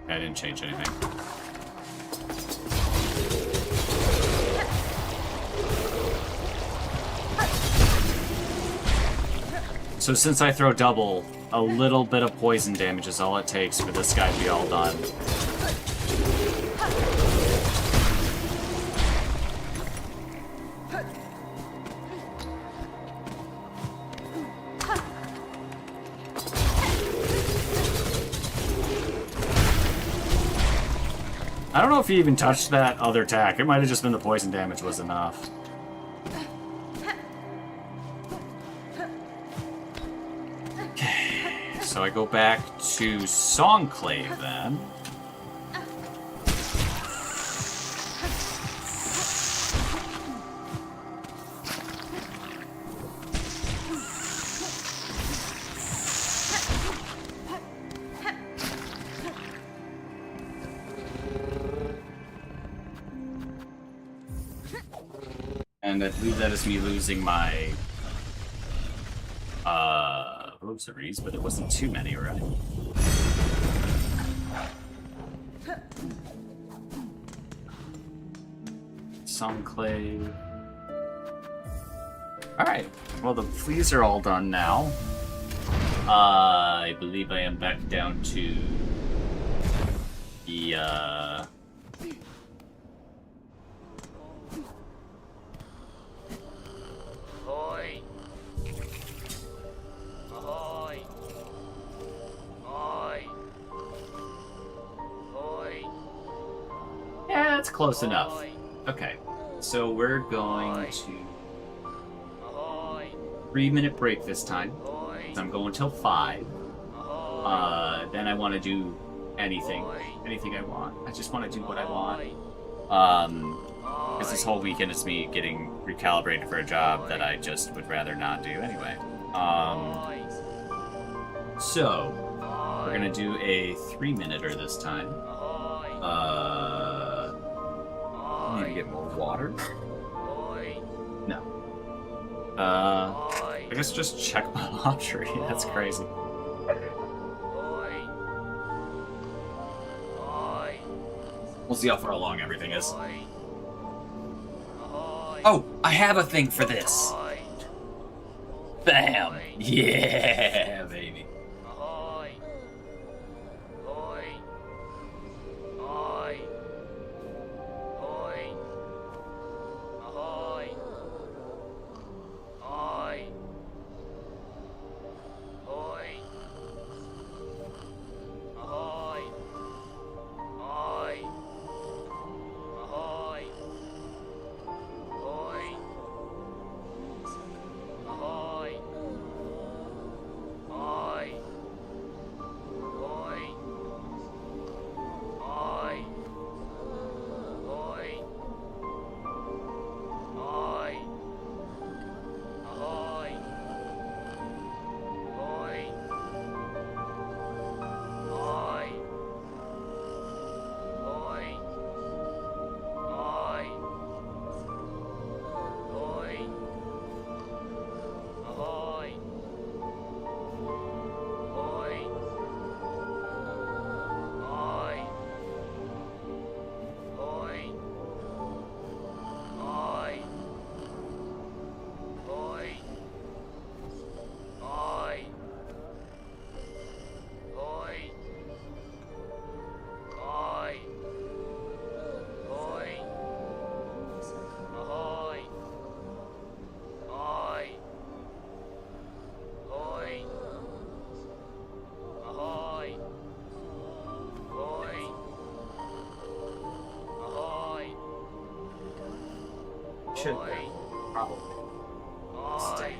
I didn't change anything. So since I throw double, a little bit of poison damage is all it takes for this guy to be all done. I don't know if he even touched that other attack. It might have just been the poison damage was enough. Okay, so I go back to Songclave then. And I believe that is me losing my rosaries, but it wasn't too many, right? Songclave. Alright, well the fleas are all done now. I believe I am back down to the Ahoy! Ahoy! Ahoy! Ahoy! yeah, it's close enough. Ahoy! Okay, so we're going to Ahoy! 3-minute break this time. Ahoy! So I'm going till 5. Ahoy! Then I want to do anything I want. I just want to do what I want. Because this whole weekend is me getting recalibrated for a job that I just would rather not do anyway. So we're gonna do a 3-minuter this time. I need to get more water. No. I guess just check my laundry. That's crazy. We'll see how far along everything is. Oh, I have a thing for this. Bam! Yeah, baby. should probably stay.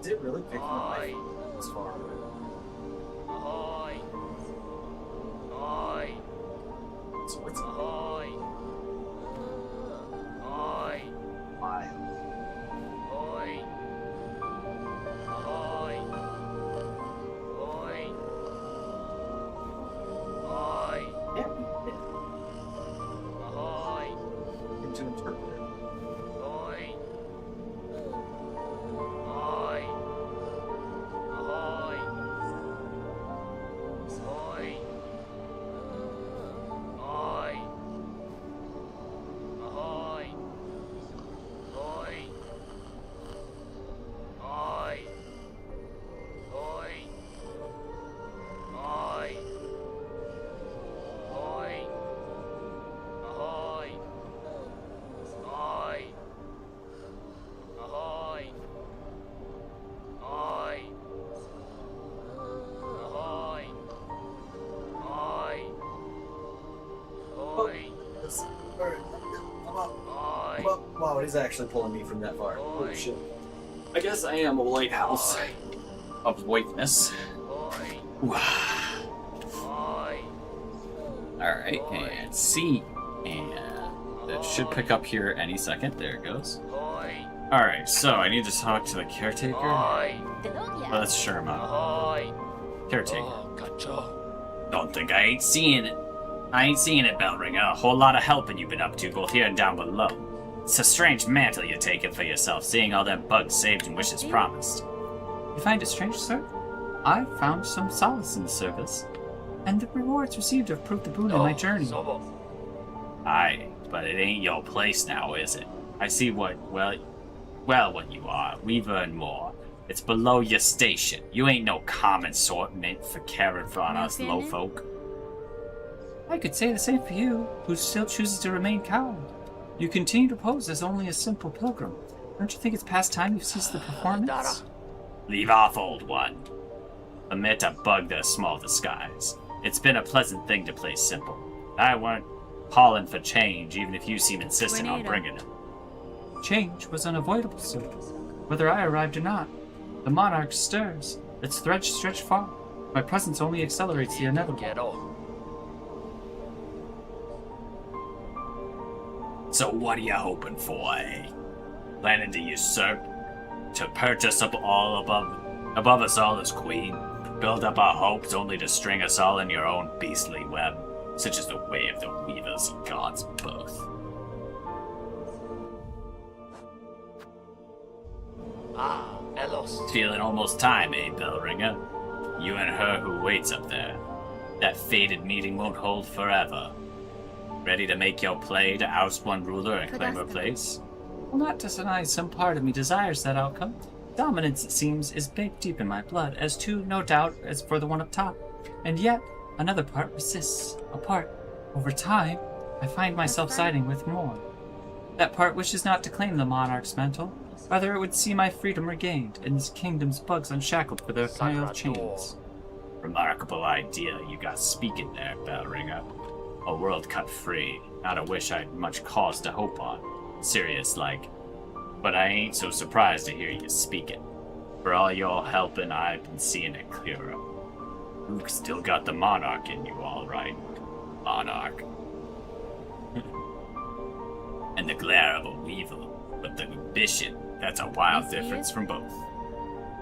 Did it really pick from my this far away? So what's why? Yeah, and to interpret it. Wow, it is actually pulling me from that far. Holy shit. I guess I am a lighthouse of whiteness. Alright, and C. And that should pick up here any second. There it goes. Alright, so I need to talk to the caretaker. Oh, that's Sherma. Caretaker. Don't think I ain't seeing it. I ain't seeing it, Bellringer. A whole lot of helping you've been up to, both here and down below. It's a strange mantle you're taking for yourself, seeing all them bugs saved and wishes promised. You find it strange, sir? I found some solace in the service, and the rewards received have proved the boon in my journey. Aye, but it ain't your place now, is it? I see what you are. We've earned more. It's below your station. You ain't no common sort meant for caring for us low folk. I could say the same for you, who still chooses to remain cowed. You continue to pose as only a simple pilgrim. Don't you think it's past time you've ceased the performance? Leave off, old one. Omit a bug their small disguise. It's been a pleasant thing to play simple. I weren't calling for change, even if you seem insistent on bringing it. Change was unavoidable, sir. Whether I arrived or not, the monarch stirs. Its threads stretch far. My presence only accelerates the inevitable. So what are you hoping for, eh? Planning to usurp? To perch us up all above us all as queen? Build up our hopes only to string us all in your own beastly web? Such is the way of the weavers of gods both. Elos. Feeling almost time, eh, Bellringer? You and her who waits up there. That fated meeting won't hold forever. Ready to make your play to oust one ruler and claim her place? Well, not to deny some part of me desires that outcome. Dominance, it seems, is baked deep in my blood, as too, no doubt, as for the one up top. And yet, another part resists. A part, over time, I find myself siding with more. That part wishes not to claim the monarch's mantle. Rather, it would see my freedom regained, and this kingdom's bugs unshackled for their final chains. Remarkable idea you got speaking there, Bellringer. A world cut free, not a wish I'd much cause to hope on. Serious like. But I ain't so surprised to hear you speaking. For all your helping, I've been seeing it clearer. You've still got the monarch in you, all right. Monarch. And the glare of a weaver, but the ambition, that's a wild difference from both.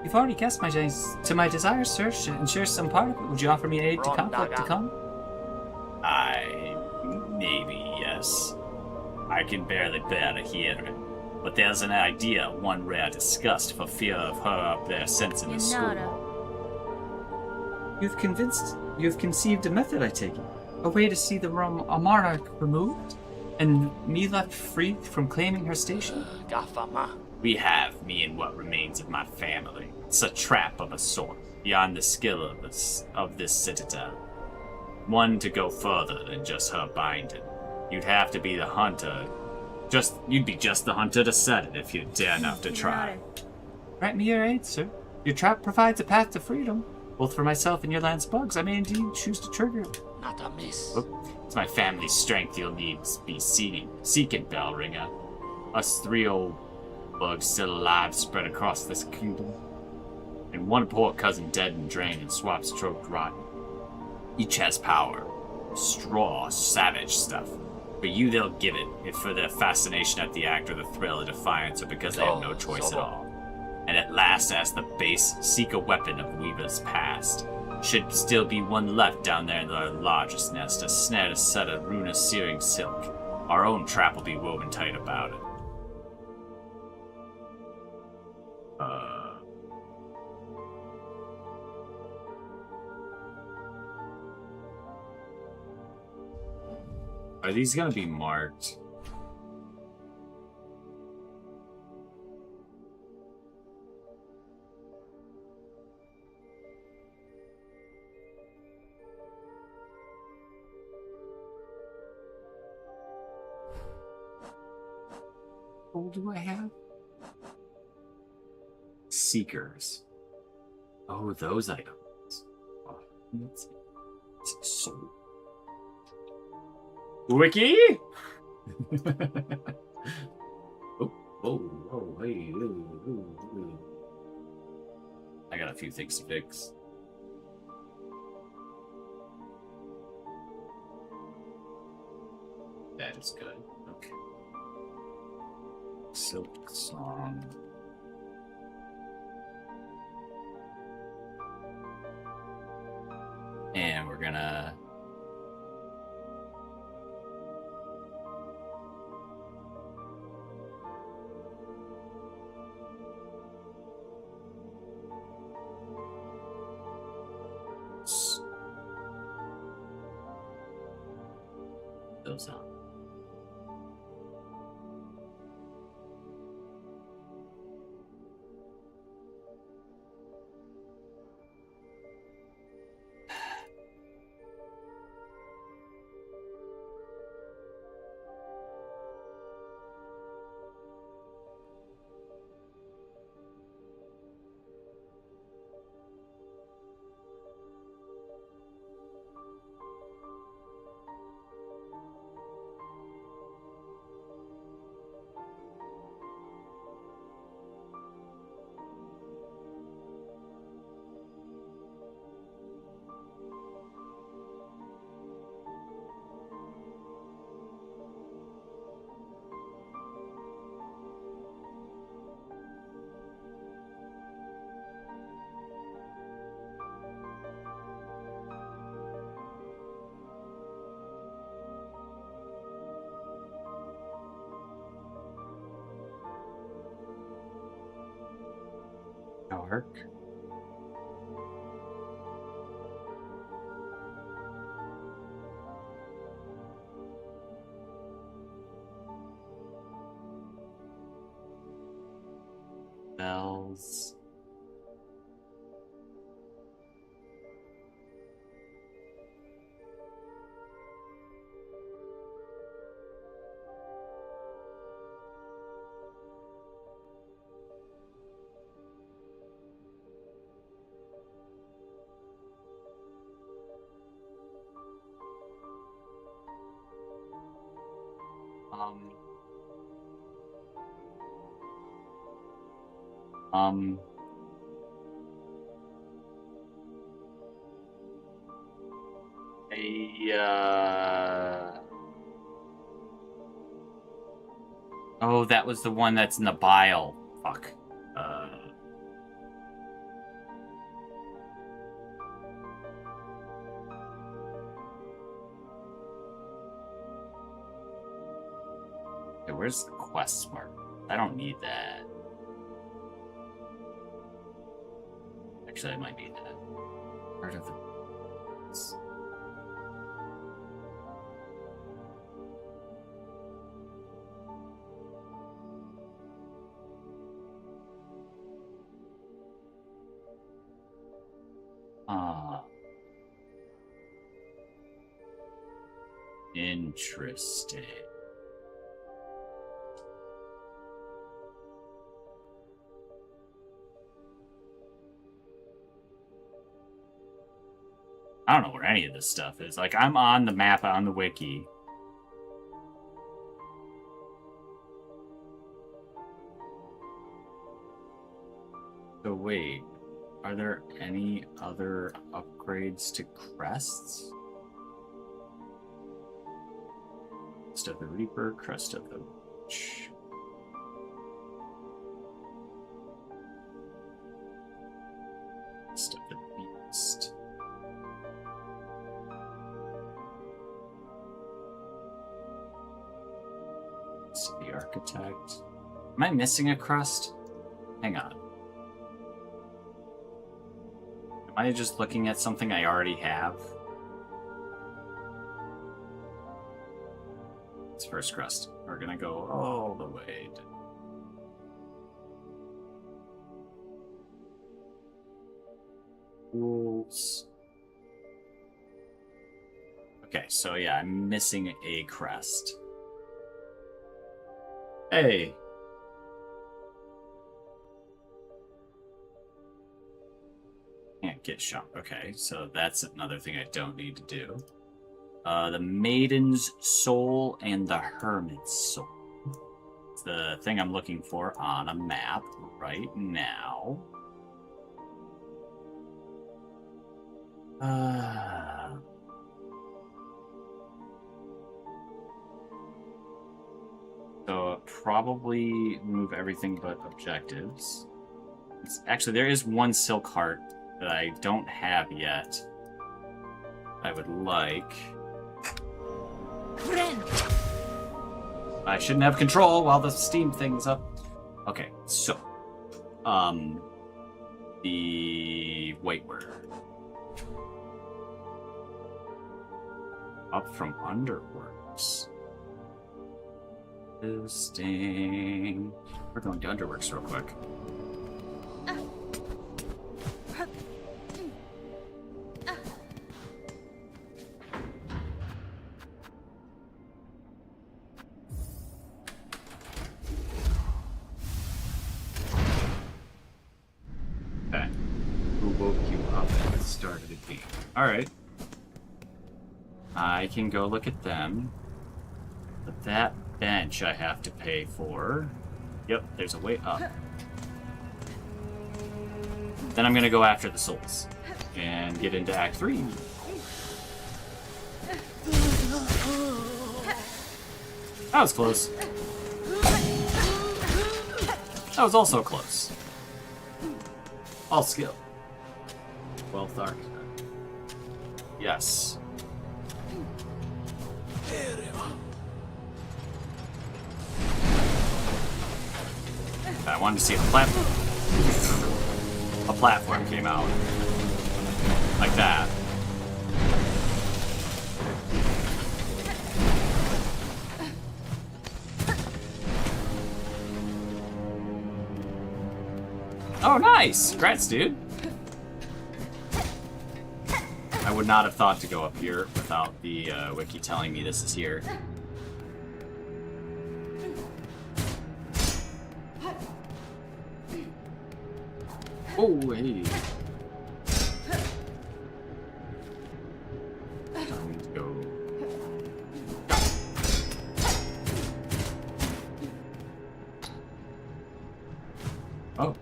You've already guessed my desires, sir, and share some part of it. Would you offer me aid to conflict to come? Maybe, yes. I can barely bear to hear it. But there's an idea one rare discussed for fear of her up there sensing the school. You've conceived a method, I take it. A way to see a monarch removed? And me left free from claiming her station? We have, me and what remains of my family. It's a trap of a sort, beyond the skill of this citadel. One to go further than just her binding. You'd have to be the hunter. You'd be just the hunter to set it if you dare enough to try. Grant me your aid, sir. Your trap provides a path to freedom, both for myself and your land's bugs. I may indeed choose to trigger it. Not a miss. It's my family's strength you'll need to be seeking, Bellringer. Us 3 old bugs still alive spread across this kingdom. And one poor cousin dead and drained and swaps choked rotten. Each has power. Straw, savage stuff. For you, they'll give it, if for their fascination at the act or the thrill of defiance or because they have no choice at all. And at last, as the base, seek a weapon of Weaver's past. Should still be one left down there in our largest nest, a snare to set a rune of searing silk. Our own trap will be woven tight about it. Are these gonna be marked? What do I have? Seekers. Oh, those items. Oh, let's see. Wiki? oh, hey, ooh. I got a few things to fix. That is good. Okay. Silk Song. And we're gonna those up. Dark. Bells. Um. Oh, that was the one that's in the bile. Fuck. Okay, where's the quest mark? I don't need that. Actually, I might need that. Part of the... Interesting. I don't know where any of this stuff is. Like, I'm on the map, on the wiki. So wait, are there any other upgrades to crests? Crest of the Reaper, Crest of the Witch. Crest of the Beast. Crest of the Architect. Am I missing a crest? Hang on. Am I just looking at something I already have? It's first crest. We're gonna go all the way down. Rules. Okay, so yeah, I'm missing a crest. Hey. Can't get shot. Okay, so that's another thing I don't need to do. The Maiden's Soul and the Hermit's Soul. It's the thing I'm looking for on a map right now. So probably move everything but objectives. Actually, there is one silk heart that I don't have yet. I would like. I shouldn't have control while the Steam thing's up. Okay, so the wait word up from Underworks. Sting. We're going to Underworks real quick. Okay. Who woke you up at the start of the game? Alright. I can go look at them. But that bench I have to pay for. Yep, there's a way up. Then I'm gonna go after the souls and get into Act 3. That was close. That was also close. All skill. Wealth Architect. Yes. I wanted to see a platform. A platform came out. Like that. Oh, nice! Congrats, dude. I would not have thought to go up here without the wiki telling me this is here. Oh, hey. Time to go. Oh.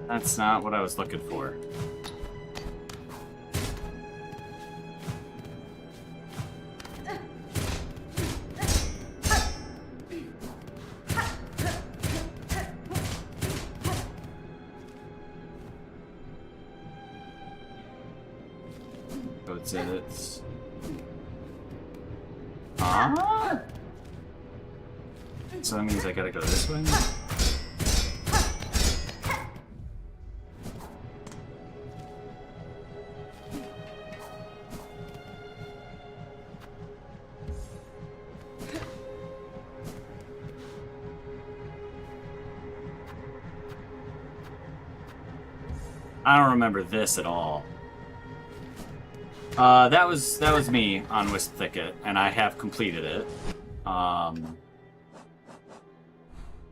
That's not what I was looking for. Code edits. Ah? So that means I gotta go this way? I don't remember this at all. That was me on Wisp Thicket, and I have completed it.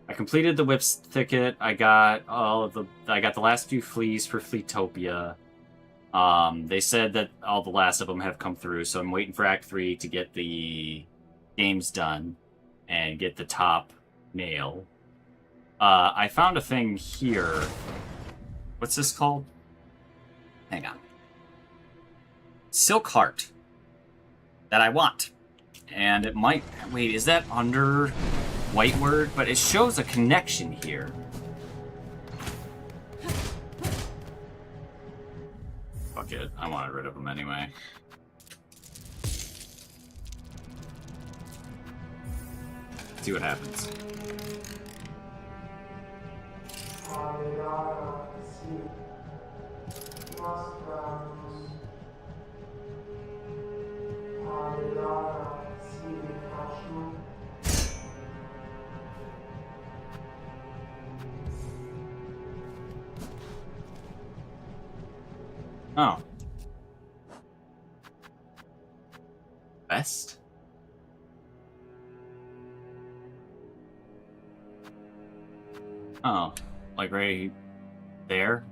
I completed the Whips Thicket. I got the last few fleas for Fleetopia. They said that all the last of them have come through, so I'm waiting for Act 3 to get the games done and get the top nail. I found a thing here. What's this called? Hang on. Silk Heart. That I want. And it might... Wait, is that under White Word? But it shows a connection here. Fuck it. I wanted rid of them anyway. See what happens. Oh. Best? Oh, like right there?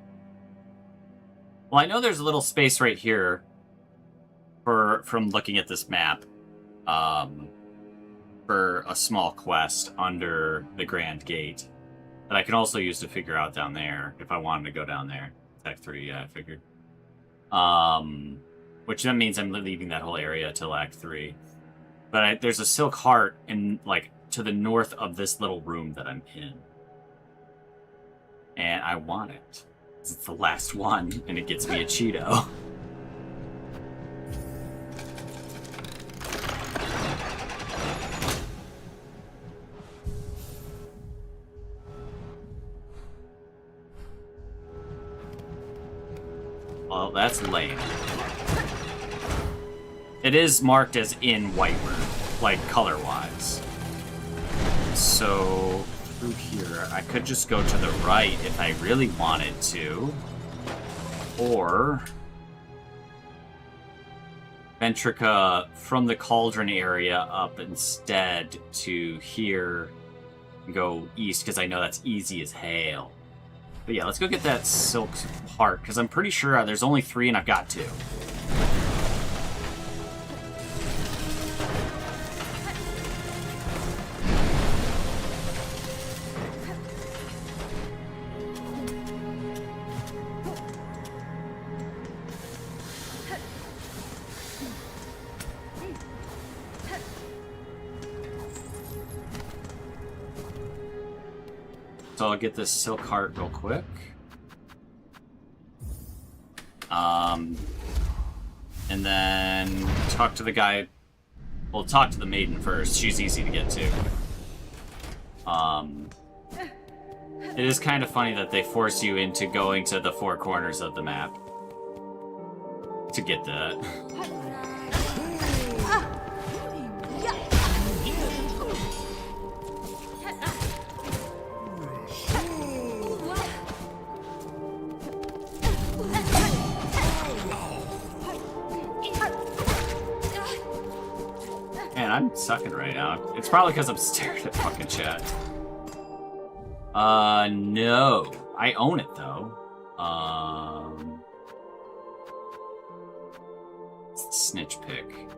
Well, I know there's a little space right here from looking at this map, for a small quest under the Grand Gate that I can also use to figure out down there if I wanted to go down there. Act 3, yeah, I figured. Which then means I'm leaving that whole area till Act 3. But there's a Silk Heart in, like, to the north of this little room that I'm in. And I want it. It's the last one, and it gets me a Cheeto. Well, that's lame. It is marked as in Whiteward, like color-wise. So through here, I could just go to the right if I really wanted to, or Ventrica from the Cauldron area up instead to here and go east because I know that's easy as hell. But yeah, let's go get that Silk Heart because I'm pretty sure there's only 3 and I've got 2. So I'll get this Silk Heart real quick. And then talk to the guy. We'll talk to the maiden first. She's easy to get to. It is kind of funny that they force you into going to the 4 corners of the map to get that. Man, I'm sucking right now. It's probably because I'm staring at fucking chat. No. I own it, though. Snitch pick.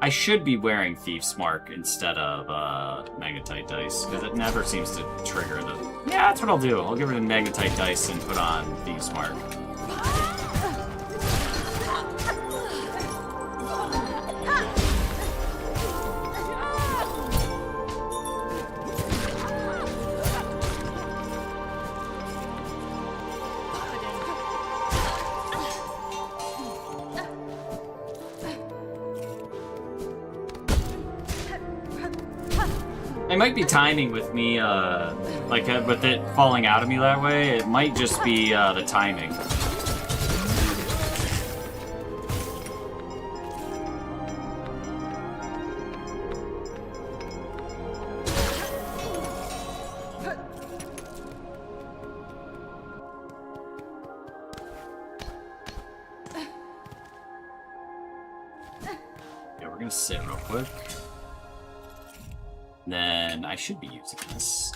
I should be wearing Thief's Mark instead of, Magnetite Dice, because it never seems to trigger the... Yeah, that's what I'll do. I'll give her the Magnetite Dice and put on Thief's Mark. It might be timing with me, with it falling out of me that way. It might just be, the timing. Yeah, we're gonna sit real quick. Then I should be using this.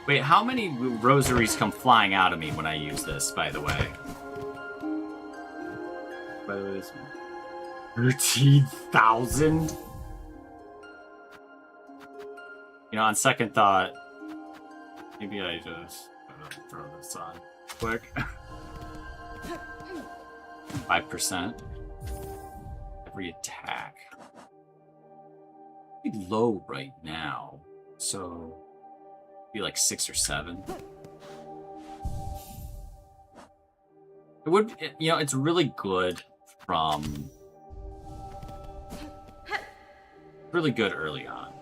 Wait, how many rosaries come flying out of me when I use this, by the way? By the way, this one. 13,000? You know, on second thought, maybe I just throw this on quick. 5%. Every attack. Pretty low right now, so be like 6 or 7. It would, you know, it's really good from really good early on.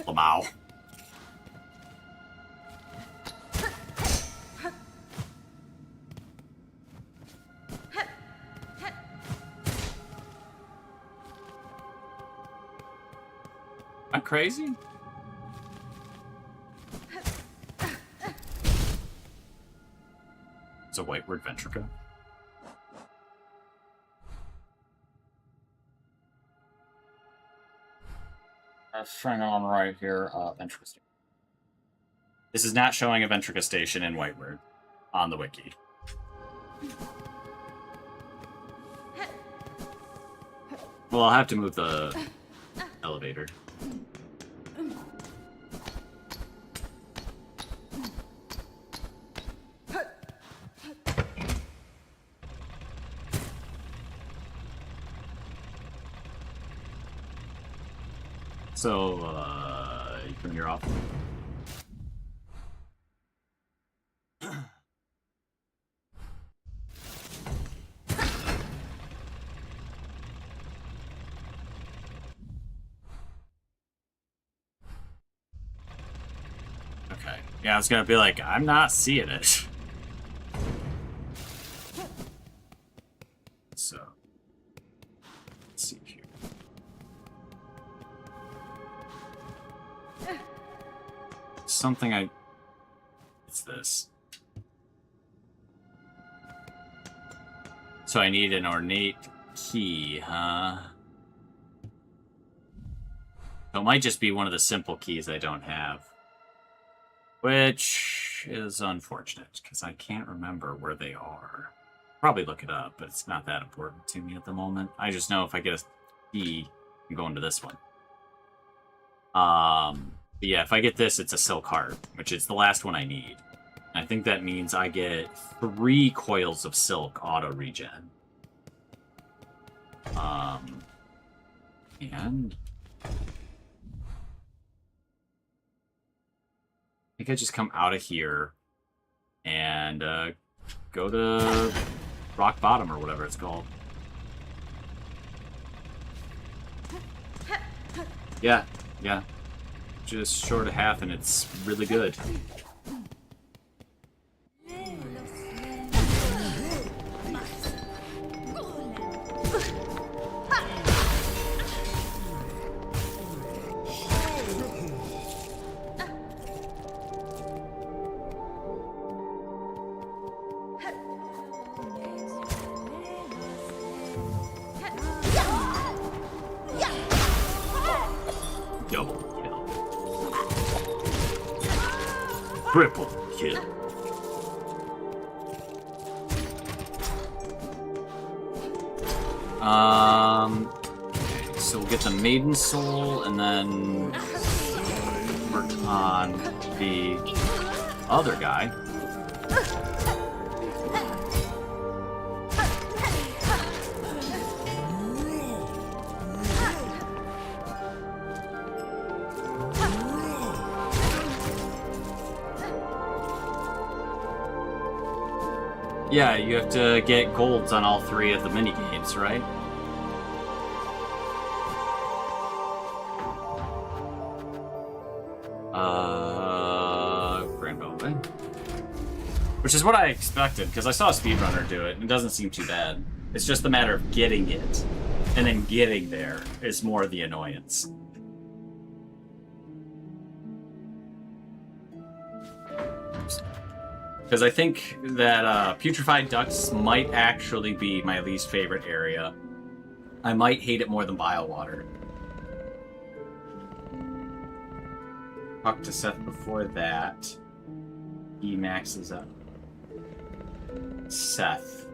Lamau. Am I crazy? It's a white word ventrica. Hang on right here. Ventrica station. This is not showing a ventrica station in Whiteward on the wiki. Well, I'll have to move the elevator. So, you can hear off. Okay. Yeah, I was gonna be like, I'm not seeing it. So, let's see here. Something it's this. So I need an ornate key, huh? So it might just be one of the simple keys I don't have. Which is unfortunate, because I can't remember where they are. Probably look it up, but it's not that important to me at the moment. I just know if I get a key, I'm going to this one. But yeah, if I get this, it's a silk heart, which is the last one I need. And I think that means I get 3 coils of silk auto regen. And I think I just come out of here and go to rock bottom or whatever it's called. Yeah. Just short of half, and it's really good. Double kill. Triple kill. So we'll get the Maiden Soul and then work on the other guy. Yeah, you have to get golds on all 3 of the minigames, right? Grand Beltway. Which is what I expected, because I saw a speedrunner do it, and it doesn't seem too bad. It's just a matter of getting it, and then getting there is more the annoyance. Because I think that putrefied ducts might actually be my least favorite area. I might hate it more than bile water. Talk to Seth before that. He maxes up. Seth.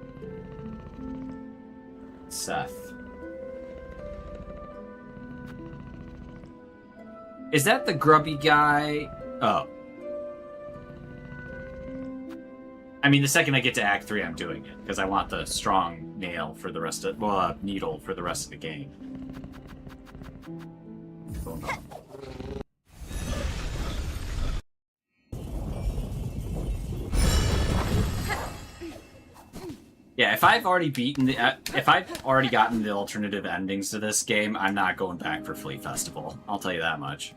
Is that the grubby guy? Oh. I mean, the second I get to Act 3, I'm doing it, because I want the strong nail for the rest of... Well, needle for the rest of the game. Hold on. Yeah, if I've already beaten the... if I've already gotten the alternative endings to this game, I'm not going back for Flea Festival. I'll tell you that much.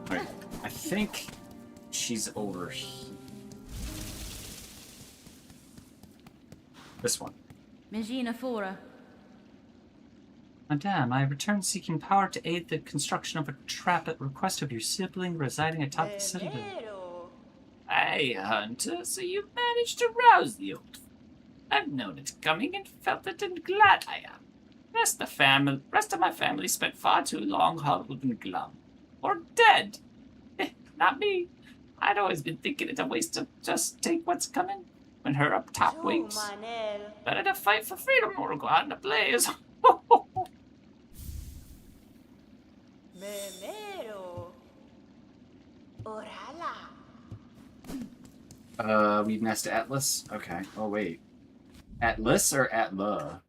Alright, I think she's over here. This one. Megina Fora. Madame, I returned seeking power to aid the construction of a trap at request of your sibling residing atop the citadel. Hey, Hunter, so you managed to rouse the old. I've known it coming and felt it, and glad I am. Rest of my family spent far too long huddled and glum. Or dead. Not me. I'd always been thinking it a waste to just take what's coming when her up top waits. Better to fight for freedom or go out in a blaze. We've messed Atlas? Okay. Oh, wait. Atlas or Atla?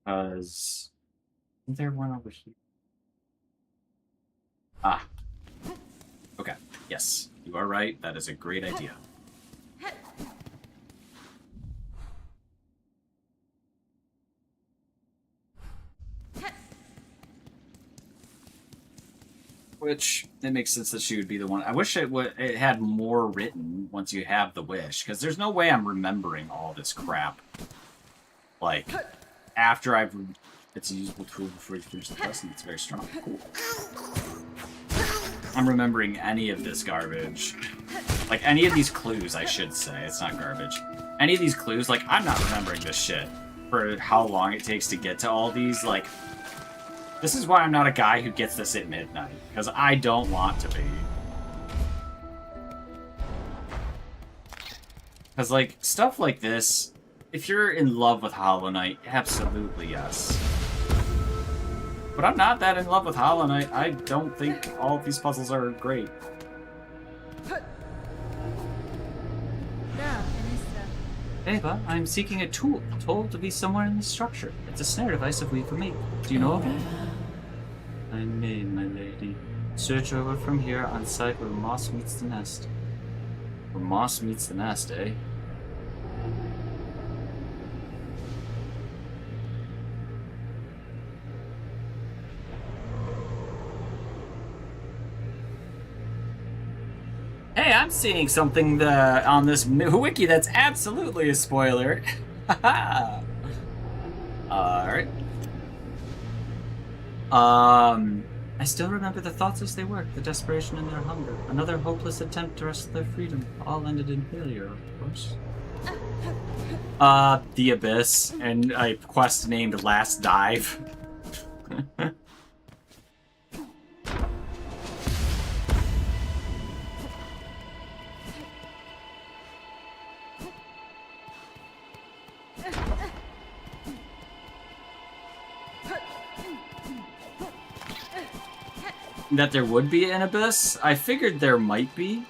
Isn't there one over here? Ah. Okay. Yes. You are right. That is a great idea. Which, it makes sense that she would be the one. I wish it had more written once you have the wish, because there's no way I'm remembering all this crap. Like, after I've... It's a usable tool before you finish the lesson. It's very strong. Cool. I'm remembering any of this garbage. Like, any of these clues, I should say. It's not garbage. Any of these clues, like, I'm not remembering this shit. For how long it takes to get to all these, like... This is why I'm not a guy who gets this at midnight, because I don't want to be. Because, like, stuff like this, if you're in love with Hollow Knight, absolutely yes. But I'm not that in love with Hollow Knight. I don't think all of these puzzles are great. Eva, I'm seeking a tool, told to be somewhere in the structure. It's a snare device if we can make. Do you know of it? I may, my lady. Search over from here on site where moss meets the nest. Where moss meets the nest, eh? Hey, I'm seeing something on this wiki that's absolutely a spoiler. Haha. Alright. I still remember the thoughts as they worked, the desperation in their hunger. Another hopeless attempt to wrest their freedom. All ended in failure, of course. The Abyss, and a quest named Last Dive. That there would be an Abyss? I figured there might be.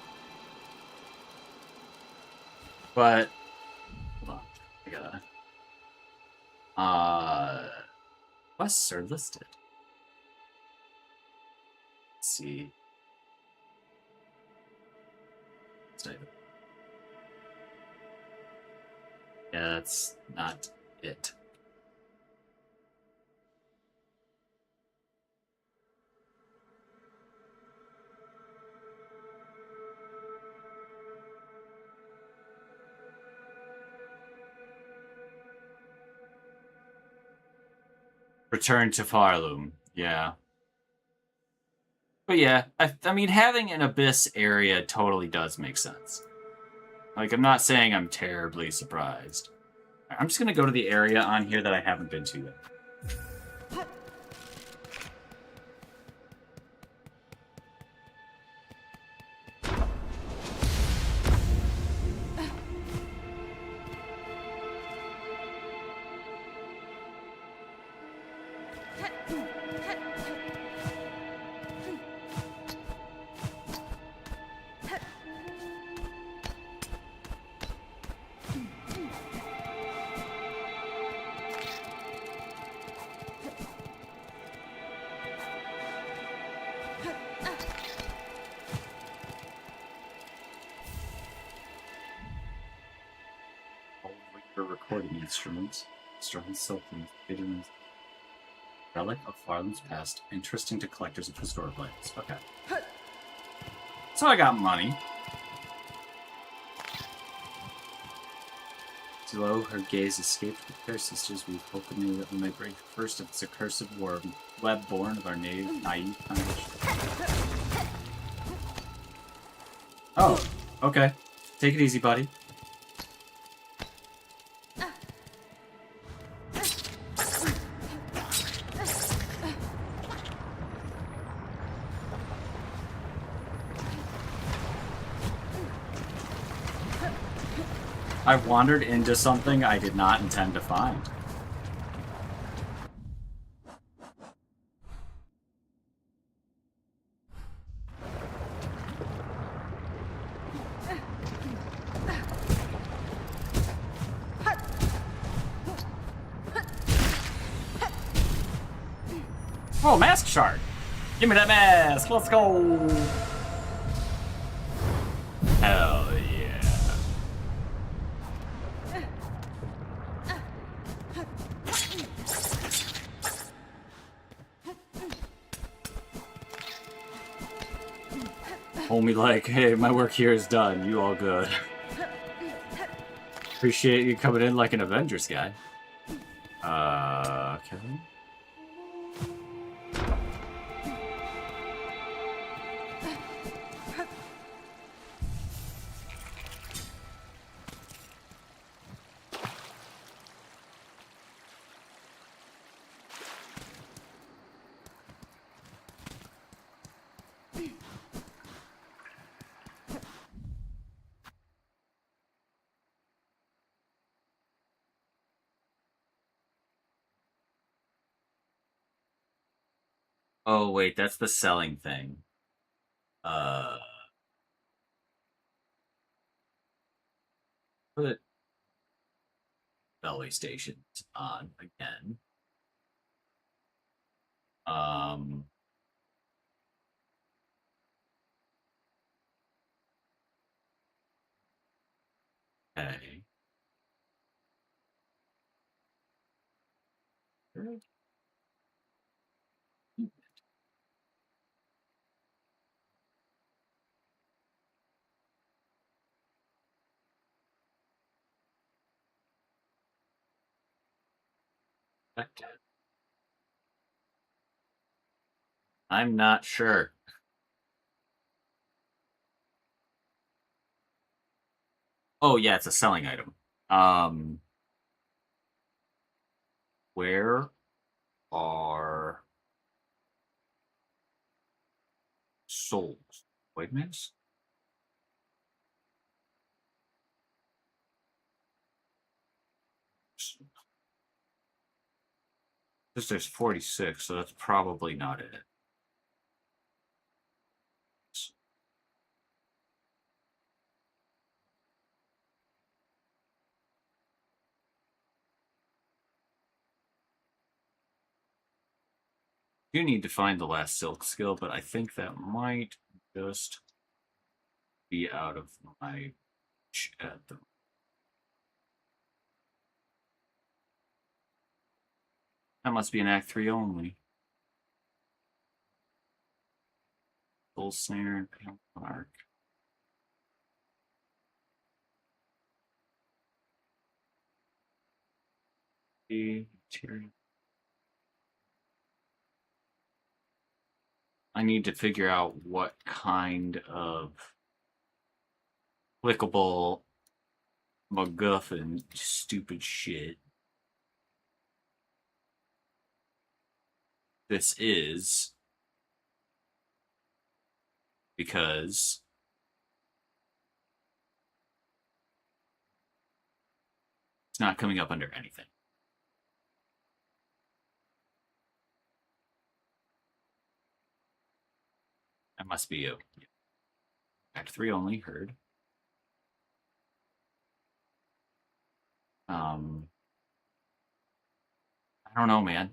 But... Hold on. I gotta... quests are listed. Let's see. Let's type it. Yeah, that's not it. Return to Farloom, yeah. But yeah, I mean, having an abyss area totally does make sense. Like, I'm not saying I'm terribly surprised. I'm just gonna go to the area on here that I haven't been to yet. For recording instruments, silken, hidden relic of Farland's past, interesting to collectors of historic items. Okay. So I got money. Slow, her gaze escaped the fair sisters. We hope anew that we may break the first of this accursed web born of our naive foundation. Oh, okay. Take it easy, buddy. I wandered into something I did not intend to find. Oh, mask shard! Give me that mask! Let's go! Hell yeah. Homie like, hey, my work here is done. You all good. Appreciate you coming in like an Avengers guy. Okay. Oh, wait, that's the selling thing. Put belly stations on again. Okay. I'm not sure. Oh, yeah, it's a selling item. Where are souls? Wait a minute. This there's 46, so that's probably not it. You need to find the last silk skill, but I think that might just be out of my reach at the. That must be an Act 3 only. Full snare, mark. Material. I need to figure out what kind of clickable MacGuffin stupid shit this is, because it's not coming up under anything. That must be you. Act 3 only, heard. I don't know, man.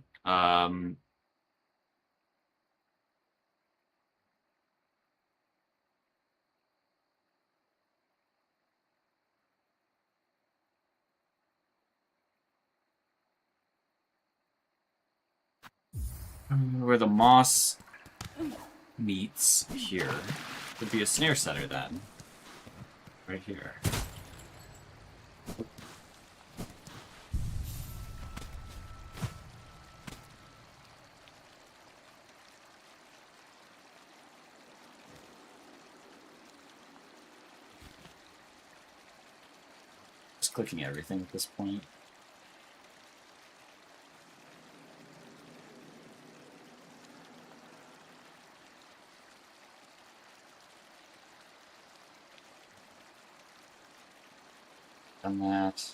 Where the moss meets here would be a snare setter then. Right here. Just clicking everything at this point. Done that.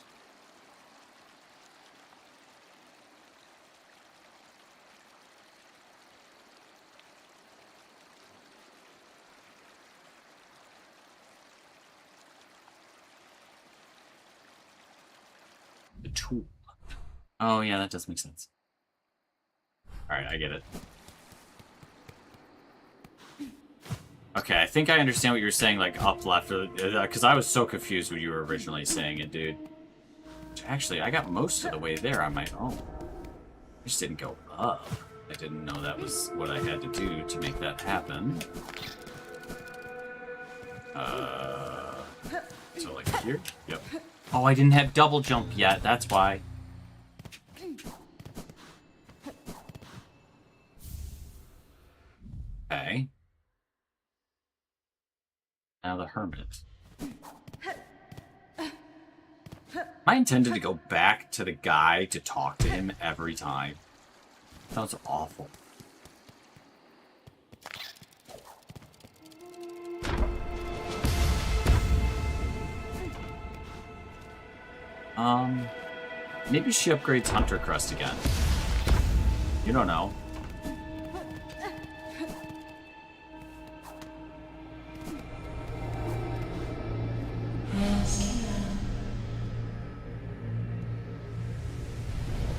The tool. Oh yeah, that does make sense. Alright, I get it. Okay, I think I understand what you were saying, like, up left, because I was so confused when you were originally saying it, dude. Actually, I got most of the way there on my own. I just didn't go up. I didn't know that was what I had to do to make that happen. So, like, here? Yep. Oh, I didn't have double jump yet, that's why. Okay. Now the hermit. Am I intended to go back to the guy to talk to him every time? Sounds awful. Maybe she upgrades Hunter Crest again. You don't know.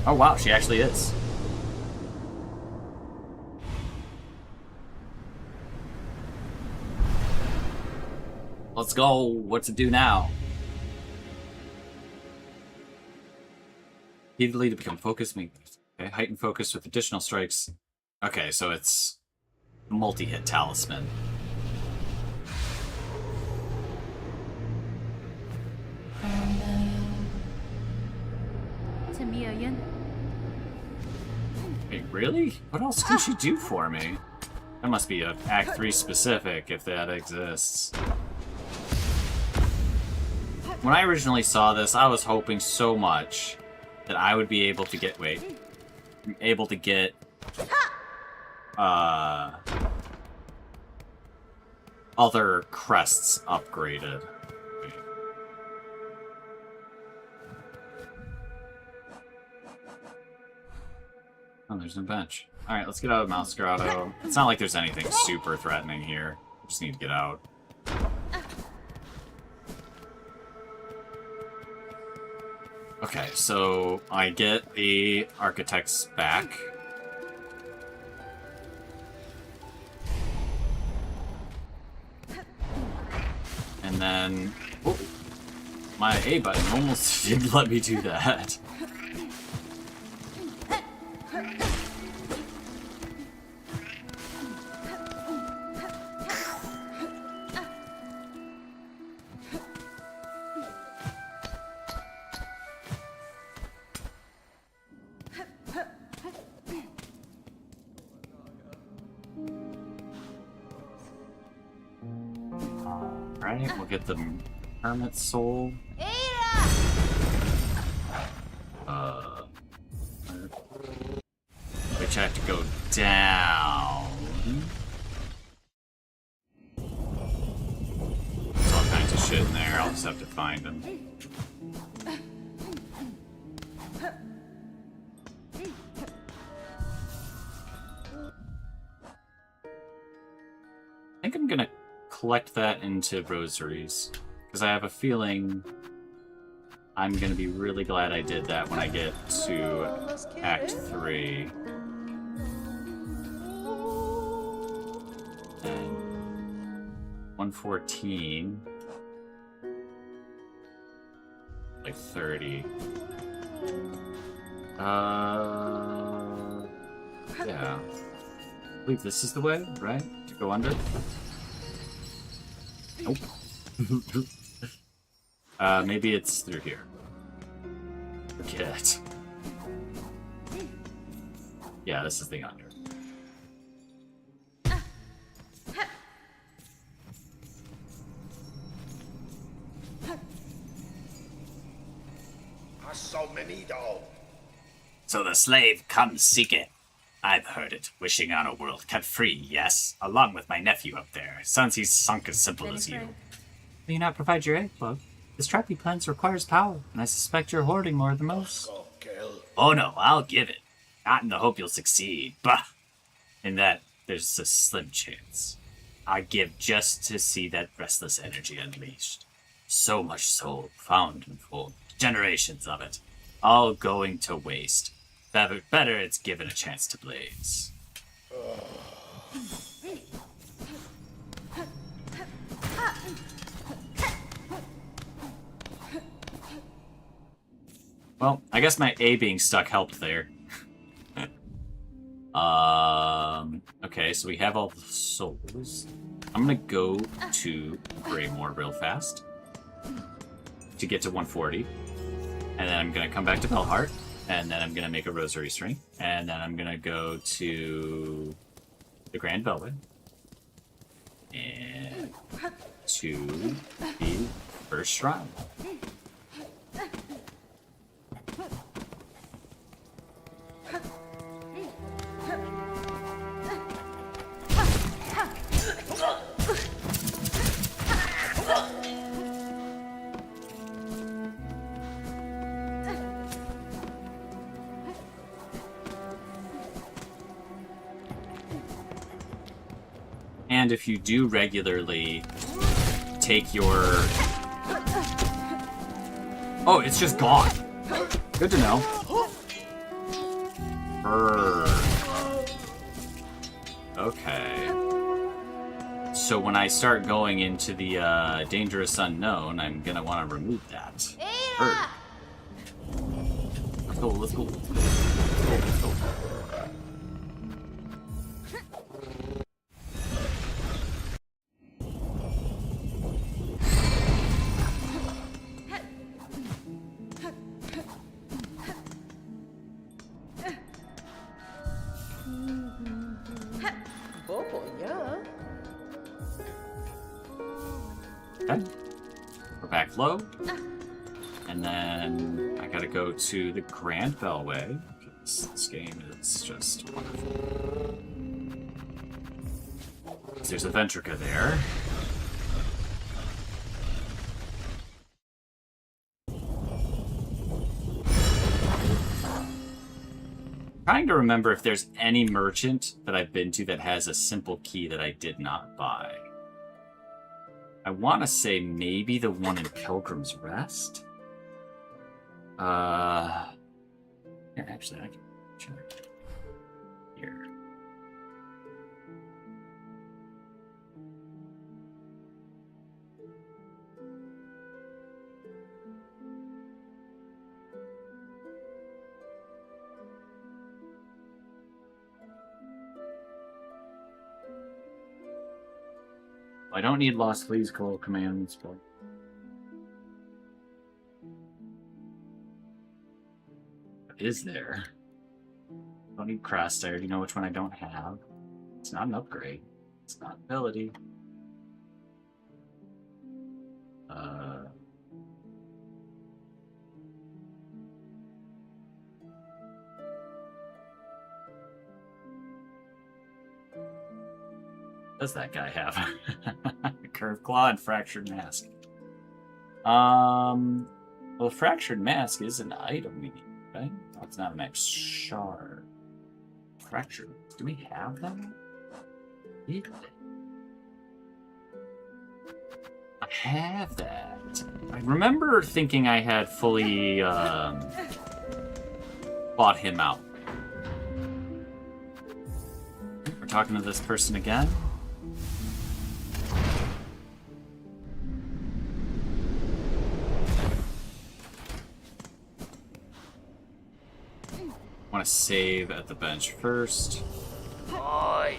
Oh wow, she actually is. Let's go. What's it do now? Repeatedly to become focused. Okay, heighten focus with additional strikes. Okay, so it's multi-hit talisman. To me again. Wait, really? What else can she do for me? That must be a Act 3 specific, if that exists. When I originally saw this, I was hoping so much that I would be able to get, other crests upgraded. Wait. Oh, there's no bench. Alright, let's get out of Mouse Grotto. It's not like there's anything super threatening here. We just need to get out. Okay, so I get the Architects back. And then... Oh, my A button almost didn't let me do that. Alright, we'll get the Hermit Soul. Which I have to go down. There's all kinds of shit in there, I'll just have to find them. I think I'm gonna collect that into rosaries, because I have a feeling I'm gonna be really glad I did that when I get to Act 3. And 114. Like 30. Yeah. I believe this is the way, right? To go under? Nope. Maybe it's through here. Forget it. Yeah, this is the under. So many dogs. So the slave comes seek it. I've heard it, wishing on a world cut free, yes, along with my nephew up there. Sounds he's sunk as simple as you. Will you not provide your egg, bug? This trap he plans requires power, and I suspect you're hoarding more than most. Oh no, I'll give it. Not in the hope you'll succeed, but in that there's a slim chance. I give just to see that restless energy unleashed. So much soul found and full. Generations of it. All going to waste. Better it's given a chance to blaze. Well, I guess my A being stuck helped there. Okay, so we have all the souls. I'm gonna go to Greymore real fast to get to 140. And then I'm gonna come back to Bellheart, and then I'm gonna make a rosary string, and then I'm gonna go to the Grand Bellway, and to the first shrine. And if you do regularly take your... Oh, it's just gone. Good to know. Okay. So when I start going into the dangerous unknown, I'm gonna want to remove that. Let's go, let's go, let's go. Let's go. Okay. We're back low. And then I gotta go to the Grand Bellway. This game is just wonderful. There's a Ventrica there. Trying to remember if there's any merchant that I've been to that has a simple key that I did not buy. I want to say maybe the one in Pilgrim's Rest. Here, actually, I can check. Here. I don't need Lost Fleas Call commands, but... What is there? Don't need Crest, I already know which one I don't have. It's not an upgrade. It's not an ability. Does that guy have curved claw and fractured mask? Well, fractured mask is an item we need, right? Oh, it's not an X shard. Fractured. Do we have that? Really? I have that. I remember thinking I had fully bought him out. We're talking to this person again. Want to save at the bench first. Oi!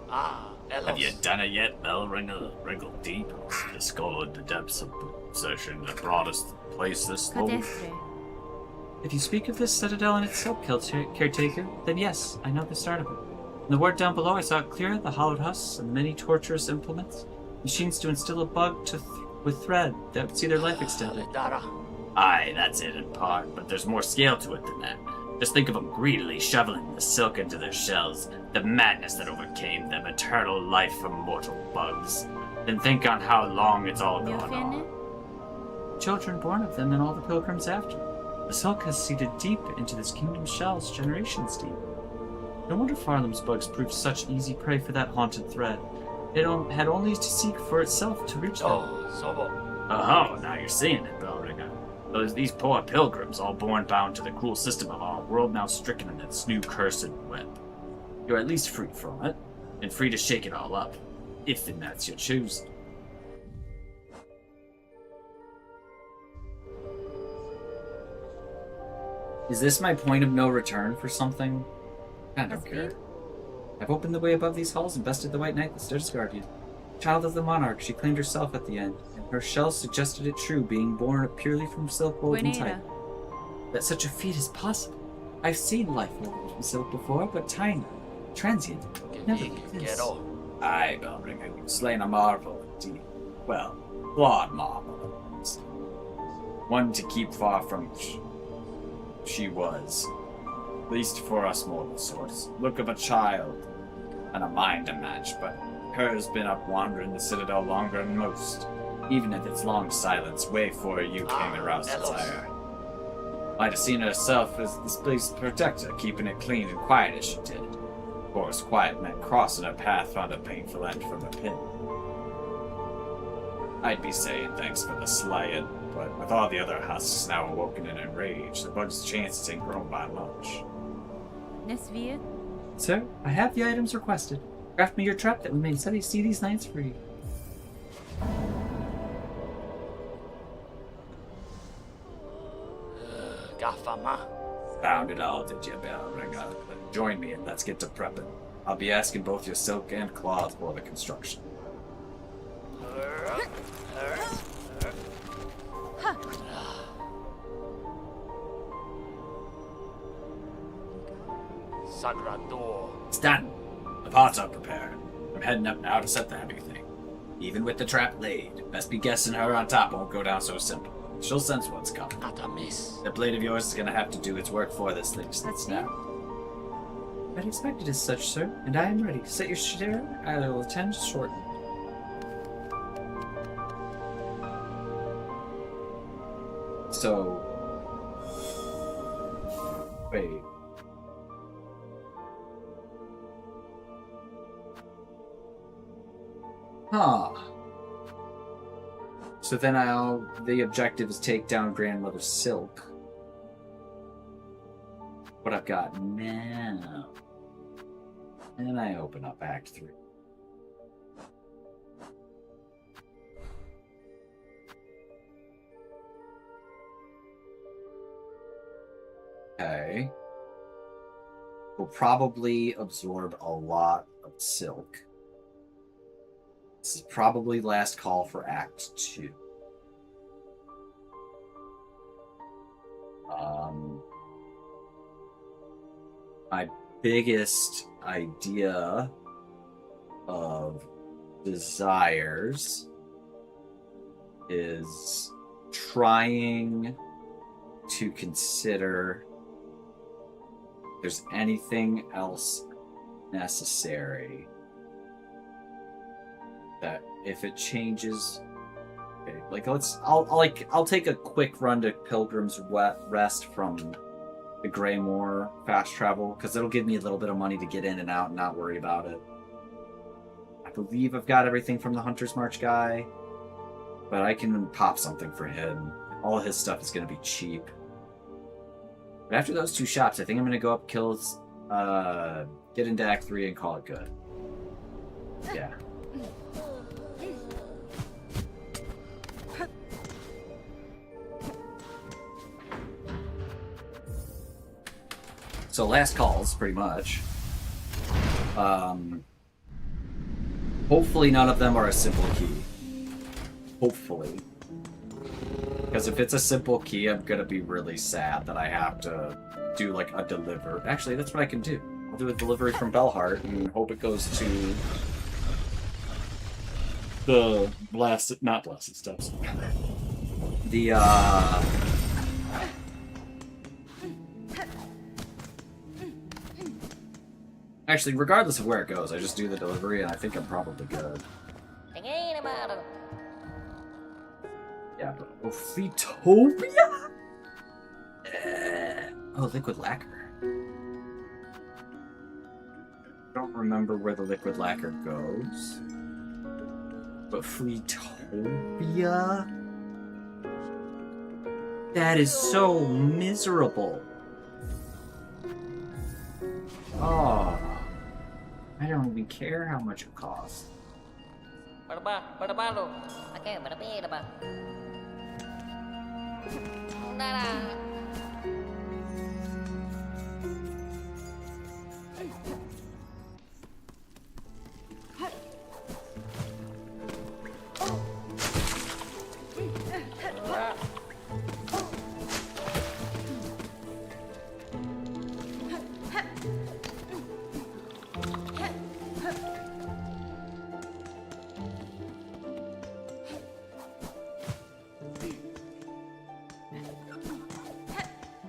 Ah, Have you Elos. done it yet, Bellringer? Wrinkled deep, discovered the depths of possession that brought us to the place this low. Cadestre. If you speak of this citadel and its caretaker, then yes, I know the start of it. In the ward down below, I saw it clear, the hollowed husks and many torturous implements. Machines to instill a bug with thread that would see their life extended. Dara. Aye, that's it in part, but there's more scale to it than that. Just think of them greedily shoveling the silk into their shells, the madness that overcame them, eternal life from mortal bugs. Then think on how long it's all gone Neofene? on. Children born of them and all the pilgrims after. The silk has seeded deep into this kingdom's shells, generations deep. No wonder Farlam's bugs proved such easy prey for that haunted thread. It had only to seek for itself to reach them. Oh, Sobo. Oh, now you're seeing it, Bellringer. These poor pilgrims, all born bound to the cruel system of our world, now stricken in its new cursed web. You're at least free from it, and free to shake it all up, if and that's your choosing. Is this my point of no return for something? I don't That's care. good. I've opened the way above these halls and bested the White Knight that stood as guardian. Child of the monarch, she claimed herself at the end, and her shell suggested it true, being born purely from silk woven type. Buenera. That such a feat is possible. I've seen life woven from silk before, but tiny, transient, never like this. Ghetto. Aye, Bellringer, you've slain a marvel indeed. Well, flawed marvel, at least. One to keep far from she was. At least for us mortal sorts. Look of a child, and a mind to match, but hers been up wandering the citadel longer than most. Even at its long silence, way before you came and roused its ire. Might have seen herself as this place's protector, keeping it clean and quiet as she did. Of course, quiet meant crossing her path found a painful end from a pin. I'd be saying thanks for the slaying, but with all the other husks now awoken and enraged, the bug's chances ain't grown by much. Nesvia? Sir, I have the items requested. Craft me your trap that we may see these knights free. Gafama. Found it all, did you, Bellringer? Join me and let's get to prepping. I'll be asking both your silk and cloth for the construction. Sagrador. It's done. The pots are prepared. I'm heading up now to set the heavy thing. Even with the trap laid, best be guessing her on top won't go down so simple. She'll sense what's coming. Not a miss. That blade of yours is gonna have to do its work for this thing That's now. I'd expected as such, sir, and I am ready. Set your chair, I will attend shortly. So... Wait. Huh. So then the objective is take down Grandmother Silk. What I've got now. And I open up Act 3. Okay. We'll probably absorb a lot of silk. This is probably last call for Act 2. My biggest idea of desires is trying to consider if there's anything else necessary that if it changes. Okay, like I'll take a quick run to Pilgrim's Rest from the Greymoor fast travel because it'll give me a little bit of money to get in and out and not worry about it. I believe I've got everything from the Hunter's March guy, but I can pop something for him. All his stuff is going to be cheap. But after those 2 shops, I think I'm going to go up, get into Act 3 and call it good. Yeah. So last calls, pretty much. Hopefully none of them are a simple key. Hopefully. Because if it's a simple key, I'm gonna be really sad that I have to do like a deliver. Actually, that's what I can do. I'll do a delivery from Bellheart and hope it goes to the not blasted steps. The Actually, regardless of where it goes, I just do the delivery and I think I'm probably good. Yeah, but Ophetopia? Oh, liquid lacquer. I don't remember where the liquid lacquer goes. But Fleetopia? That is so miserable. Oh. I don't even care how much it costs.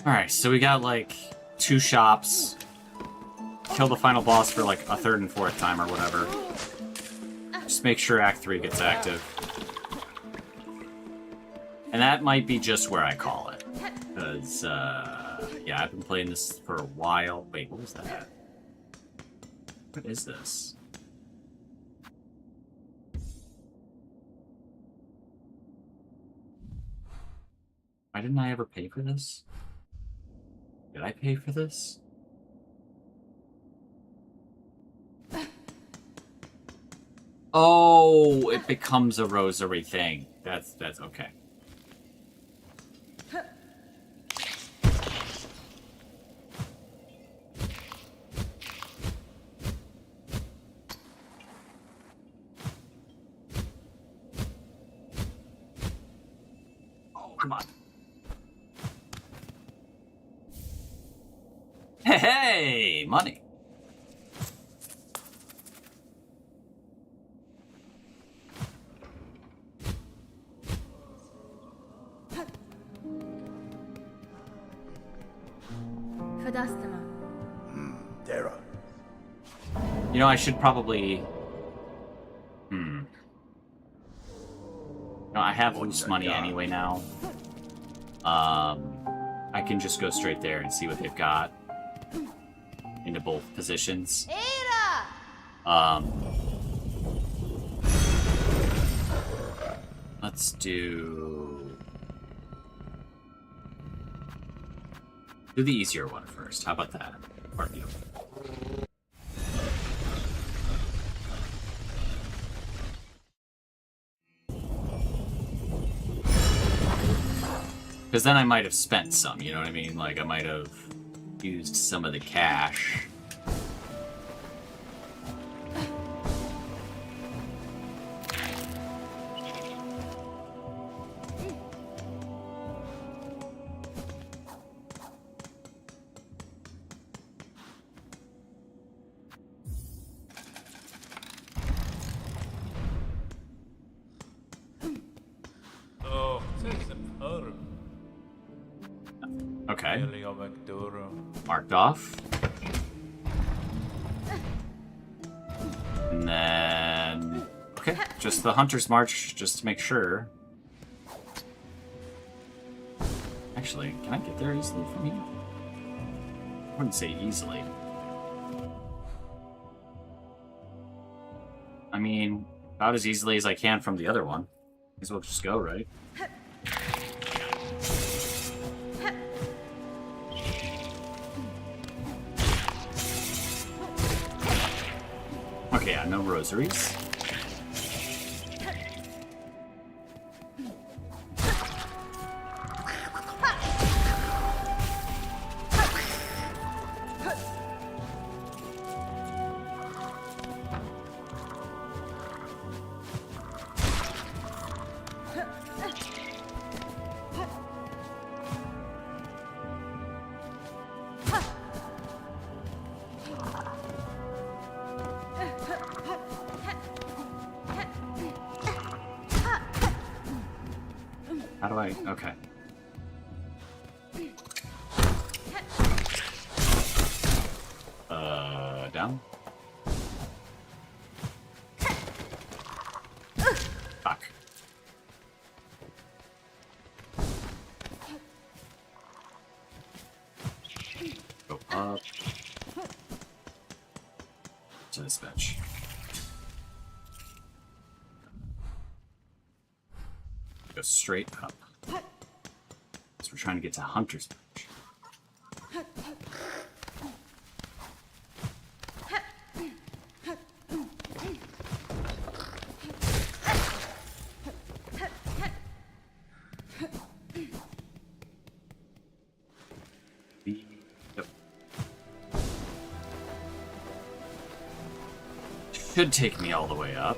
Alright, so we got like 2 shops. Kill the final boss for like a 3rd and 4th time or whatever. Just make sure Act 3 gets active. And that might be just where I call it. Because, yeah, I've been playing this for a while. Wait, what was that? What is this? Why didn't I ever pay for this? Did I pay for this? Oh, it becomes a rosary thing. That's okay. Oh, come on. Hey, money. Terra. You know, I should probably... No, I have loose money anyway now. I can just go straight there and see what they've got. Into both positions. Let's do the easier one first. How about that? Party. Because then I might have spent some, you know what I mean? Like, I might have used some of the cash. Okay. Marked off. And then... Okay, just the Hunter's March, just to make sure. Actually, can I get there easily from here? I wouldn't say easily. I mean, about as easily as I can from the other one. Might as well just go, right? Okay, yeah, no rosaries. How do I... Okay. Down? Fuck. Go up. To this bench. Go straight up. So we're trying to get to Hunter's Bench. Yep. Should take me all the way up.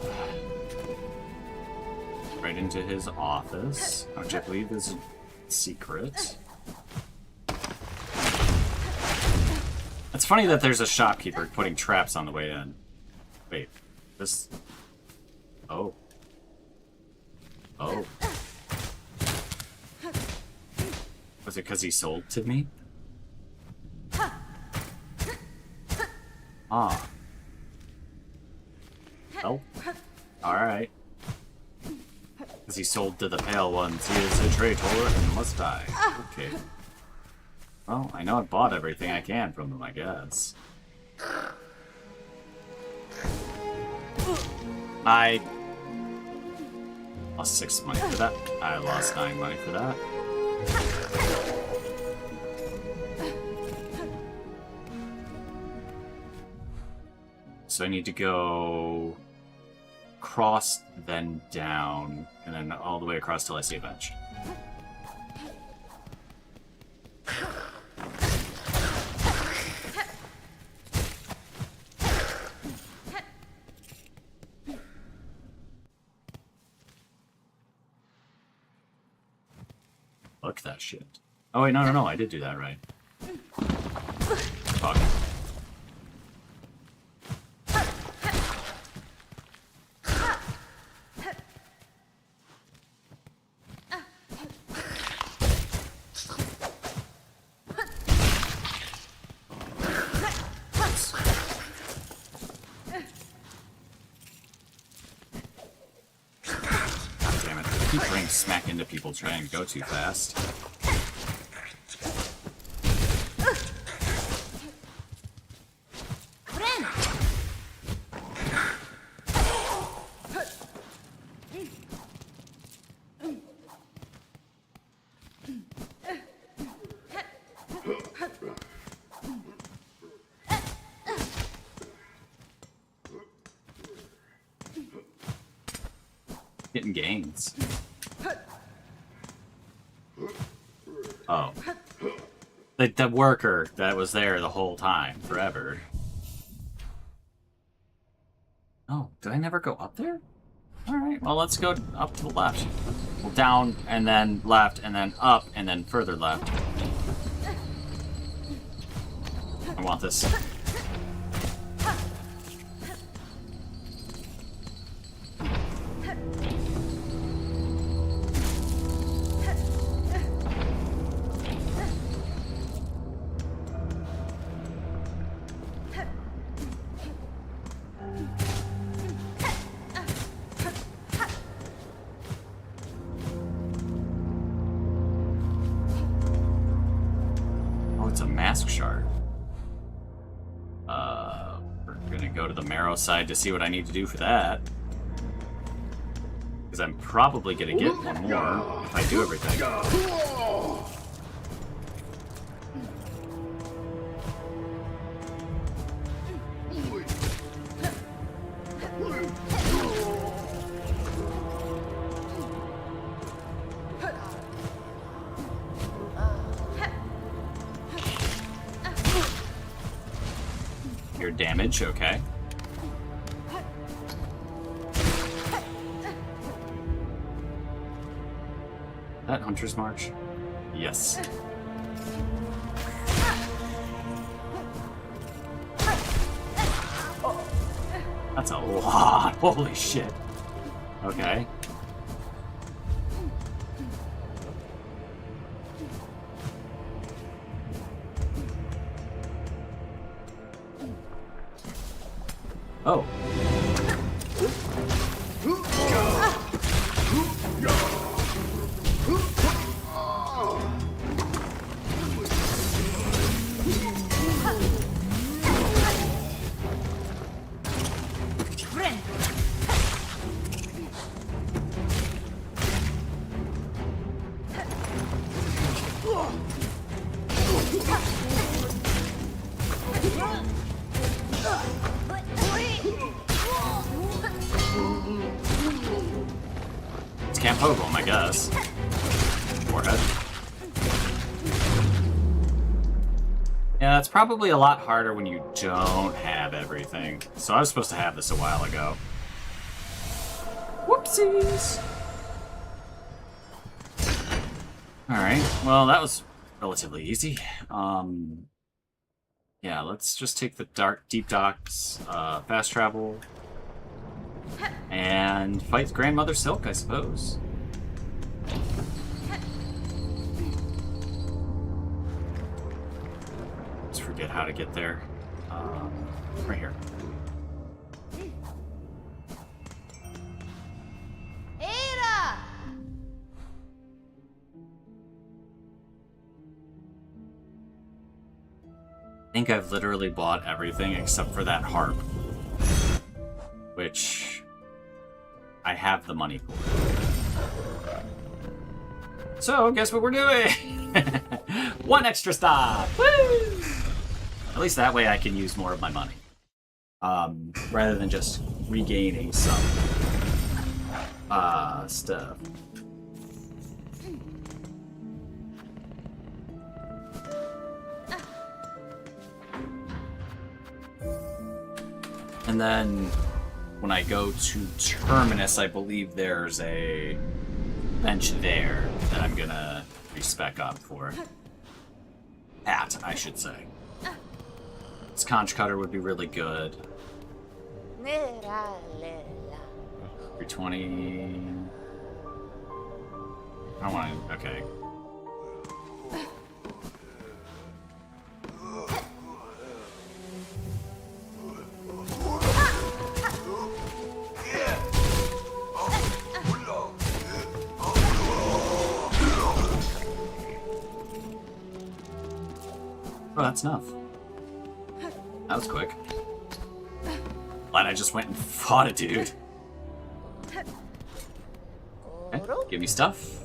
Right into his office, which I believe is a secret. It's funny that there's a shopkeeper putting traps on the way in. Wait, this... Oh. Oh. Was it because he sold to me? Ah. Oh. Alright. Because he sold to the pale ones. He is a traitor and must die. Okay. Well, I know I bought everything I can from them, I guess. I lost 6 money for that. I lost 9 money for that. So I need to go across, then down, and then all the way across till I see a bench. Look at that shit. Oh wait, no, I did do that right. Fuck. Smack into people trying to go too fast. Getting gains. Oh. The worker that was there the whole time, forever. Oh, did I never go up there? Alright, well let's go up to the left. Well, down, and then left, and then up, and then further left. I want this. a mask shard. We're gonna go to the marrow side to see what I need to do for that. Because I'm probably gonna get one more if I do everything. Your damage, okay. That Hunter's March? Yes. That's a lot. Holy shit. Okay. Oh. It's Camp Hogum, I guess. Forehead. Yeah, it's probably a lot harder when you don't have everything. So I was supposed to have this a while ago. Whoopsies! Alright, well that was relatively easy. Yeah, let's just take the deep docks, fast travel, and fight Grandmother Silk, I suppose. Just forget how to get there. Right here. Ada! I think I've literally bought everything except for that harp, which I have the money for. So, guess what we're doing? One extra stop! Woo! At least that way I can use more of my money. Rather than just regaining some stuff. And then when I go to Terminus, I believe there's a bench there that I'm gonna respec up for. At, I should say. This conch cutter would be really good. 320. I don't want to. Okay. Oh, that's enough. That was quick. Glad I just went and fought a dude. Okay, give me stuff.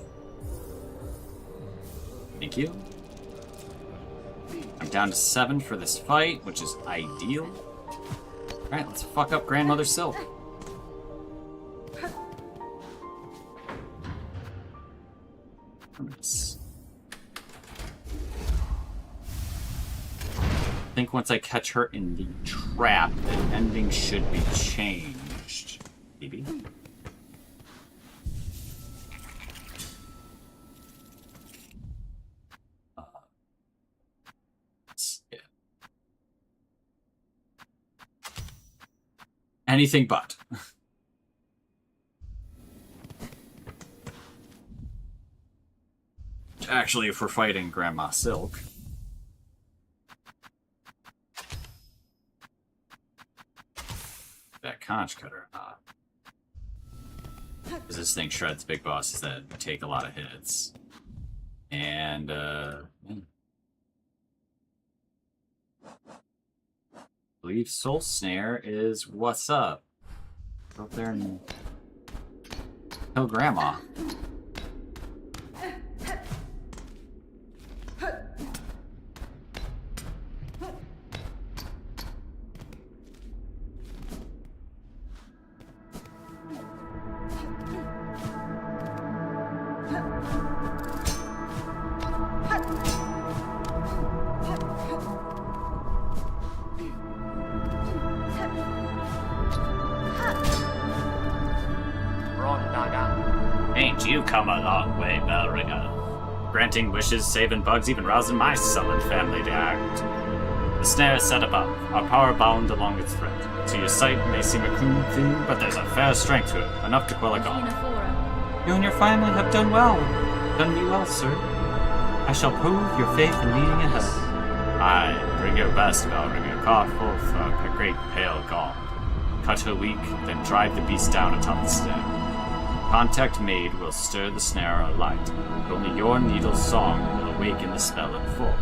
Thank you. I'm down to 7 for this fight, which is ideal. Alright, let's fuck up Grandmother Silk. I think once I catch her in the trap, the ending should be changed. Maybe. Yeah. Anything but. Actually, if we're fighting Grandma Silk. That conch cutter, because this thing shreds big bosses that take a lot of hits. And, believe Soul Snare is what's up. Go up there and kill Grandma. Rondaga. Ain't you come a long way, Belringer. Granting wishes, saving bugs, even rousing my sullen family to act. The snare is set above, our power bound along its thread. To your sight may seem a crude thing, but there's a fair strength to it, enough to quell a god. You and your family have done well. Done me well, sir. I shall prove your faith in leading ahead. Aye, bring your best, Belringer. Call forth a great pale god. Cut her weak, then drive the beast down atop the stem. Contact made will stir the snare alight. Only your needle's song will awaken the spell in full.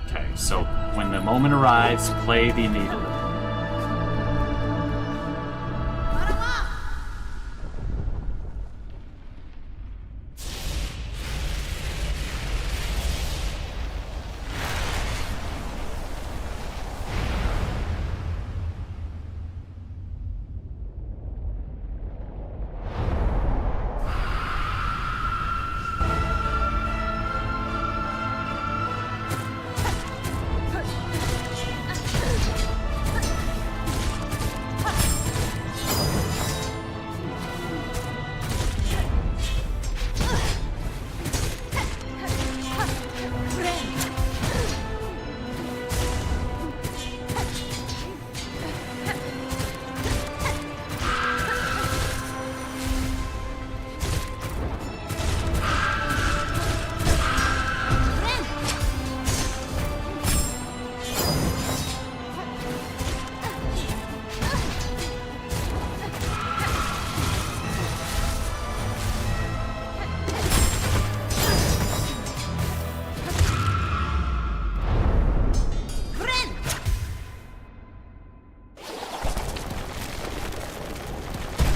Okay, so when the moment arrives, play the needle.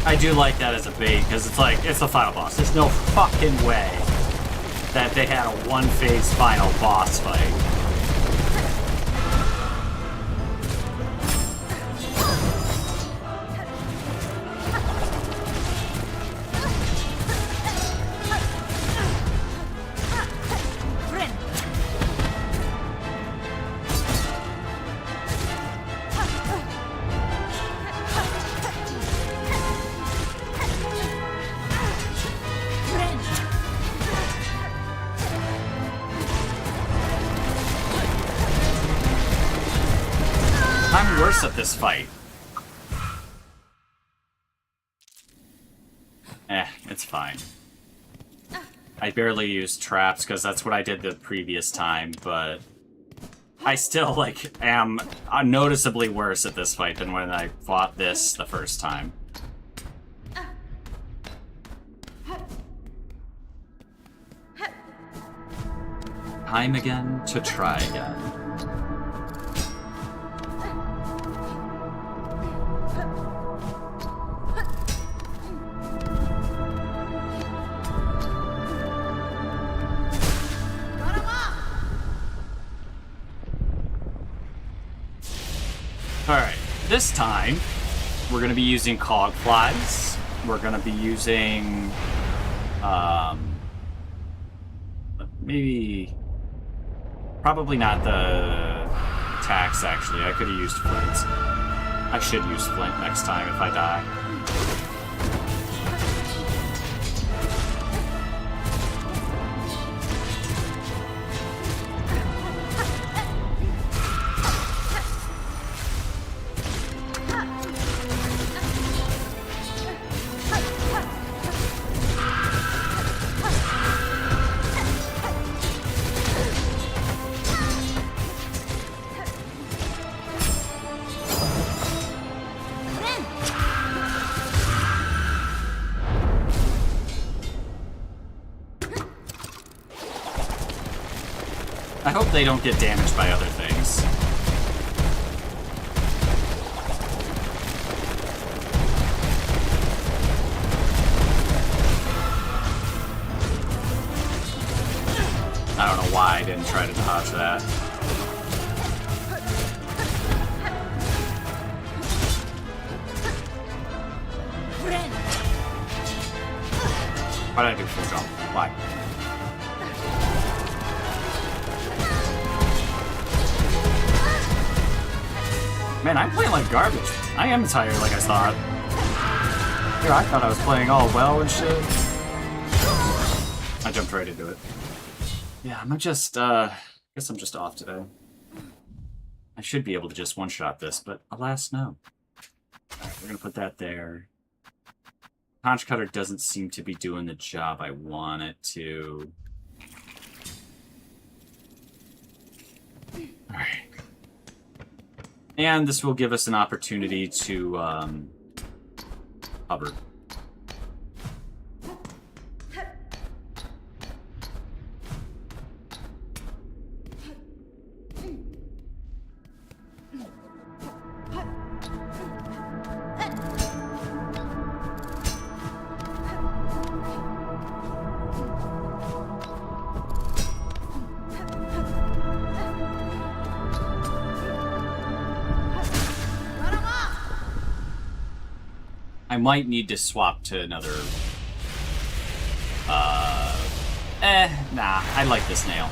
I do like that as a bait, because it's like, it's the final boss. There's no fucking way that they had a one-phase final boss fight. I'm worse at this fight. It's fine. I barely used traps because that's what I did the previous time, but I still, like, am noticeably worse at this fight than when I fought this the first time. Time again to try again. Alright, this time, we're going to be using cog flies. We're going to be using, maybe, probably not the attacks, actually. I could have used flint. I should use flint next time if I die. I hope they don't get damaged by other things. I don't know why I didn't try to dodge that. Why did I do full jump? Why? Man, I'm playing like garbage. I am tired like I thought. Here, I thought I was playing all well and shit. I jumped right into it. Yeah, I'm just, guess I'm just off today. I should be able to just one-shot this, but alas, no. Alright, we're gonna put that there. Conch Cutter doesn't seem to be doing the job I want it to. Alright. And this will give us an opportunity to, hover. I might need to swap to another... nah, I like this nail.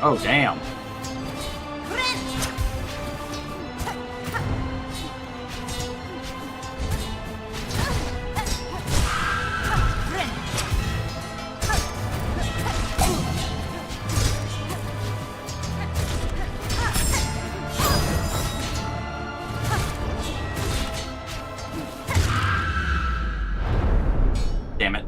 Oh, damn. Damn it.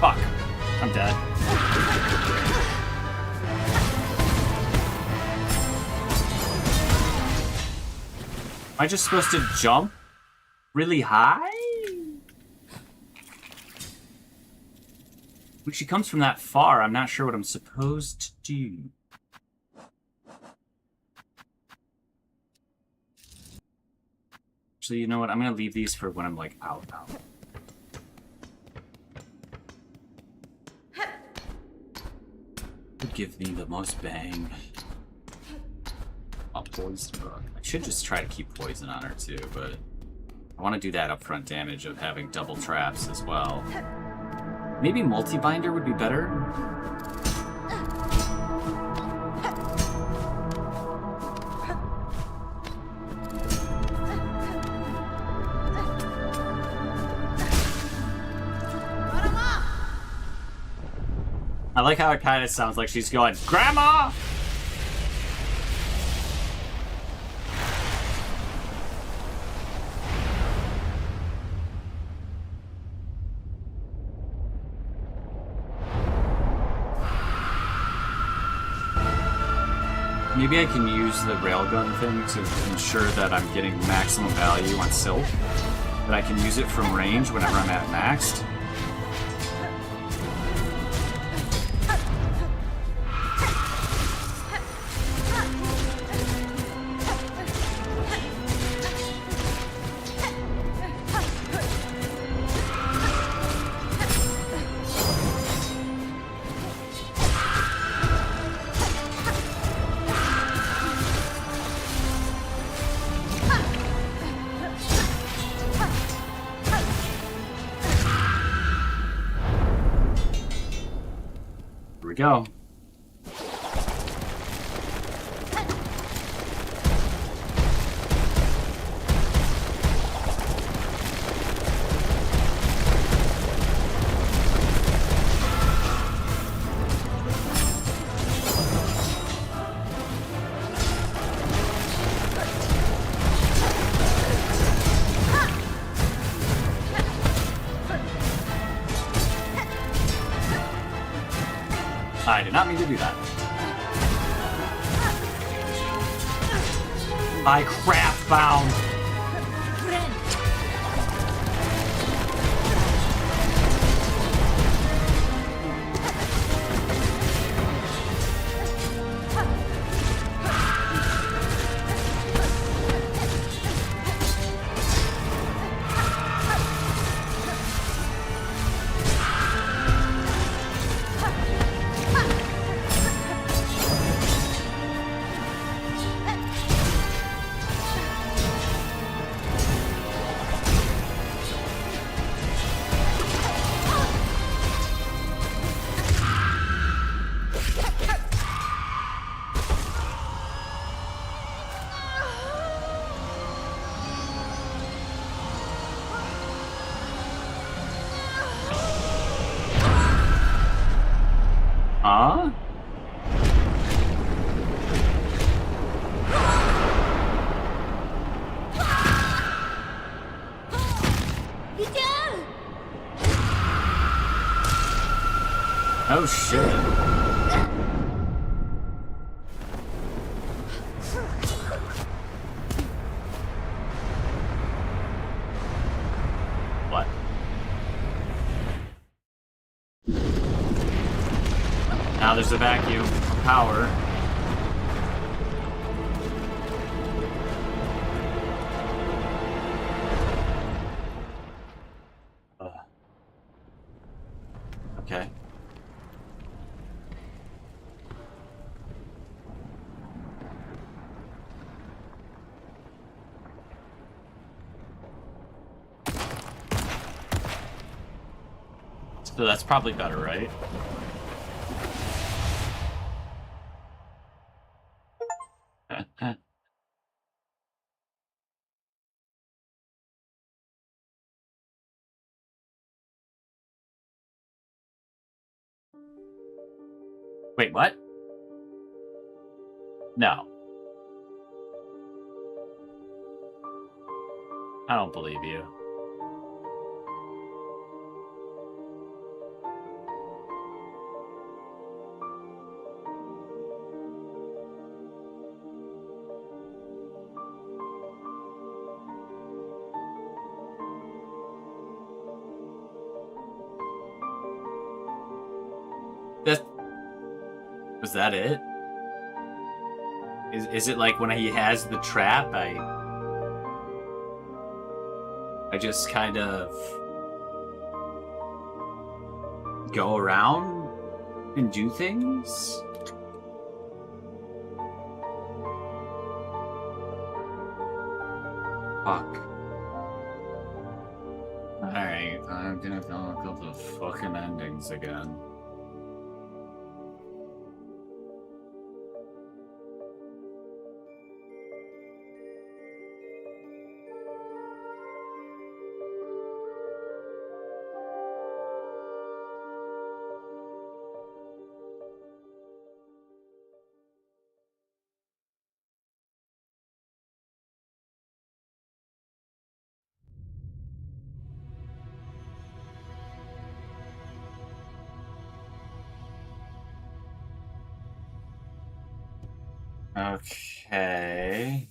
Fuck. I'm dead. Am I just supposed to jump really high? When she comes from that far, I'm not sure what I'm supposed to do. Actually, you know what? I'm gonna leave these for when I'm like out. Would give me the most bang. A poised book. I should just try to keep poison on her too, but I want to do that upfront damage of having double traps as well. Maybe multi-binder would be better. I like how it kind of sounds like she's going, Grandma! Maybe I can use the railgun thing to ensure that I'm getting maximum value on Silk. That I can use it from range whenever I'm at maxed. we go. I did not mean to do that. I craft bound. Huh? Oh shit. What? Now there's a vacuum of power. Okay. So that's probably better, right? Wait, what? No. I don't believe you. Was that it? Is it like when he has the trap, I just kind of go around and do things? Fuck. Alright, I'm gonna look up the fucking endings again. Okay.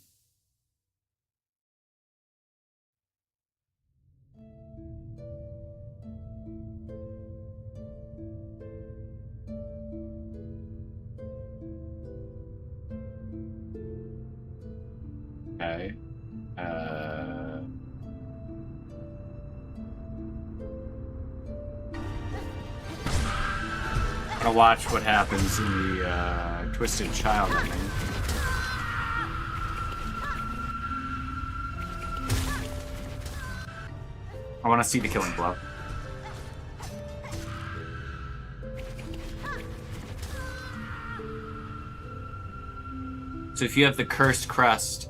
Okay. I'm gonna watch what happens in the Twisted Child ending. I want to see the killing blow. So if you have the cursed crest,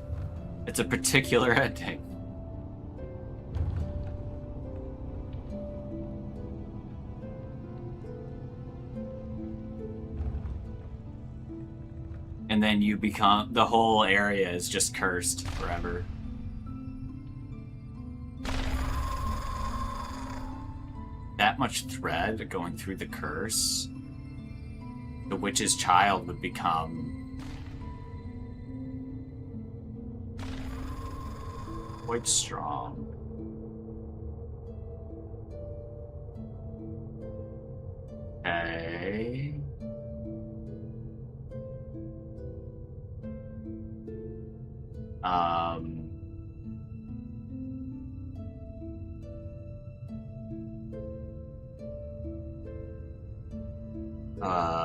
it's a particular ending. And then you become, the whole area is just cursed forever. That much thread going through the curse, the witch's child would become quite strong. Okay. Um. Uh.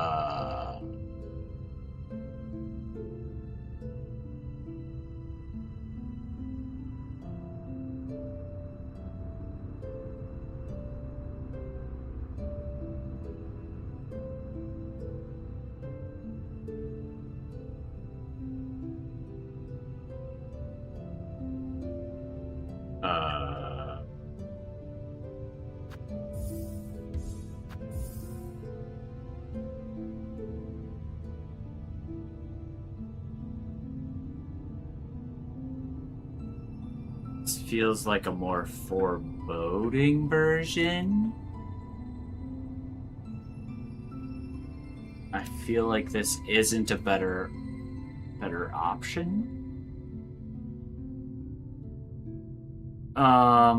This feels like a more foreboding version. I feel like this isn't a better option. I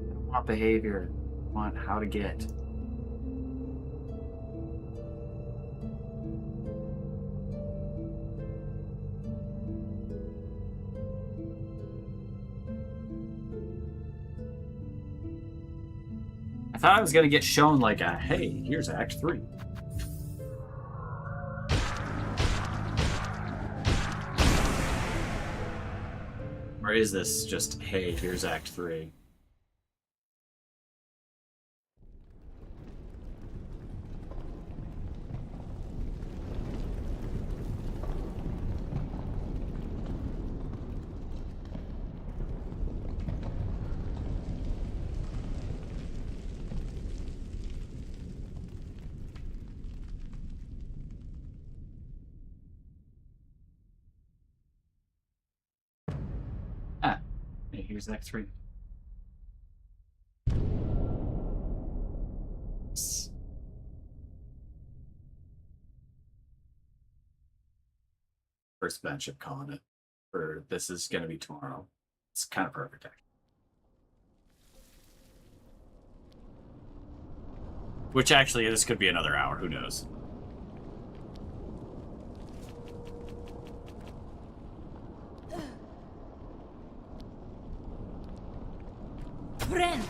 don't want behavior. I want how to get. I thought I was gonna get shown like a, hey, here's Act 3. Or is this just, hey, here's Act 3? Hey, here's Act 3. First bench of calling it. Or this is gonna be tomorrow. It's kind of perfect, actually. Which actually, this could be another hour. Who knows? Friend.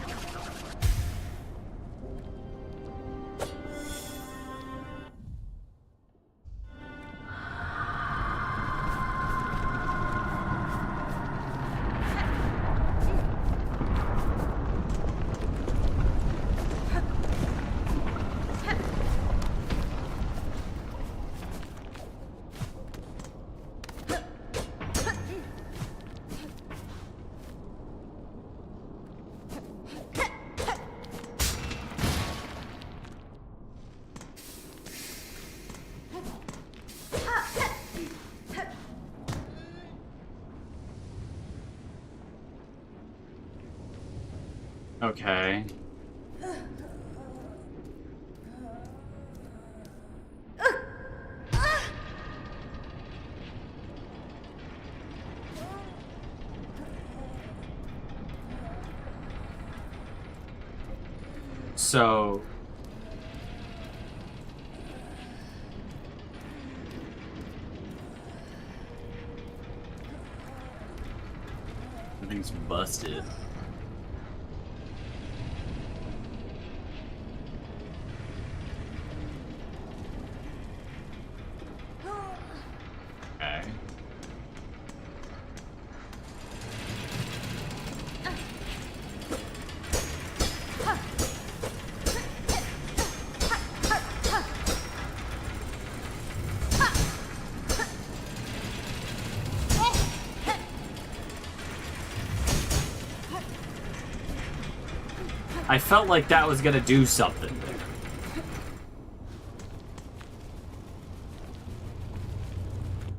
Okay. So everything's busted. Okay. I felt like that was gonna do something.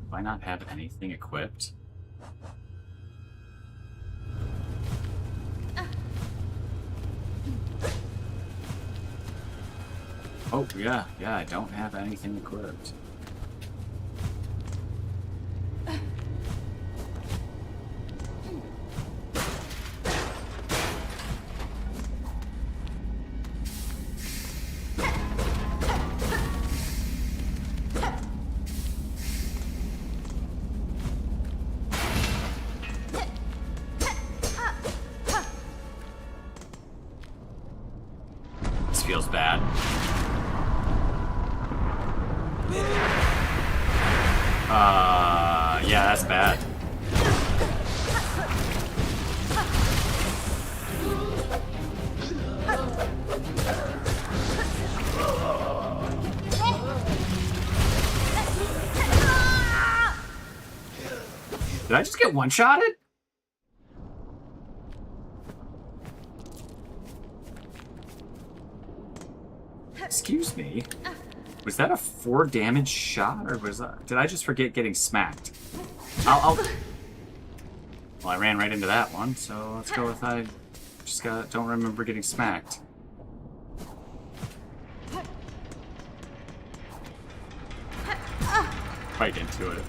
Do I not have anything equipped? Oh, yeah, I don't have anything equipped. This feels bad. Yeah, that's bad. Did I just get one-shotted? Excuse me. Was that a 4 damage shot, or was that... Did I just forget getting smacked? Well, I ran right into that one, so let's go with I just don't remember getting smacked. Right into it.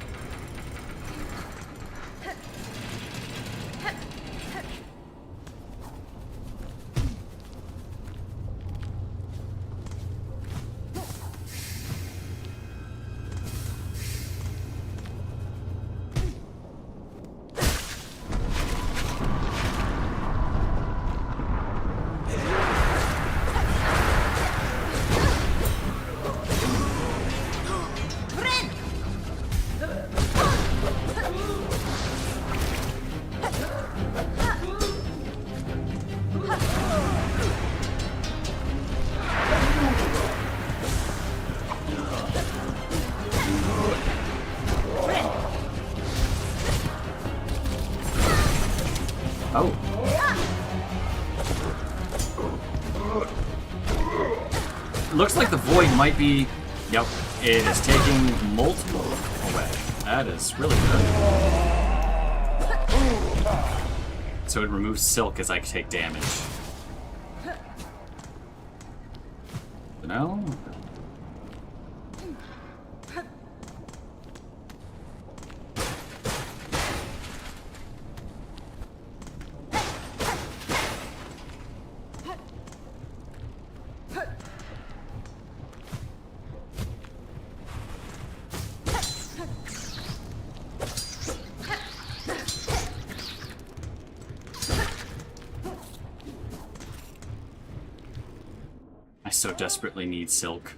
Oh. Looks like the void might be... Yep, it is taking multiple away. That is really good. So it removes silk as I take damage. No? I so desperately need silk.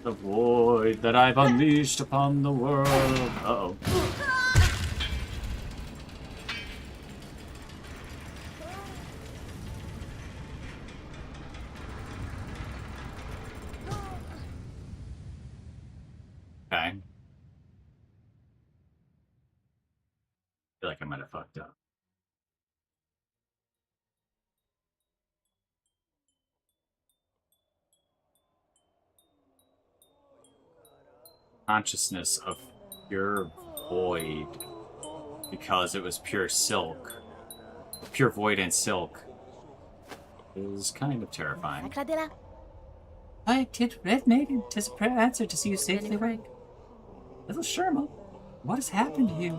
The void that I've unleashed upon the world. Uh-oh. Okay. I feel like I might have fucked up. Consciousness of pure void, because it was pure silk. Pure void and silk is kind of terrifying. I did Red Maiden. 'Tis a prayer answered to see you safely awake. Little Sherma, what has happened to you?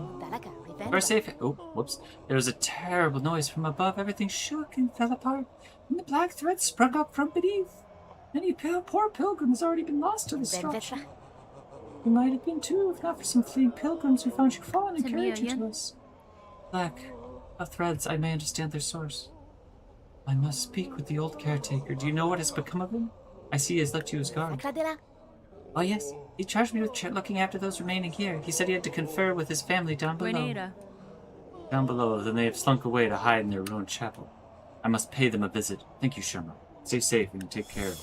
We're safe. Oh, whoops. There was a terrible noise from above. Everything shook and fell apart, and the black thread sprung up from beneath. Many poor pilgrim has already been lost to destruction. You might have been too, if not for some fleeing pilgrims who found you fallen and carried you to us. Black of threads, I may understand their source. I must speak with the old caretaker. Do you know what has become of him? I see he has left you his guard. Oh yes, he charged me with looking after those remaining here. He said he had to confer with his family down below. Down below, then they have slunk away to hide in their ruined chapel. I must pay them a visit. Thank you, Sherma. Stay safe and take care.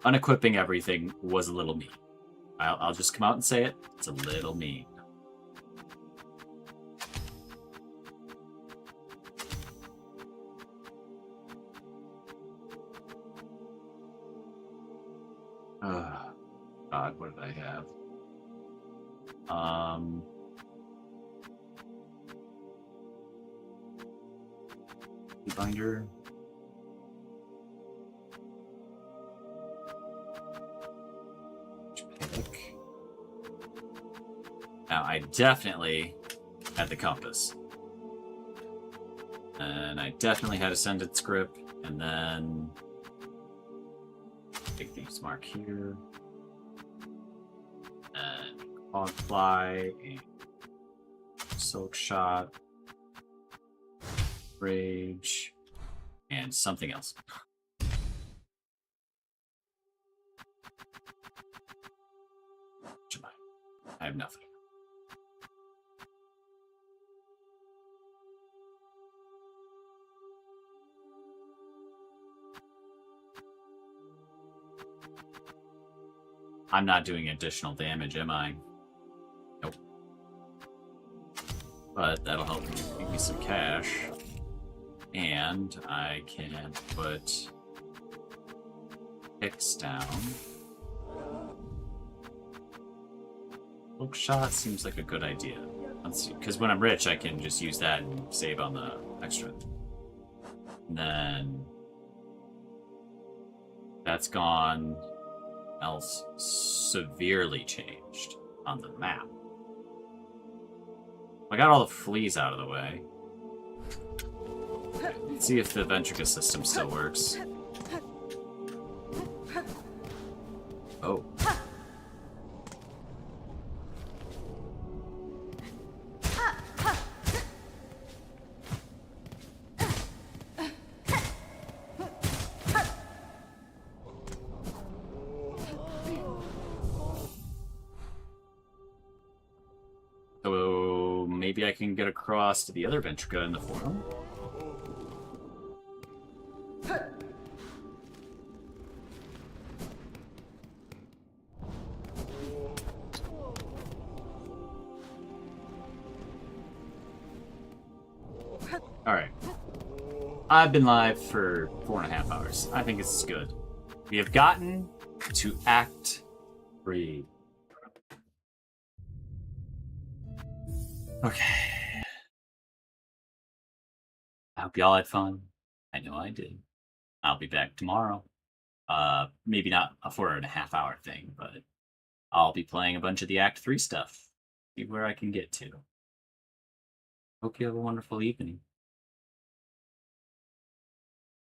unequipping everything was a little mean. I'll just come out and say it. It's a little mean. God, what did I have? Binder. Pick. Now, I definitely had the compass. And I definitely had Ascended Script, and then take Thieves Mark here. And Hogfly, and Silk Shot, Rage, and something else. I have nothing. I'm not doing additional damage, am I? Nope. But that'll help give me some cash. And I can put X down. Hook shot seems like a good idea. Let's see, because when I'm rich, I can just use that and save on the extra. And then that's gone. Else severely changed on the map. I got all the fleas out of the way. Let's see if the Ventrica system still works. Oh. So maybe I can get across to the other Ventrica in the forum. Alright. I've been live for 4.5 hours. I think it's good. We have gotten to Act 3. Okay. I hope y'all had fun. I know I did. I'll be back tomorrow. Maybe not a 4.5 hour thing, but I'll be playing a bunch of the Act 3 stuff. See where I can get to. Hope you have a wonderful evening.